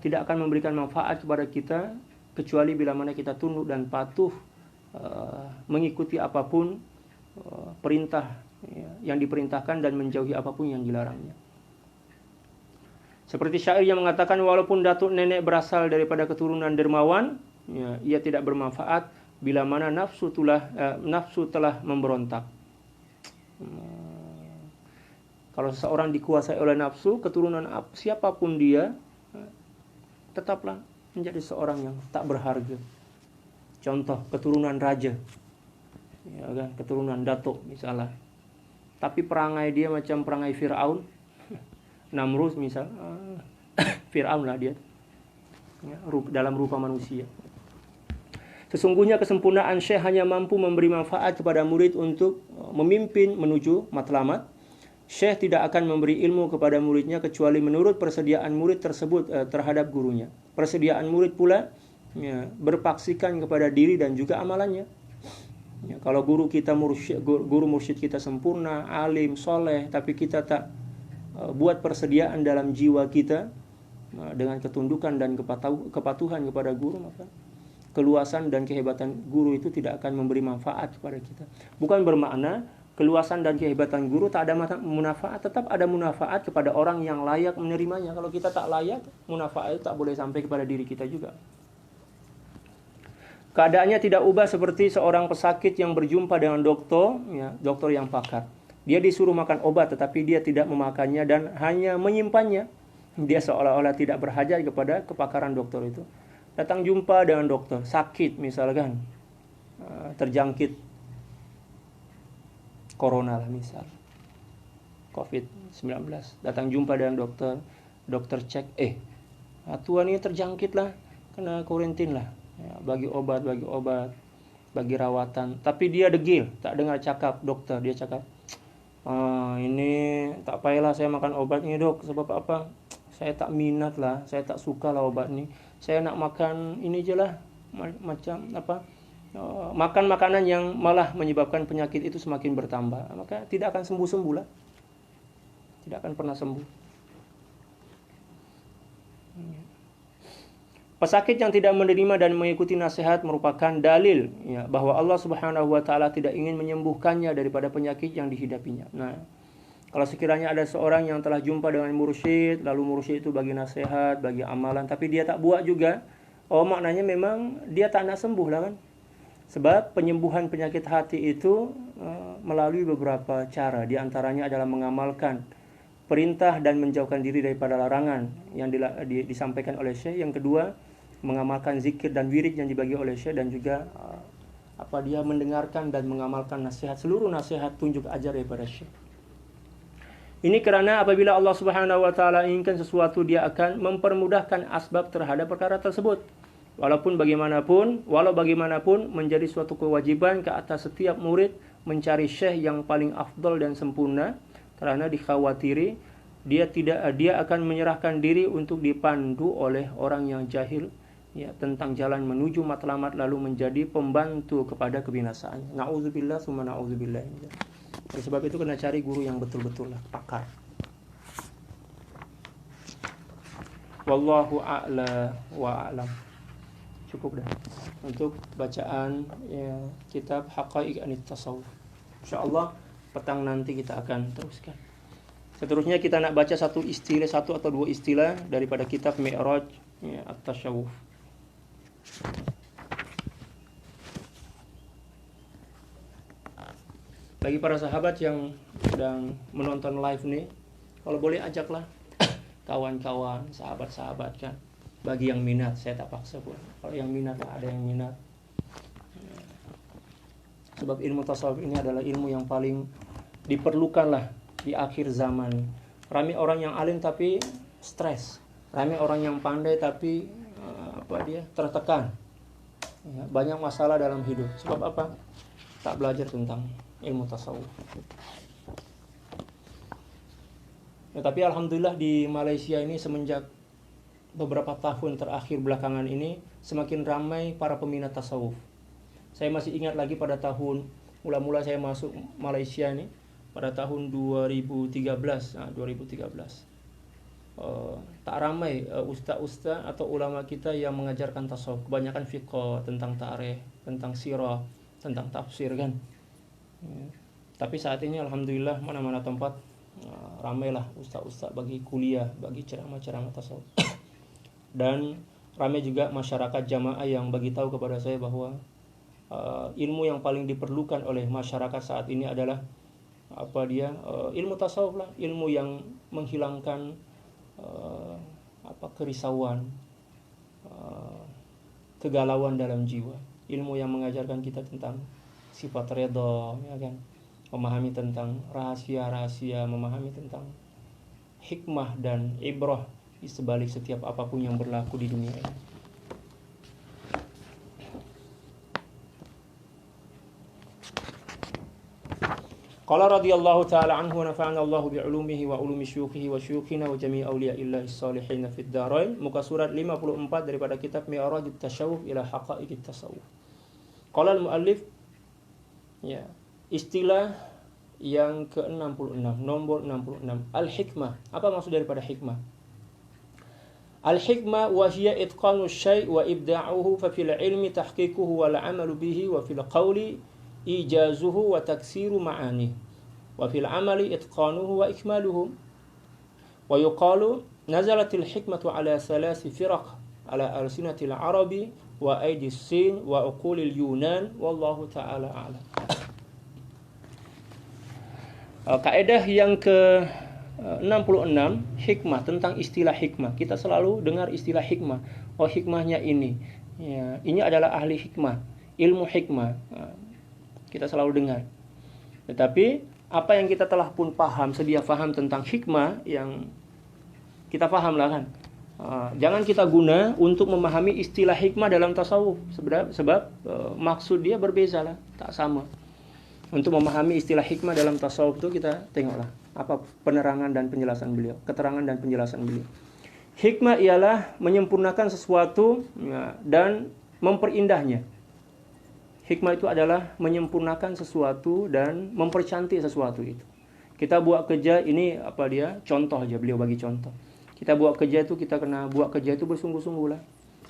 tidak akan memberikan manfaat kepada kita kecuali bila mana kita tunduk dan patuh mengikuti apapun perintah yang diperintahkan dan menjauhi apapun yang dilarangnya. Seperti syair yang mengatakan, walaupun datuk nenek berasal daripada keturunan dermawan, ya, ia tidak bermanfaat bila mana nafsu telah memberontak. Kalau seseorang dikuasai oleh nafsu, keturunan siapapun dia, tetaplah menjadi seorang yang tak berharga. Contoh, keturunan raja, ya kan, keturunan datuk misalnya, tapi perangai dia macam perangai Fir'aun, Namrud misal, Fir'aun lah dia, ya, dalam rupa manusia. Sesungguhnya kesempurnaan syekh hanya mampu memberi manfaat kepada murid untuk memimpin menuju matlamat. Syekh tidak akan memberi ilmu kepada muridnya kecuali menurut persediaan murid tersebut terhadap gurunya. Persediaan murid pula, ya, berpaksikan kepada diri dan juga amalannya. Ya, kalau guru mursyid kita sempurna, alim, soleh, tapi kita tak buat persediaan dalam jiwa kita dengan ketundukan dan kepatuhan kepada guru, maka keluasan dan kehebatan guru itu tidak akan memberi manfaat kepada kita. Bukan bermakna keluasan dan kehebatan guru tak ada manfaat, tetap ada manfaat kepada orang yang layak menerimanya. Kalau kita tak layak, manfaat itu tak boleh sampai kepada diri kita juga. Keadaannya tidak ubah seperti seorang pesakit yang berjumpa dengan dokter, ya, dokter yang pakar. Dia disuruh makan obat tetapi dia tidak memakannya dan hanya menyimpannya. Dia seolah-olah tidak berhajat kepada kepakaran dokter itu. Datang jumpa dengan dokter, sakit misalkan, terjangkit corona lah misal, COVID-19. Datang jumpa dengan dokter, dokter cek, tuan ini terjangkit lah, kena karantin lah, ya, bagi obat, bagi rawatan. Tapi dia degil, tak dengar cakap dokter. Dia cakap, ini tak payahlah saya makan obat ini dok, sebab apa? Saya tak minat lah, saya tak suka lah obat ini. Saya nak makan ini je lah, macam apa? Makan makanan yang malah menyebabkan penyakit itu semakin bertambah, maka tidak akan sembuh-sembuh lah, tidak akan pernah sembuh. Pesakit yang tidak menerima dan mengikuti nasihat merupakan dalil, ya, bahwa Allah Subhanahu wa taala tidak ingin menyembuhkannya daripada penyakit yang dihidapinya. Nah, kalau sekiranya ada seorang yang telah jumpa dengan mursyid, lalu mursyid itu bagi nasihat, bagi amalan, tapi dia tak buat juga, maknanya memang dia tak nak sembuh lah kan. Sebab penyembuhan penyakit hati itu melalui beberapa cara. Di antaranya adalah mengamalkan perintah dan menjauhkan diri daripada larangan yang disampaikan oleh Syekh. Yang kedua, mengamalkan zikir dan wirid yang dibagi oleh Syekh, dan juga dia mendengarkan dan mengamalkan nasihat, seluruh nasihat tunjuk ajar daripada Syekh. Ini kerana apabila Allah Subhanahu wa taala inginkan sesuatu, dia akan mempermudahkan asbab terhadap perkara tersebut. Walau bagaimanapun menjadi suatu kewajiban ke atas setiap murid mencari syekh yang paling afdal dan sempurna, kerana dikhawatiri dia akan menyerahkan diri untuk dipandu oleh orang yang jahil, ya, tentang jalan menuju matlamat, lalu menjadi pembantu kepada kebinasaan. Na'udzubillah summa na'udzubillah. Oleh sebab itu kena cari guru yang betul-betul lah, pakar. Wallahu a'la wa a'lam. Cukup dah untuk bacaan, ya, kitab Haqaiq Anit Tasawuf. InsyaAllah petang nanti kita akan teruskan. Seterusnya kita nak baca satu atau dua istilah daripada kitab Mi'raj, ya, At-Tasawuf. Bagi para sahabat yang sedang menonton live nih, kalau boleh ajaklah kawan-kawan, sahabat-sahabat kan. Bagi yang minat, saya tak paksa pun. Kalau yang minat, ada yang minat. Sebab ilmu tasawuf ini adalah ilmu yang paling diperlukan lah di akhir zaman. Ramai orang yang alim tapi stres. Ramai orang yang pandai tapi tertekan. Ya, banyak masalah dalam hidup. Sebab apa? Tak belajar tentang ilmu tasawuf. Ya, tapi alhamdulillah di Malaysia ini semenjak beberapa tahun terakhir belakangan ini semakin ramai para peminat tasawuf. Saya masih ingat lagi pada tahun mula-mula saya masuk Malaysia ini pada tahun 2013. Tak ramai ustaz-ustaz atau ulama kita yang mengajarkan tasawuf. Kebanyakan fiqh, tentang tarikh, tentang sirah, tentang tafsir kan. Tapi saat ini alhamdulillah mana-mana tempat Ramailah ustaz-ustaz bagi kuliah, bagi ceramah-ceramah tasawuf. Dan ramai juga masyarakat jamaah yang bagi tahu kepada saya bahwa ilmu yang paling diperlukan oleh masyarakat saat ini adalah ilmu tasawuf lah, ilmu yang menghilangkan kerisauan, kegalauan dalam jiwa, ilmu yang mengajarkan kita tentang sifat redha, ya kan, memahami tentang rahasia-rahasia, memahami tentang hikmah dan ibrah di sebalik setiap apapun yang berlaku di dunia ini. Qala radhiyallahu ta'ala anhu wa nafa'ana Allahu bi'ulumihi wa ulumi syuyukhihi wa syuyukhina wa jami'i awliya'illahi salihin fid dharain. Muka surat 54 daripada kitab Mi'rajut Tasyawuf ila Haqa'iqit Tasawuf. Qala al-muallif, ya, istilah yang ke-66, nomor 66, al-hikmah. Apa maksud daripada hikmah? Al-hikmah wa hiya itqanu syai' wa ibda'uhu fa fil ilmi tahqiquhu wal 'amalu bihi wa fil qawli ijazuhu wa taksiru ma'ani wa fil 'amali itqanuhu wa ikmaluhu. Wa yuqalu nazalatil hikmatu ala thalathi firaq ala alsinatil arabi wa aydis sin wa uqulil yunan wallahu ta'ala a'lam. Kaidah yang ke-66, hikmah, tentang istilah hikmah. Kita selalu dengar istilah hikmah. Oh, hikmahnya ini. Ya, ini adalah ahli hikmah, ilmu hikmah. Kita selalu dengar. Tetapi apa yang kita telah pun paham, sedia paham tentang hikmah, yang kita paham lah kan. Jangan kita guna untuk memahami istilah hikmah dalam tasawuf. Sebab maksud dia berbeza lah, tak sama. Untuk memahami istilah hikmah dalam tasawuf itu kita tengoklah apa penerangan dan penjelasan beliau, keterangan dan penjelasan beliau. Hikmah ialah menyempurnakan sesuatu, ya, dan memperindahnya. Hikmah itu adalah menyempurnakan sesuatu dan mempercantik sesuatu itu. Kita buat kerja ini contoh aja, beliau bagi contoh. Kita buat kerja itu, kita kena buat kerja itu bersungguh-sungguh lah.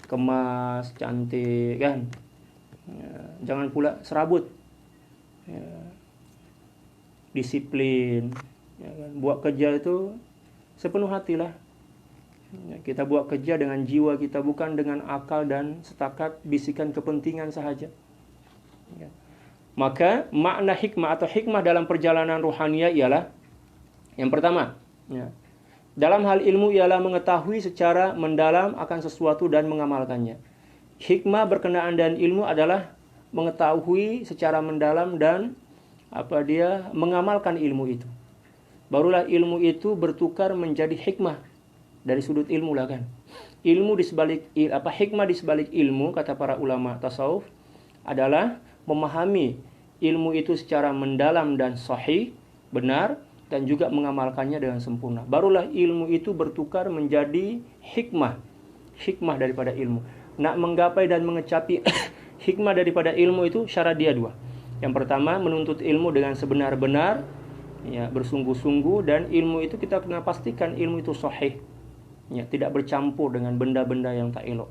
Kemas, cantik kan. Ya, jangan pula serabut. Ya, disiplin, ya kan? Buat kerja itu sepenuh hatilah. Ya, kita buat kerja dengan jiwa kita, bukan dengan akal dan setakat bisikan kepentingan sahaja. Ya. Maka makna hikmah atau hikmah dalam perjalanan ruhaniyah ialah yang pertama, ya, dalam hal ilmu ialah mengetahui secara mendalam akan sesuatu dan mengamalkannya. Hikmah berkenaan dan ilmu adalah mengetahui secara mendalam dan mengamalkan ilmu itu. Barulah ilmu itu bertukar menjadi hikmah dari sudut ilmu lah kan. Ilmu di sebalik hikmah di sebalik ilmu, kata para ulama tasawuf, adalah memahami ilmu itu secara mendalam dan sahih, benar, dan juga mengamalkannya dengan sempurna. Barulah ilmu itu bertukar menjadi hikmah. Hikmah daripada ilmu. Nak menggapai dan mengecapi hikmah daripada ilmu itu syarat dia dua. Yang pertama, menuntut ilmu dengan sebenar-benar, ya, bersungguh-sungguh, dan ilmu itu kita kena pastikan ilmu itu sahih, ya, tidak bercampur dengan benda-benda yang tak elok.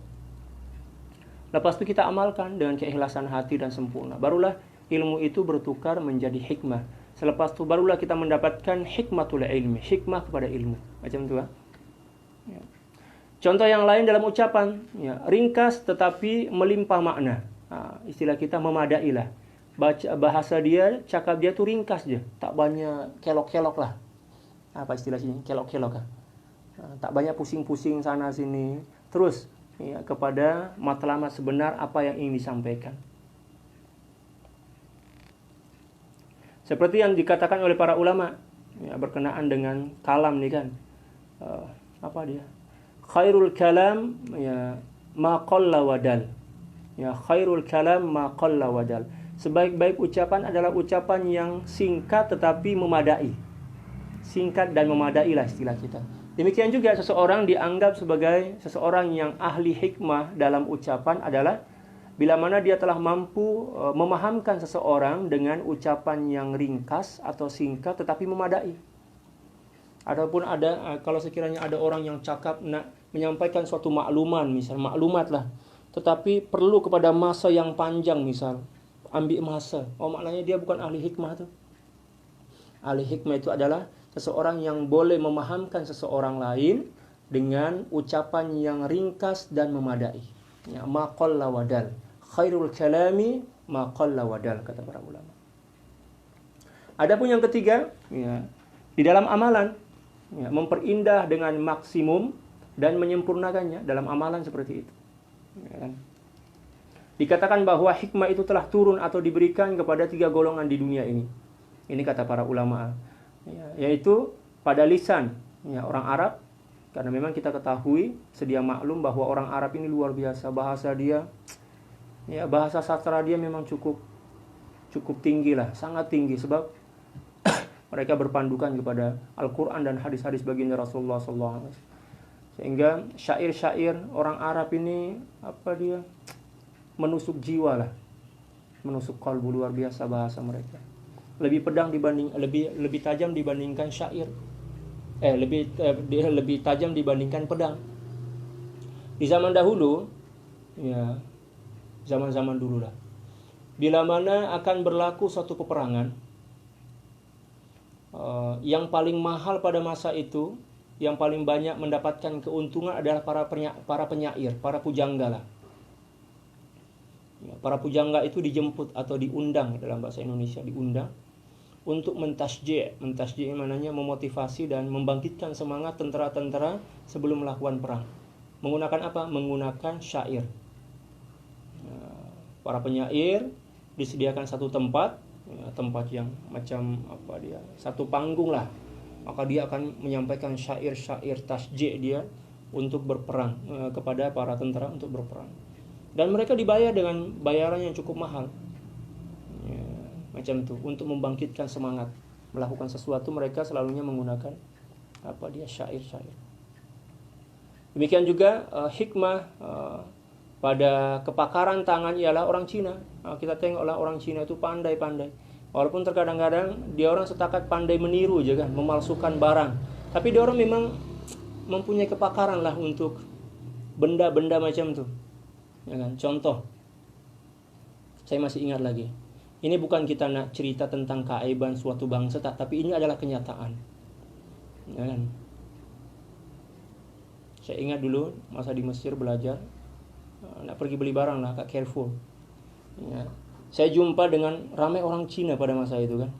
Lepas itu kita amalkan dengan keikhlasan hati dan sempurna. Barulah ilmu itu bertukar menjadi hikmah. Selepas itu barulah kita mendapatkan hikmatul ilmi, hikmah kepada ilmu. Macam itu kan? Ya. Contoh yang lain dalam ucapan, ya, ringkas tetapi melimpah makna. Istilah kita memadai lah. Bahasa dia, cakap dia tuh ringkas je, tak banyak kelok-kelok lah. Apa istilah sini? Kelok-kelok kan? Tak banyak pusing-pusing sana sini. Terus, ya, kepada matlamat sebenar apa yang ingin disampaikan. Seperti yang dikatakan oleh para ulama, ya, berkenaan dengan kalam nih kan. Khairul kalam, ya, ma qalla wadal. Ya, khairul kalam ma qalla wadal. Sebaik-baik ucapan adalah ucapan yang singkat tetapi memadai. Singkat dan memadai lah istilah kita. Demikian juga seseorang dianggap sebagai seseorang yang ahli hikmah dalam ucapan adalah bila mana dia telah mampu memahamkan seseorang dengan ucapan yang ringkas atau singkat tetapi memadai. Ataupun kalau sekiranya ada orang yang cakap nak menyampaikan suatu makluman, misal maklumat lah, tetapi perlu kepada masa yang panjang, misal ambil masa. Oh, maknanya dia bukan ahli hikmah tu. Ahli hikmah itu adalah seseorang yang boleh memahamkan seseorang lain dengan ucapan yang ringkas dan memadai. Ya, ma qalla wadal. Khairul kalami ma qalla wadal, kata para ulama. Adapun yang ketiga, ya, di dalam amalan, ya, memperindah dengan maksimum dan menyempurnakannya dalam amalan seperti itu. Ya kan? Dikatakan bahwa hikmah itu telah turun atau diberikan kepada 3 golongan di dunia ini. Ini kata para ulama, ya, yaitu pada lisan, ya, orang Arab, karena memang kita ketahui sedia maklum bahwa orang Arab ini luar biasa, bahasa dia, ya, bahasa sastra dia memang cukup tinggi lah, sangat tinggi, sebab mereka berpandukan kepada Al-Quran dan hadis-hadis baginda Rasulullah SAW. Sehingga syair-syair orang Arab ini menusuk jiwa lah, menusuk kalbu, luar biasa bahasa mereka. Lebih tajam dibandingkan syair. Lebih tajam dibandingkan pedang. Di zaman dahulu, ya, zaman-zaman dulu lah, bila mana akan berlaku suatu peperangan, yang paling mahal pada masa itu, yang paling banyak mendapatkan keuntungan adalah para penyair, para pujangga lah. Para pujangga itu dijemput atau diundang, dalam bahasa Indonesia diundang untuk mentasji'. Mentasji' maknanya memotivasi dan membangkitkan semangat tentara-tentara sebelum melakukan perang. Menggunakan apa? Menggunakan syair. Para penyair disediakan satu tempat, tempat yang macam satu panggung lah. Maka dia akan menyampaikan syair-syair tasji' dia untuk berperang, kepada para tentara untuk berperang. Dan mereka dibayar dengan bayaran yang cukup mahal, ya, macam itu, untuk membangkitkan semangat melakukan sesuatu. Mereka selalunya menggunakan syair-syair. Demikian juga hikmah pada kepakaran tangan ialah orang Cina. Kita tengoklah orang Cina itu pandai-pandai. Walaupun terkadang-kadang dia orang setakat pandai meniru aja kan, memalsukan barang, tapi dia orang memang mempunyai kepakaran lah untuk benda-benda macam itu. Ya kan? Contoh, saya masih ingat lagi. Ini bukan kita nak cerita tentang keaiban suatu bangsa, tapi ini adalah kenyataan. Ya kan? Saya ingat dulu masa di Mesir belajar, nak pergi beli barang lah kat Carrefour. Ya. Saya jumpa dengan ramai orang Cina pada masa itu kan.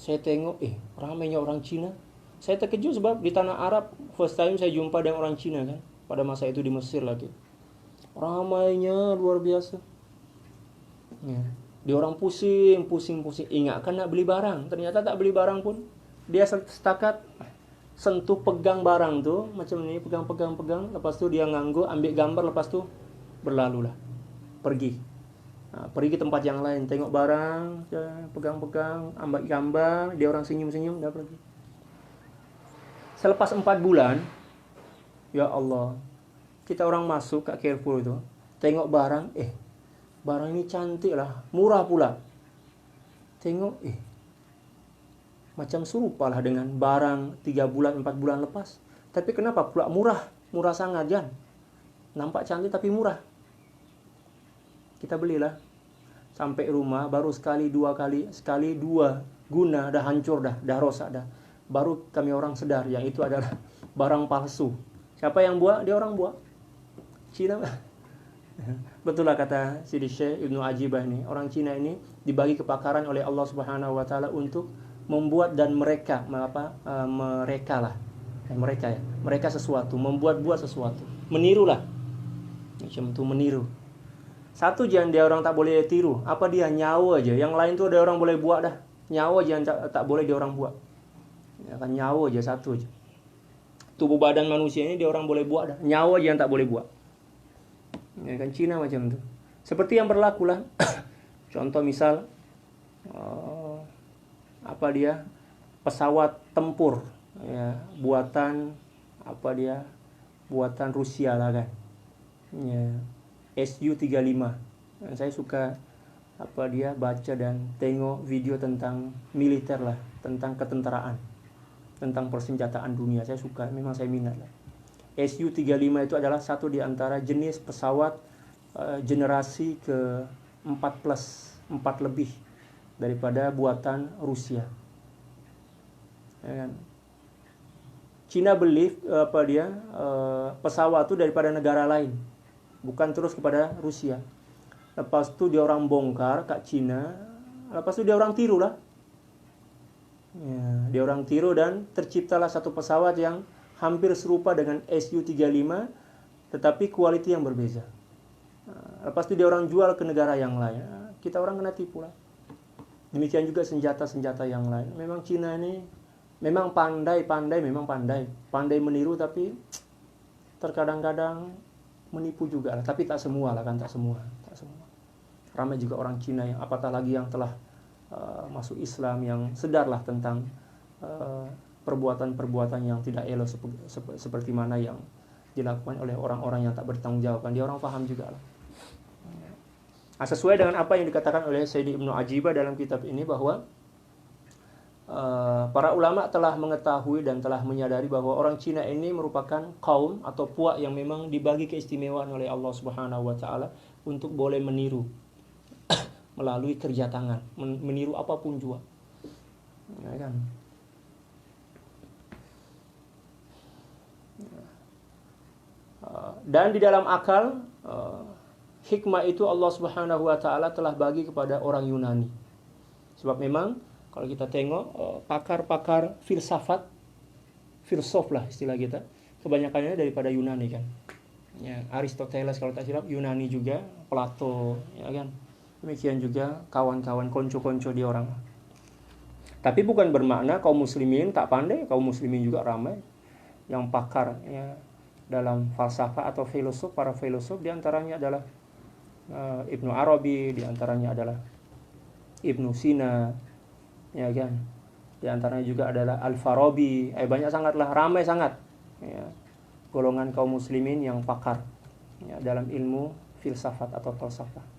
Saya tengok, ramainya orang Cina. Saya terkejut sebab di tanah Arab first time saya jumpa dengan orang Cina kan. Pada masa itu di Mesir lagi. Ramainya luar biasa. Ya. Dia orang pusing. Ingatkan nak beli barang. Ternyata tak beli barang pun. Dia setakat sentuh pegang barang tu. Macam ni, pegang. Lepas tu dia nganggu, ambil gambar. Lepas tu berlalu lah. Pergi ke tempat yang lain. Tengok barang, pegang, ambil gambar. Dia orang senyum-senyum, dah pergi. Selepas 4 bulan, ya Allah, kita orang masuk kat Carrefour itu, tengok barang, barang ini cantik lah, murah pula. Tengok, macam serupa lah dengan barang 3 bulan, 4 bulan lepas. Tapi kenapa pula murah? Murah sangat kan? Nampak cantik tapi murah. Kita belilah. Sampai rumah, baru sekali dua guna, dah hancur dah rosak dah. Baru kami orang sedar yang itu adalah barang palsu. Siapa yang buat? Dia orang buat. Cina. Betul lah kata Sidi Syekh Ibnu Ajibah ini. Orang Cina ini dibagi kepakaran oleh Allah Subhanahu wa taala untuk membuat dan mereka sesuatu, membuat sesuatu. Menirulah. Macam tu meniru. Satu jangan dia orang tak boleh tiru. Apa dia? Nyawa aja. Yang lain tu ada orang boleh buat dah. Nyawa jangan tak boleh dia orang buat. Ya kan, nyawa aja satu aja. Tubuh badan manusia ini dia orang boleh buat dah. Nyawa jangan tak boleh buat. Ya kan, Cina macam tu. Seperti yang berlaku lah. Contoh misal pesawat tempur, ya, buatan Rusia lah kan. Ya, Su-35. Saya suka baca dan tengok video tentang militer lah, tentang ketenteraan, tentang persenjataan dunia. Saya suka, memang saya minat lah. Su-35 itu adalah satu di antara jenis pesawat generasi ke-4 lebih daripada buatan Rusia. Ya kan? Cina beli pesawat itu daripada negara lain, bukan terus kepada Rusia. Lepas itu dia orang bongkar kat Cina, lepas itu dia orang tiru lah. Ya, dia orang tiru dan terciptalah satu pesawat yang hampir serupa dengan Su-35, tetapi kualiti yang berbeza. Lepas itu dia orang jual ke negara yang lain. Kita orang kena tipu lah. Demikian juga senjata-senjata yang lain. Memang Cina ini memang pandai meniru, tapi terkadang-kadang menipu juga lah. Tapi tak semua lah kan, tak semua. Ramai juga orang Cina yang apatah lagi yang telah masuk Islam, yang sedarlah tentang perbuatan-perbuatan yang tidak elok seperti mana yang dilakukan oleh orang-orang yang tak bertanggung jawab. Dia orang faham juga lah. Sesuai dengan apa yang dikatakan oleh Sayyidi Ibnu Ajibah dalam kitab ini, bahwa para ulama telah mengetahui dan telah menyadari bahwa orang Cina ini merupakan kaum atau puak yang memang dibagi keistimewaan oleh Allah Subhanahu wa taala untuk boleh meniru melalui kerja tangan, meniru apapun jua. Ya kan? Dan di dalam akal, hikmah itu Allah Subhanahu wa taala telah bagi kepada orang Yunani. Sebab memang kalau kita tengok pakar-pakar filsuf lah istilah kita, kebanyakannya daripada Yunani kan. Ya, Aristoteles kalau tak silap Yunani juga, Plato, ya kan. Demikian juga kawan-kawan konco-konco di orang. Tapi bukan bermakna kaum muslimin tak pandai, kaum muslimin juga ramai yang pakar ya dalam falsafah atau filosof. Para filosof di antaranya adalah Ibnu Arabi, di antaranya adalah Ibnu Sina, ya kan. Di antaranya juga adalah Al-Farabi. Banyak sangatlah, ramai sangat ya, golongan kaum muslimin yang pakar ya, dalam ilmu filsafat atau falsafah.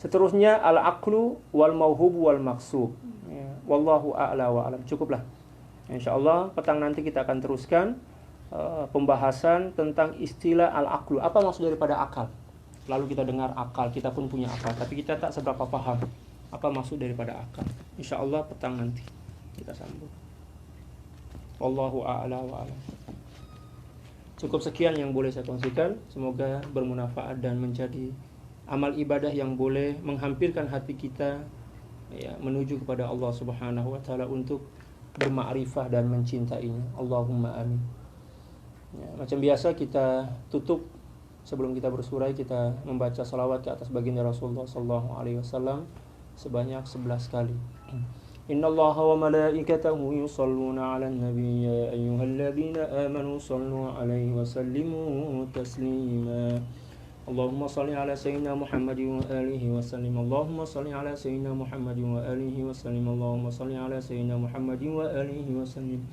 Seterusnya al-aqlu wal mauhub wal maqsub. Ya, wallahu a'la wa alam. Cukuplah. Insyaallah petang nanti kita akan teruskan pembahasan tentang istilah al-aqlu. Apa maksud daripada akal? Lalu kita dengar akal, kita pun punya akal, tapi kita tak seberapa paham apa maksud daripada akal. Insyaallah petang nanti kita sambung. Wallahu a'la wa alam. Cukup sekian yang boleh saya kongsikan. Semoga bermanfaat dan menjadi amal ibadah yang boleh menghampirkan hati kita ya, menuju kepada Allah Subhanahu wa taala untuk bermakrifah dan mencintainya. Allahumma amin. Ya, macam biasa kita tutup sebelum kita bersurai, kita membaca salawat ke atas baginda Rasulullah sallallahu alaihi wasallam sebanyak 11 kali. Innallaha wa malaikatahu yusholluna 'alan nabiy ya ayyuhalladzina amanu shallu 'alaihi wa sallimu taslima. Allahumma salli ala sayyidina Muhammadin wa alihi wa sallim. Allahumma salli ala sayyidina Muhammadin wa alihi wa sallim. Allahumma salli ala sayyidina Muhammadin wa alihi wa sallim.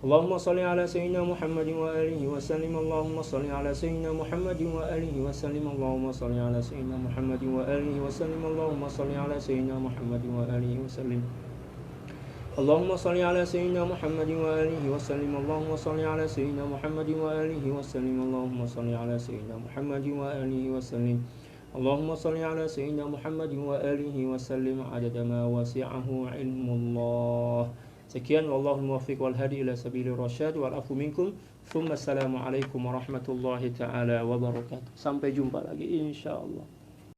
Allahumma salli ala sayyidina Muhammadin wa alihi wa sallim. Allahumma salli ala sayyidina Muhammadin wa alihi wa sallim. Allahumma salli ala sayyidina Muhammadin wa alihi wa sallim. Allahumma salli ala sayyidina Muhammadin wa alihi wa sallim. Allahumma salli ala sayyidina Muhammadin wa alihi wa sallim. Allahumma salli ala sayyidina Muhammadin wa alihi wa sallim. Allahumma salli ala sayyidina Muhammadin wa alihi wa sallim. Allahumma salli ala sayyidina Muhammadin wa alihi wa sallim adada ma wasi'ahu ilmullah. Sekian, wallahu muwaffiq wal hadi ila sabilir rasyad wal afu minkum. Tsumma assalamu alaikum warahmatullahi taala wabarakatuh. Sampai jumpa lagi insyaallah.